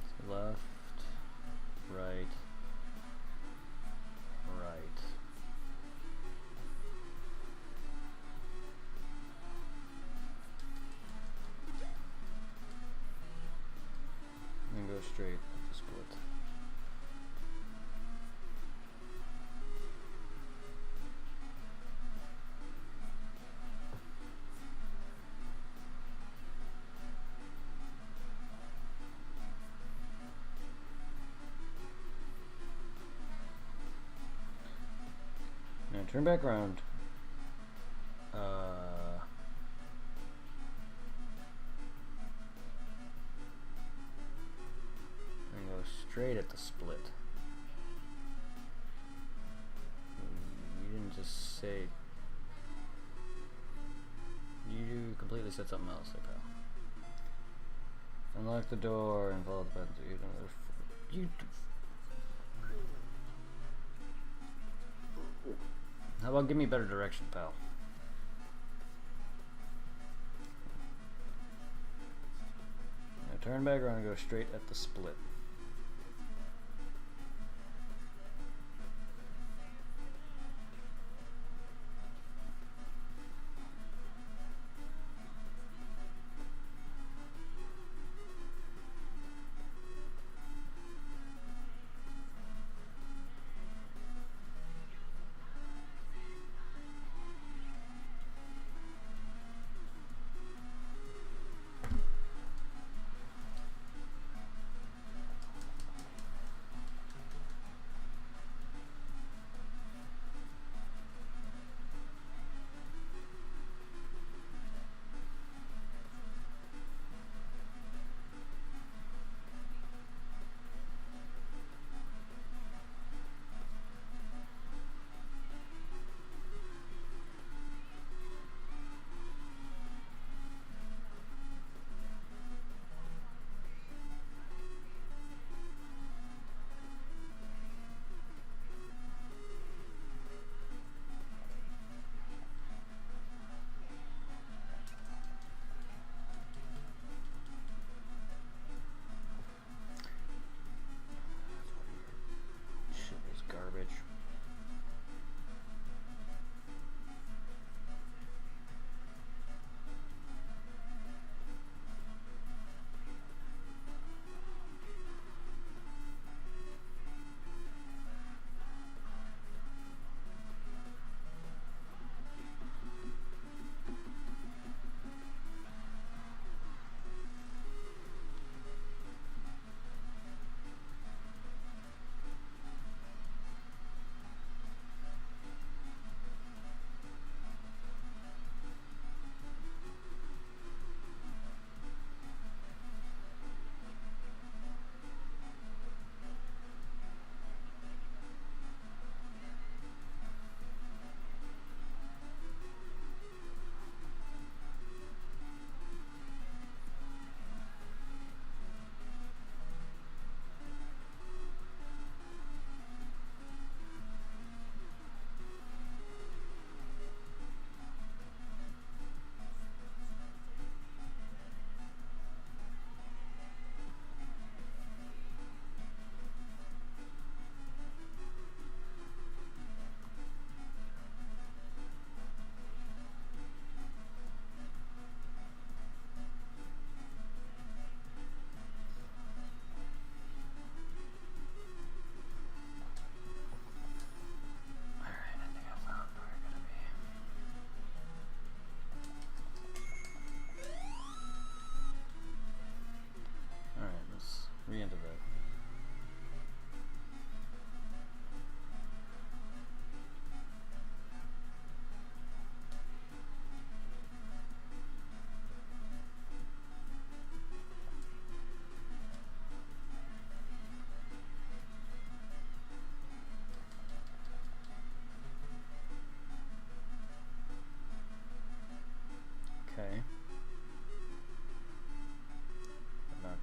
S1: So left, right, right. And go straight at the split. Now turn back around. And go straight at the split. You didn't just say. You completely said something else there, pal. Unlock the door and follow the buttons. You. How about give me better direction, pal? Now turn back around and go straight at the split.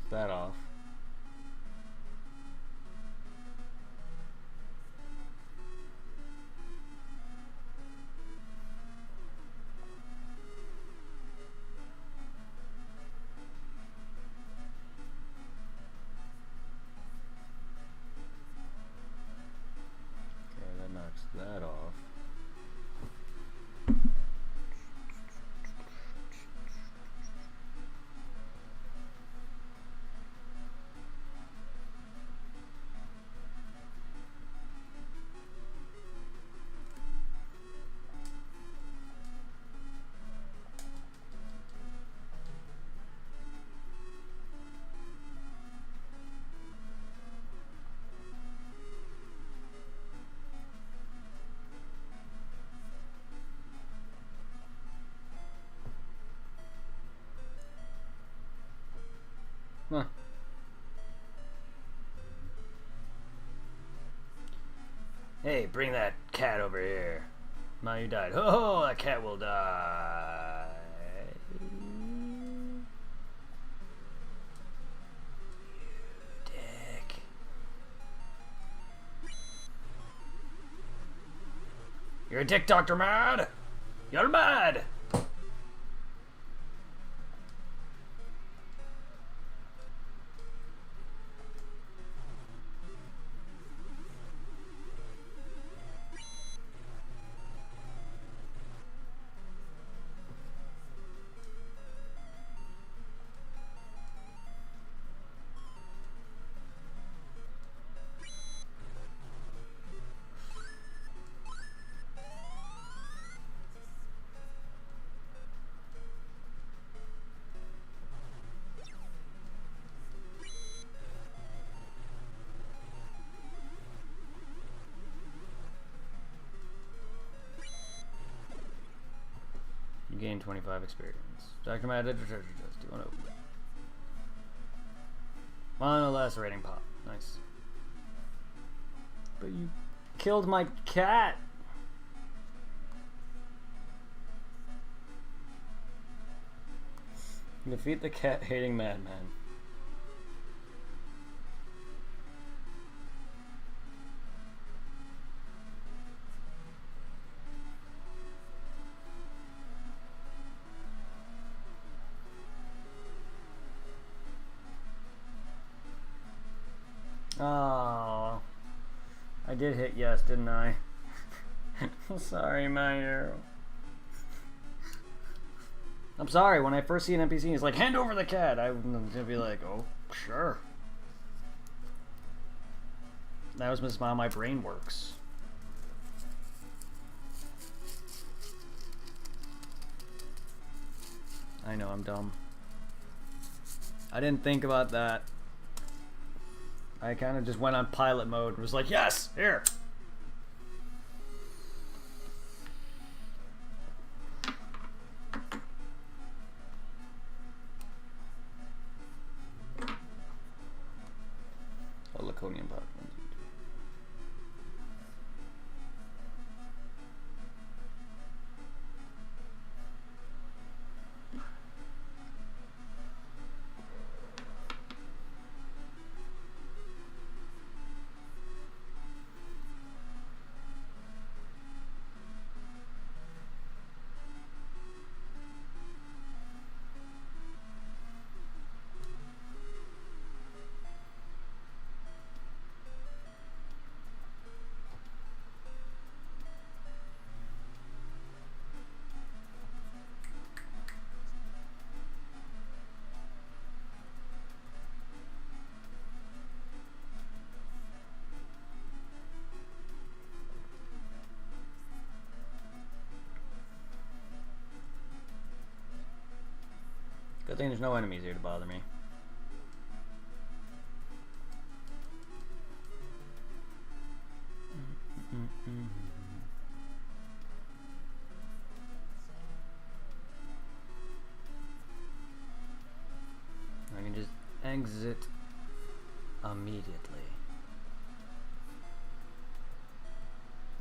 S1: that off. Okay, that knocks that off. Huh. Hey, bring that cat over here. Now you died. Oh, that cat will die. Dick. You're a dick, Dr. Mad. You're mad. You gain 25 experience. Dr. Mad did your treasure chest. Do you want to open it? Mono-lacerating pop. Nice. But you killed my cat! Defeat the cat-hating madman. Oh, I did hit yes, didn't I? Sorry, my hero. I'm sorry, when I first see an NPC, he's like, hand over the cat. I'm gonna be like, oh, sure. That was just how my brain works. I know, I'm dumb. I didn't think about that. I kind of just went on pilot mode and was like, yes, here. Oh, Laconian pot. Good thing there's no enemies here to bother me. I can just exit immediately.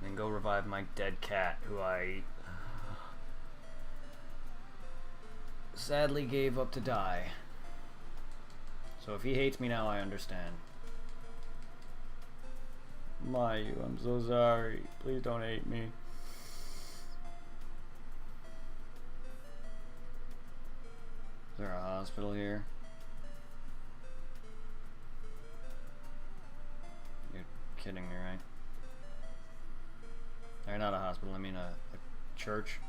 S1: And go revive my dead cat, who I sadly gave up to die. So if he hates me now, I understand. Mayu, I'm so sorry. Please don't hate me. Is there a hospital here? You're kidding me, right? Or not a hospital, I mean a church.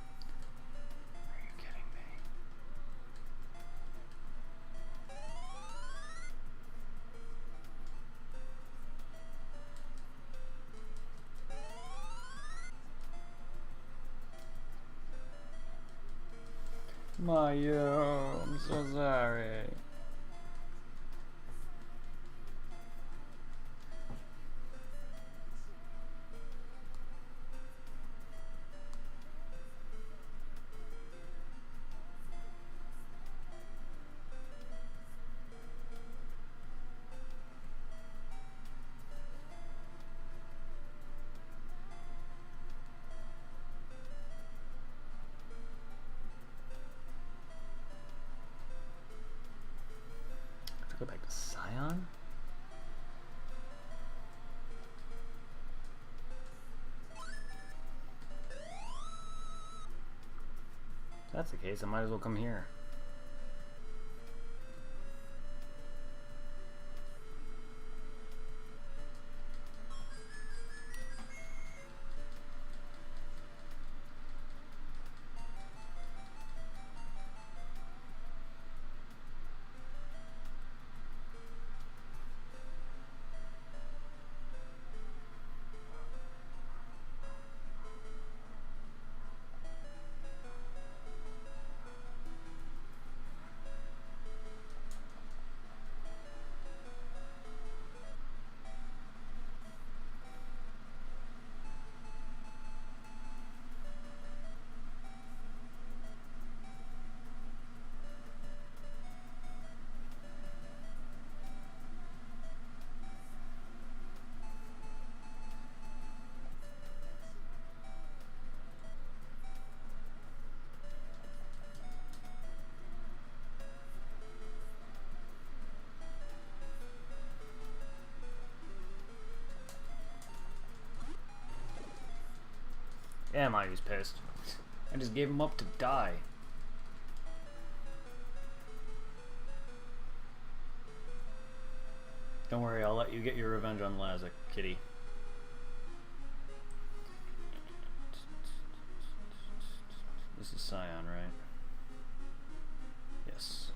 S1: Are you kidding me? Mayu, I'm so sorry. Go back to Scion? If that's the case, I might as well come here. Yeah, Mayu's pissed. I just gave him up to die. Don't worry, I'll let you get your revenge on Laza, kitty. This is Scion, right? Yes.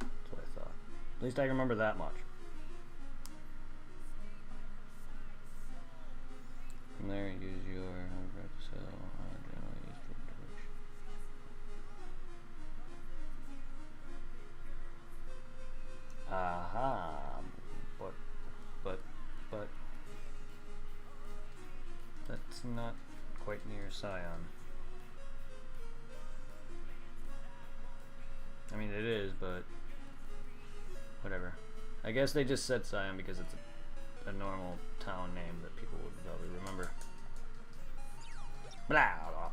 S1: That's what I thought. At least I can remember that much. From there, use your cell. Generally used for direction. Aha. But that's not quite near Scion. I mean, it is, but whatever. I guess they just said Scion because it's a normal town name that people would probably remember. Blah, blah.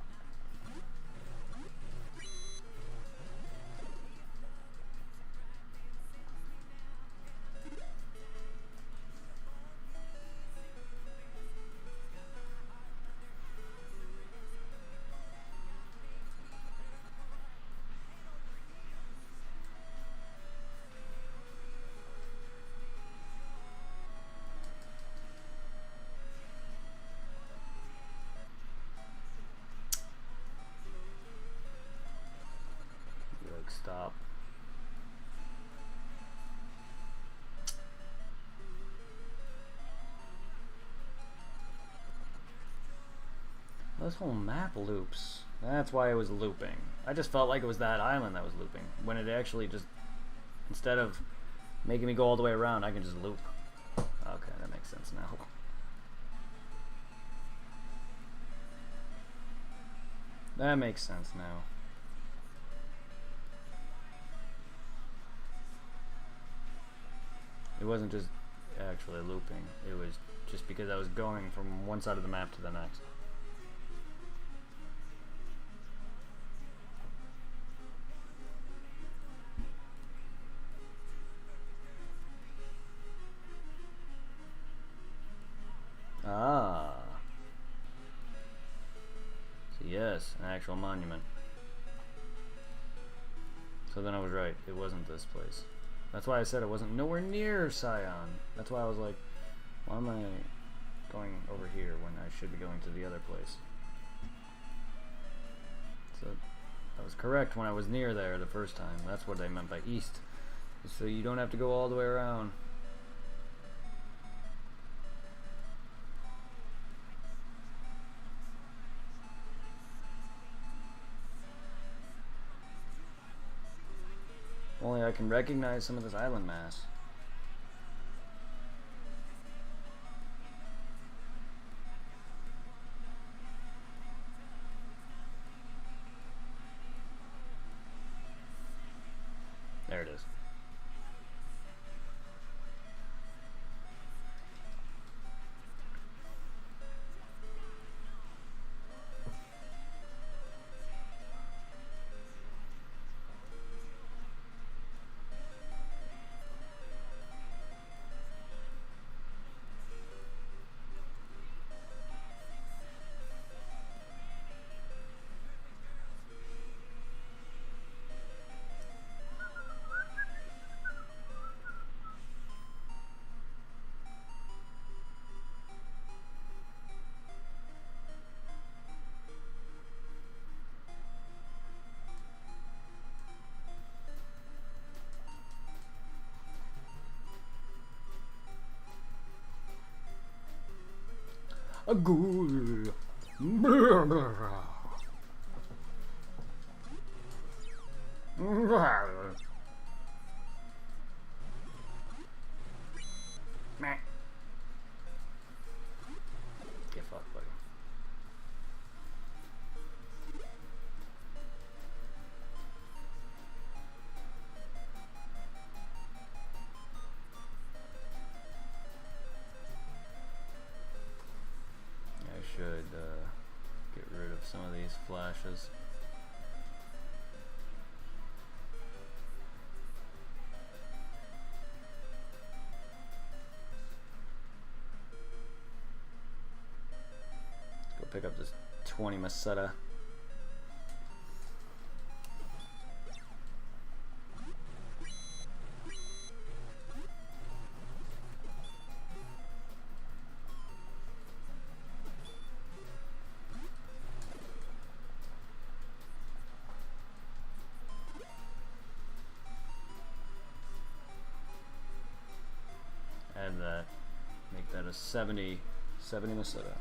S1: Stop. This whole map loops. That's why it was looping. I just felt like it was that island that was looping. When it actually just, instead of making me go all the way around, I can just loop. Okay, that makes sense now. That makes sense now. It wasn't just actually looping, it was just because I was going from one side of the map to the next. this, an actual monument. So then I was right. It wasn't this place. That's why I said it wasn't nowhere near Scion. That's why I was like, why am I going over here when I should be going to the other place? So I was correct when I was near there the first time. That's what they meant by east. So you don't have to go all the way around. Only I can recognize some of this island mass. There it is. A ghoul. Get fucked, buddy. I should get rid of some of these flashes. Let's go pick up this 20 Masetta. Add that, make that a 70 Masetta.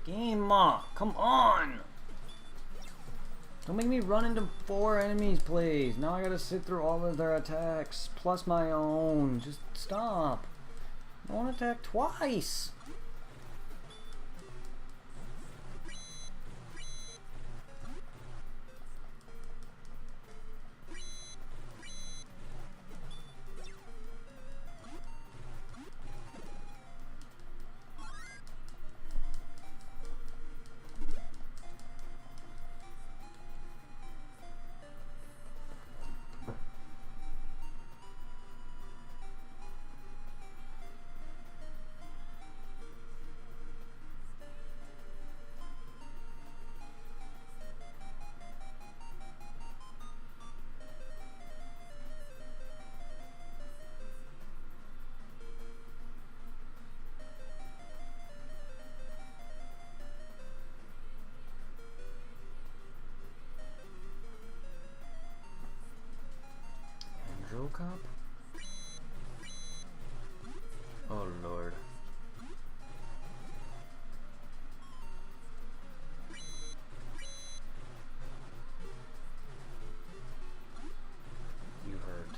S1: Game on, come on! Don't make me run into 4 enemies, please. Now I gotta sit through all of their attacks, plus my own. Just stop. I want to attack twice. Cup? Oh Lord. You hurt.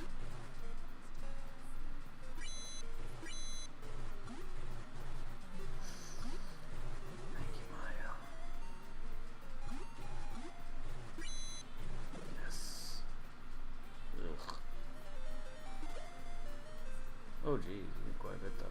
S1: Thank you, Maya. Yes. Ugh. Oh geez, you did quite a bit though.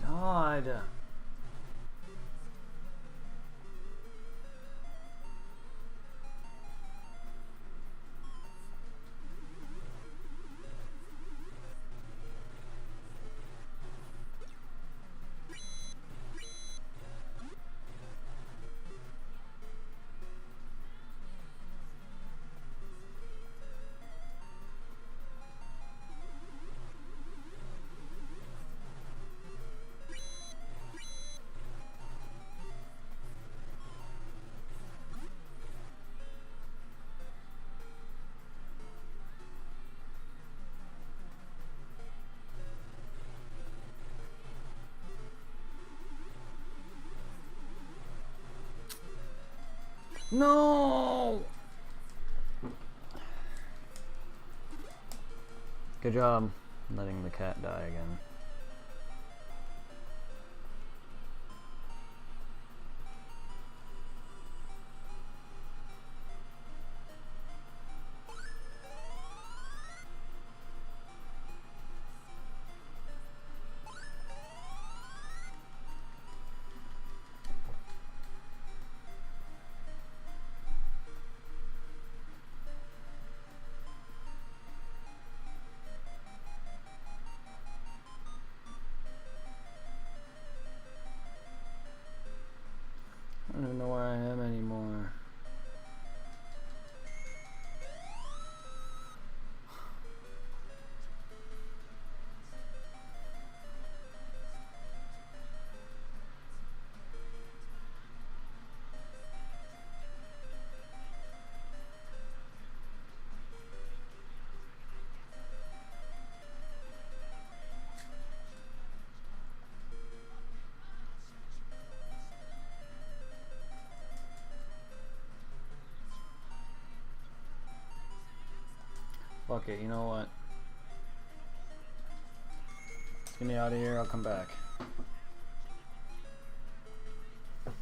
S1: God. No! Good job letting the cat die again. I don't even know where I am anymore. Fuck it, you know what? Get me out of here, I'll come back. I'll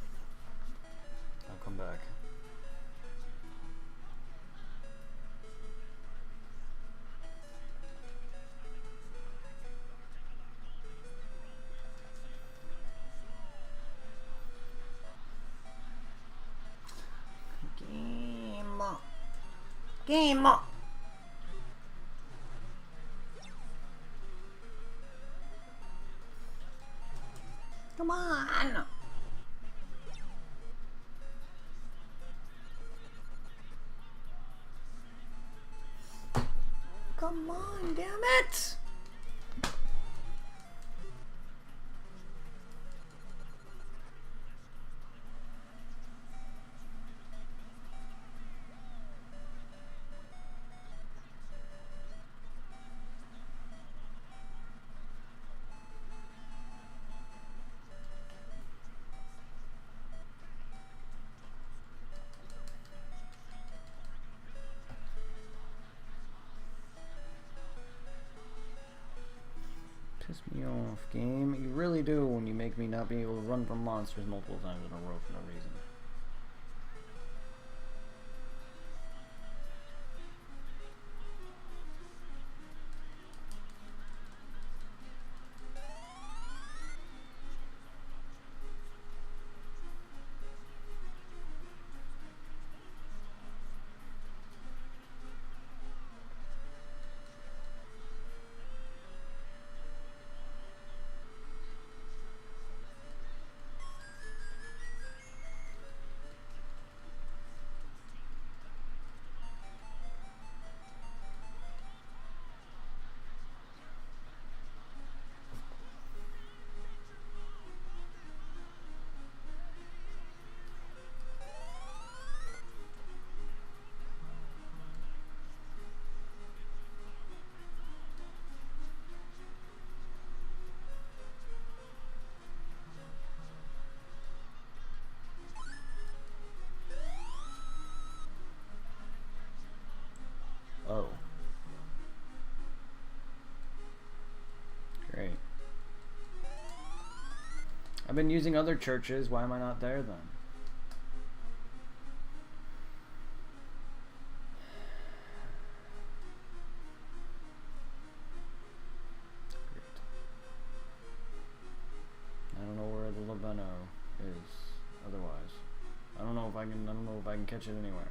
S1: come back. Game! Come on! Come on, damn it! Piss me off, game. You really do when you make me not be able to run from monsters multiple times in a row for no reason. Oh. Great. I've been using other churches. Why am I not there then? Great. I don't know where the Labeno is. Otherwise, I don't know if I can catch it anywhere.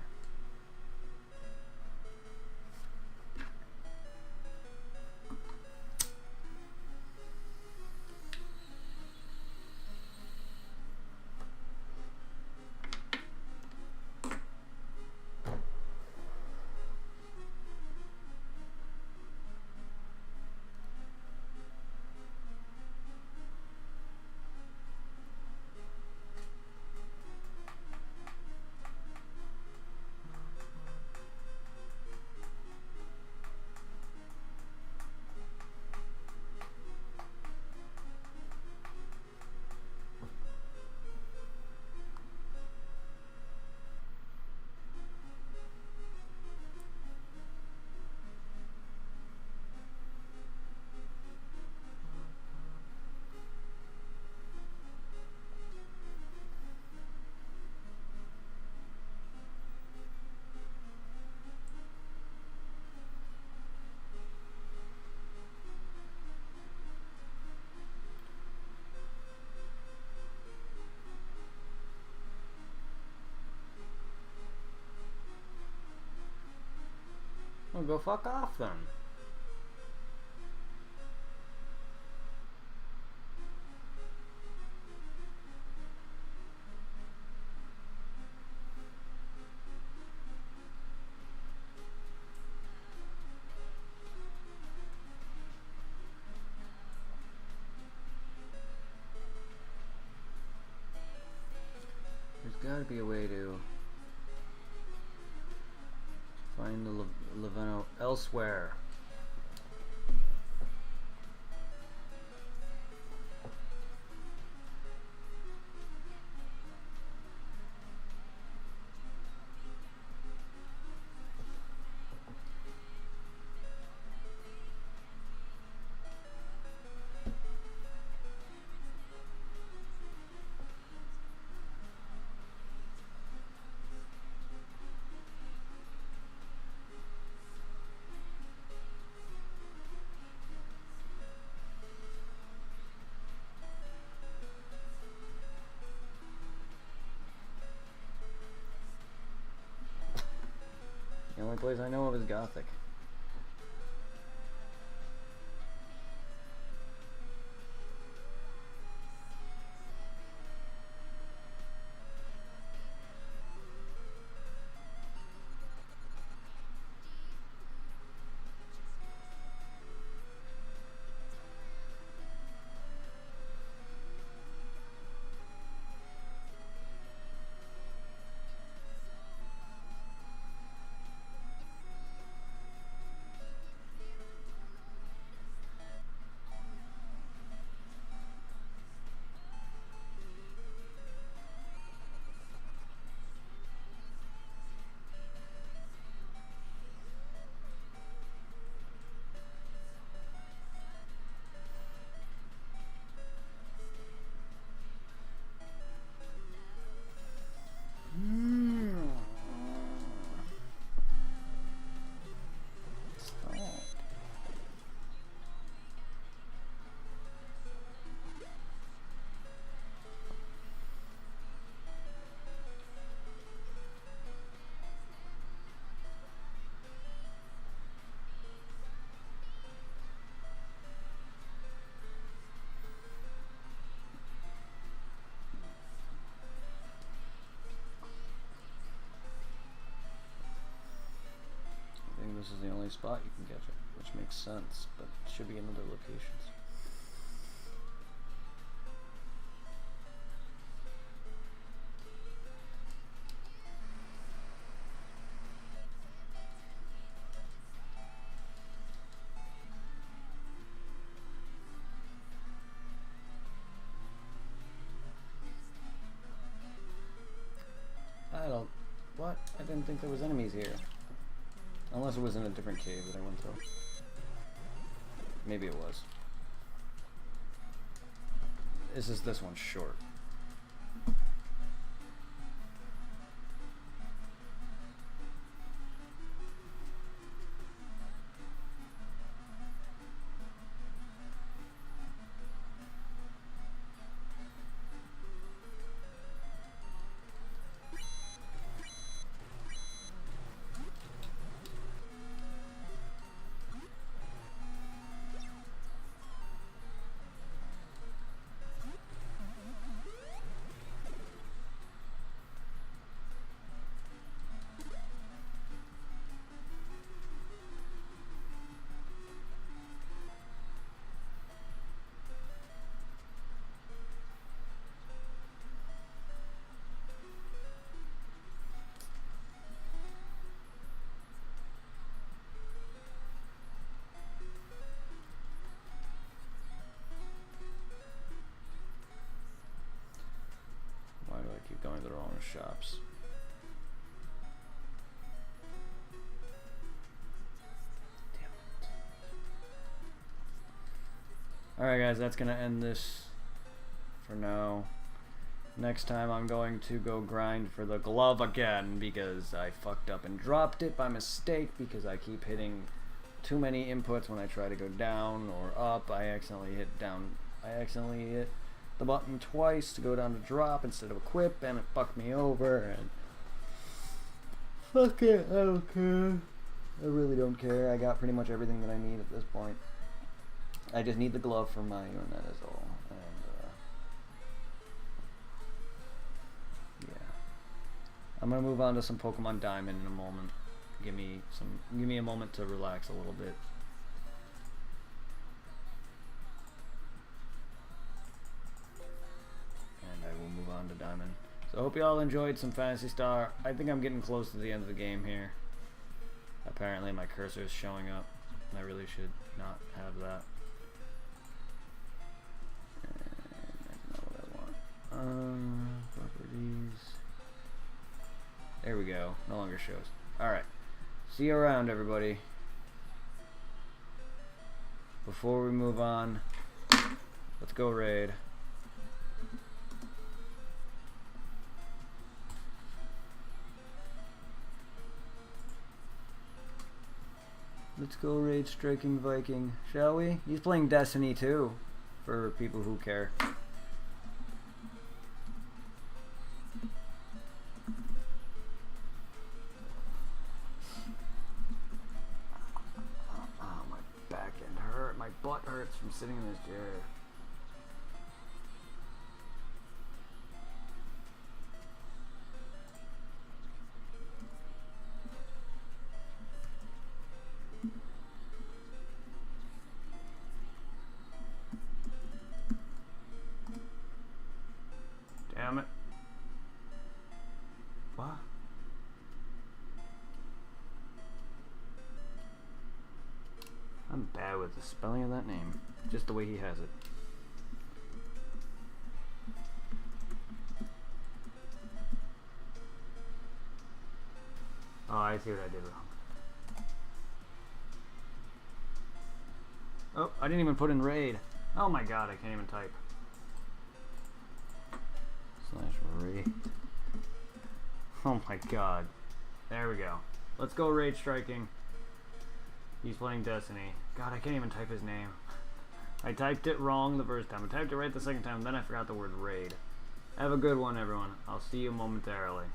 S1: Well, go fuck off then. There's gotta be a way to find the Laveno elsewhere. only place I know of is Gothic. This is the only spot you can catch it, which makes sense, but it should be in other locations. What? I didn't think there was enemies here. Unless it was in a different cave that I went through. Maybe it was. This one's short. Keep going to the wrong shops. Damn it. Alright guys, that's gonna end this for now. Next time I'm going to go grind for the glove again because I fucked up and dropped it by mistake because I keep hitting too many inputs when I try to go down or up. I accidentally hit the button twice to go down to drop instead of equip, and it fucked me over, and fuck it, I don't care. I really don't care. I got pretty much everything that I need at this point. I just need the glove for my and that is all. And yeah. I'm gonna move on to some Pokemon Diamond in a moment. Give me a moment to relax a little bit. To Diamond. So I hope you all enjoyed some Phantasy Star. I think I'm getting close to the end of the game here. Apparently my cursor is showing up, and I really should not have that. And that's not what I want. Properties. There we go. No longer shows. Alright. See you around, everybody. Before we move on, let's go raid. Let's go raid Striking Viking, shall we? He's playing Destiny 2, for people who care. I'm sitting in this chair. Damn it. What? I'm bad with the spelling of that name. Just the way he has it. Oh, I see what I did wrong. Oh, I didn't even put in raid. Oh my god, I can't even type. / raid. Oh my god. There we go. Let's go raid striking. He's playing Destiny. God, I can't even type his name. I typed it wrong the first time. I typed it right the second time, then I forgot the word raid. Have a good one, everyone. I'll see you momentarily.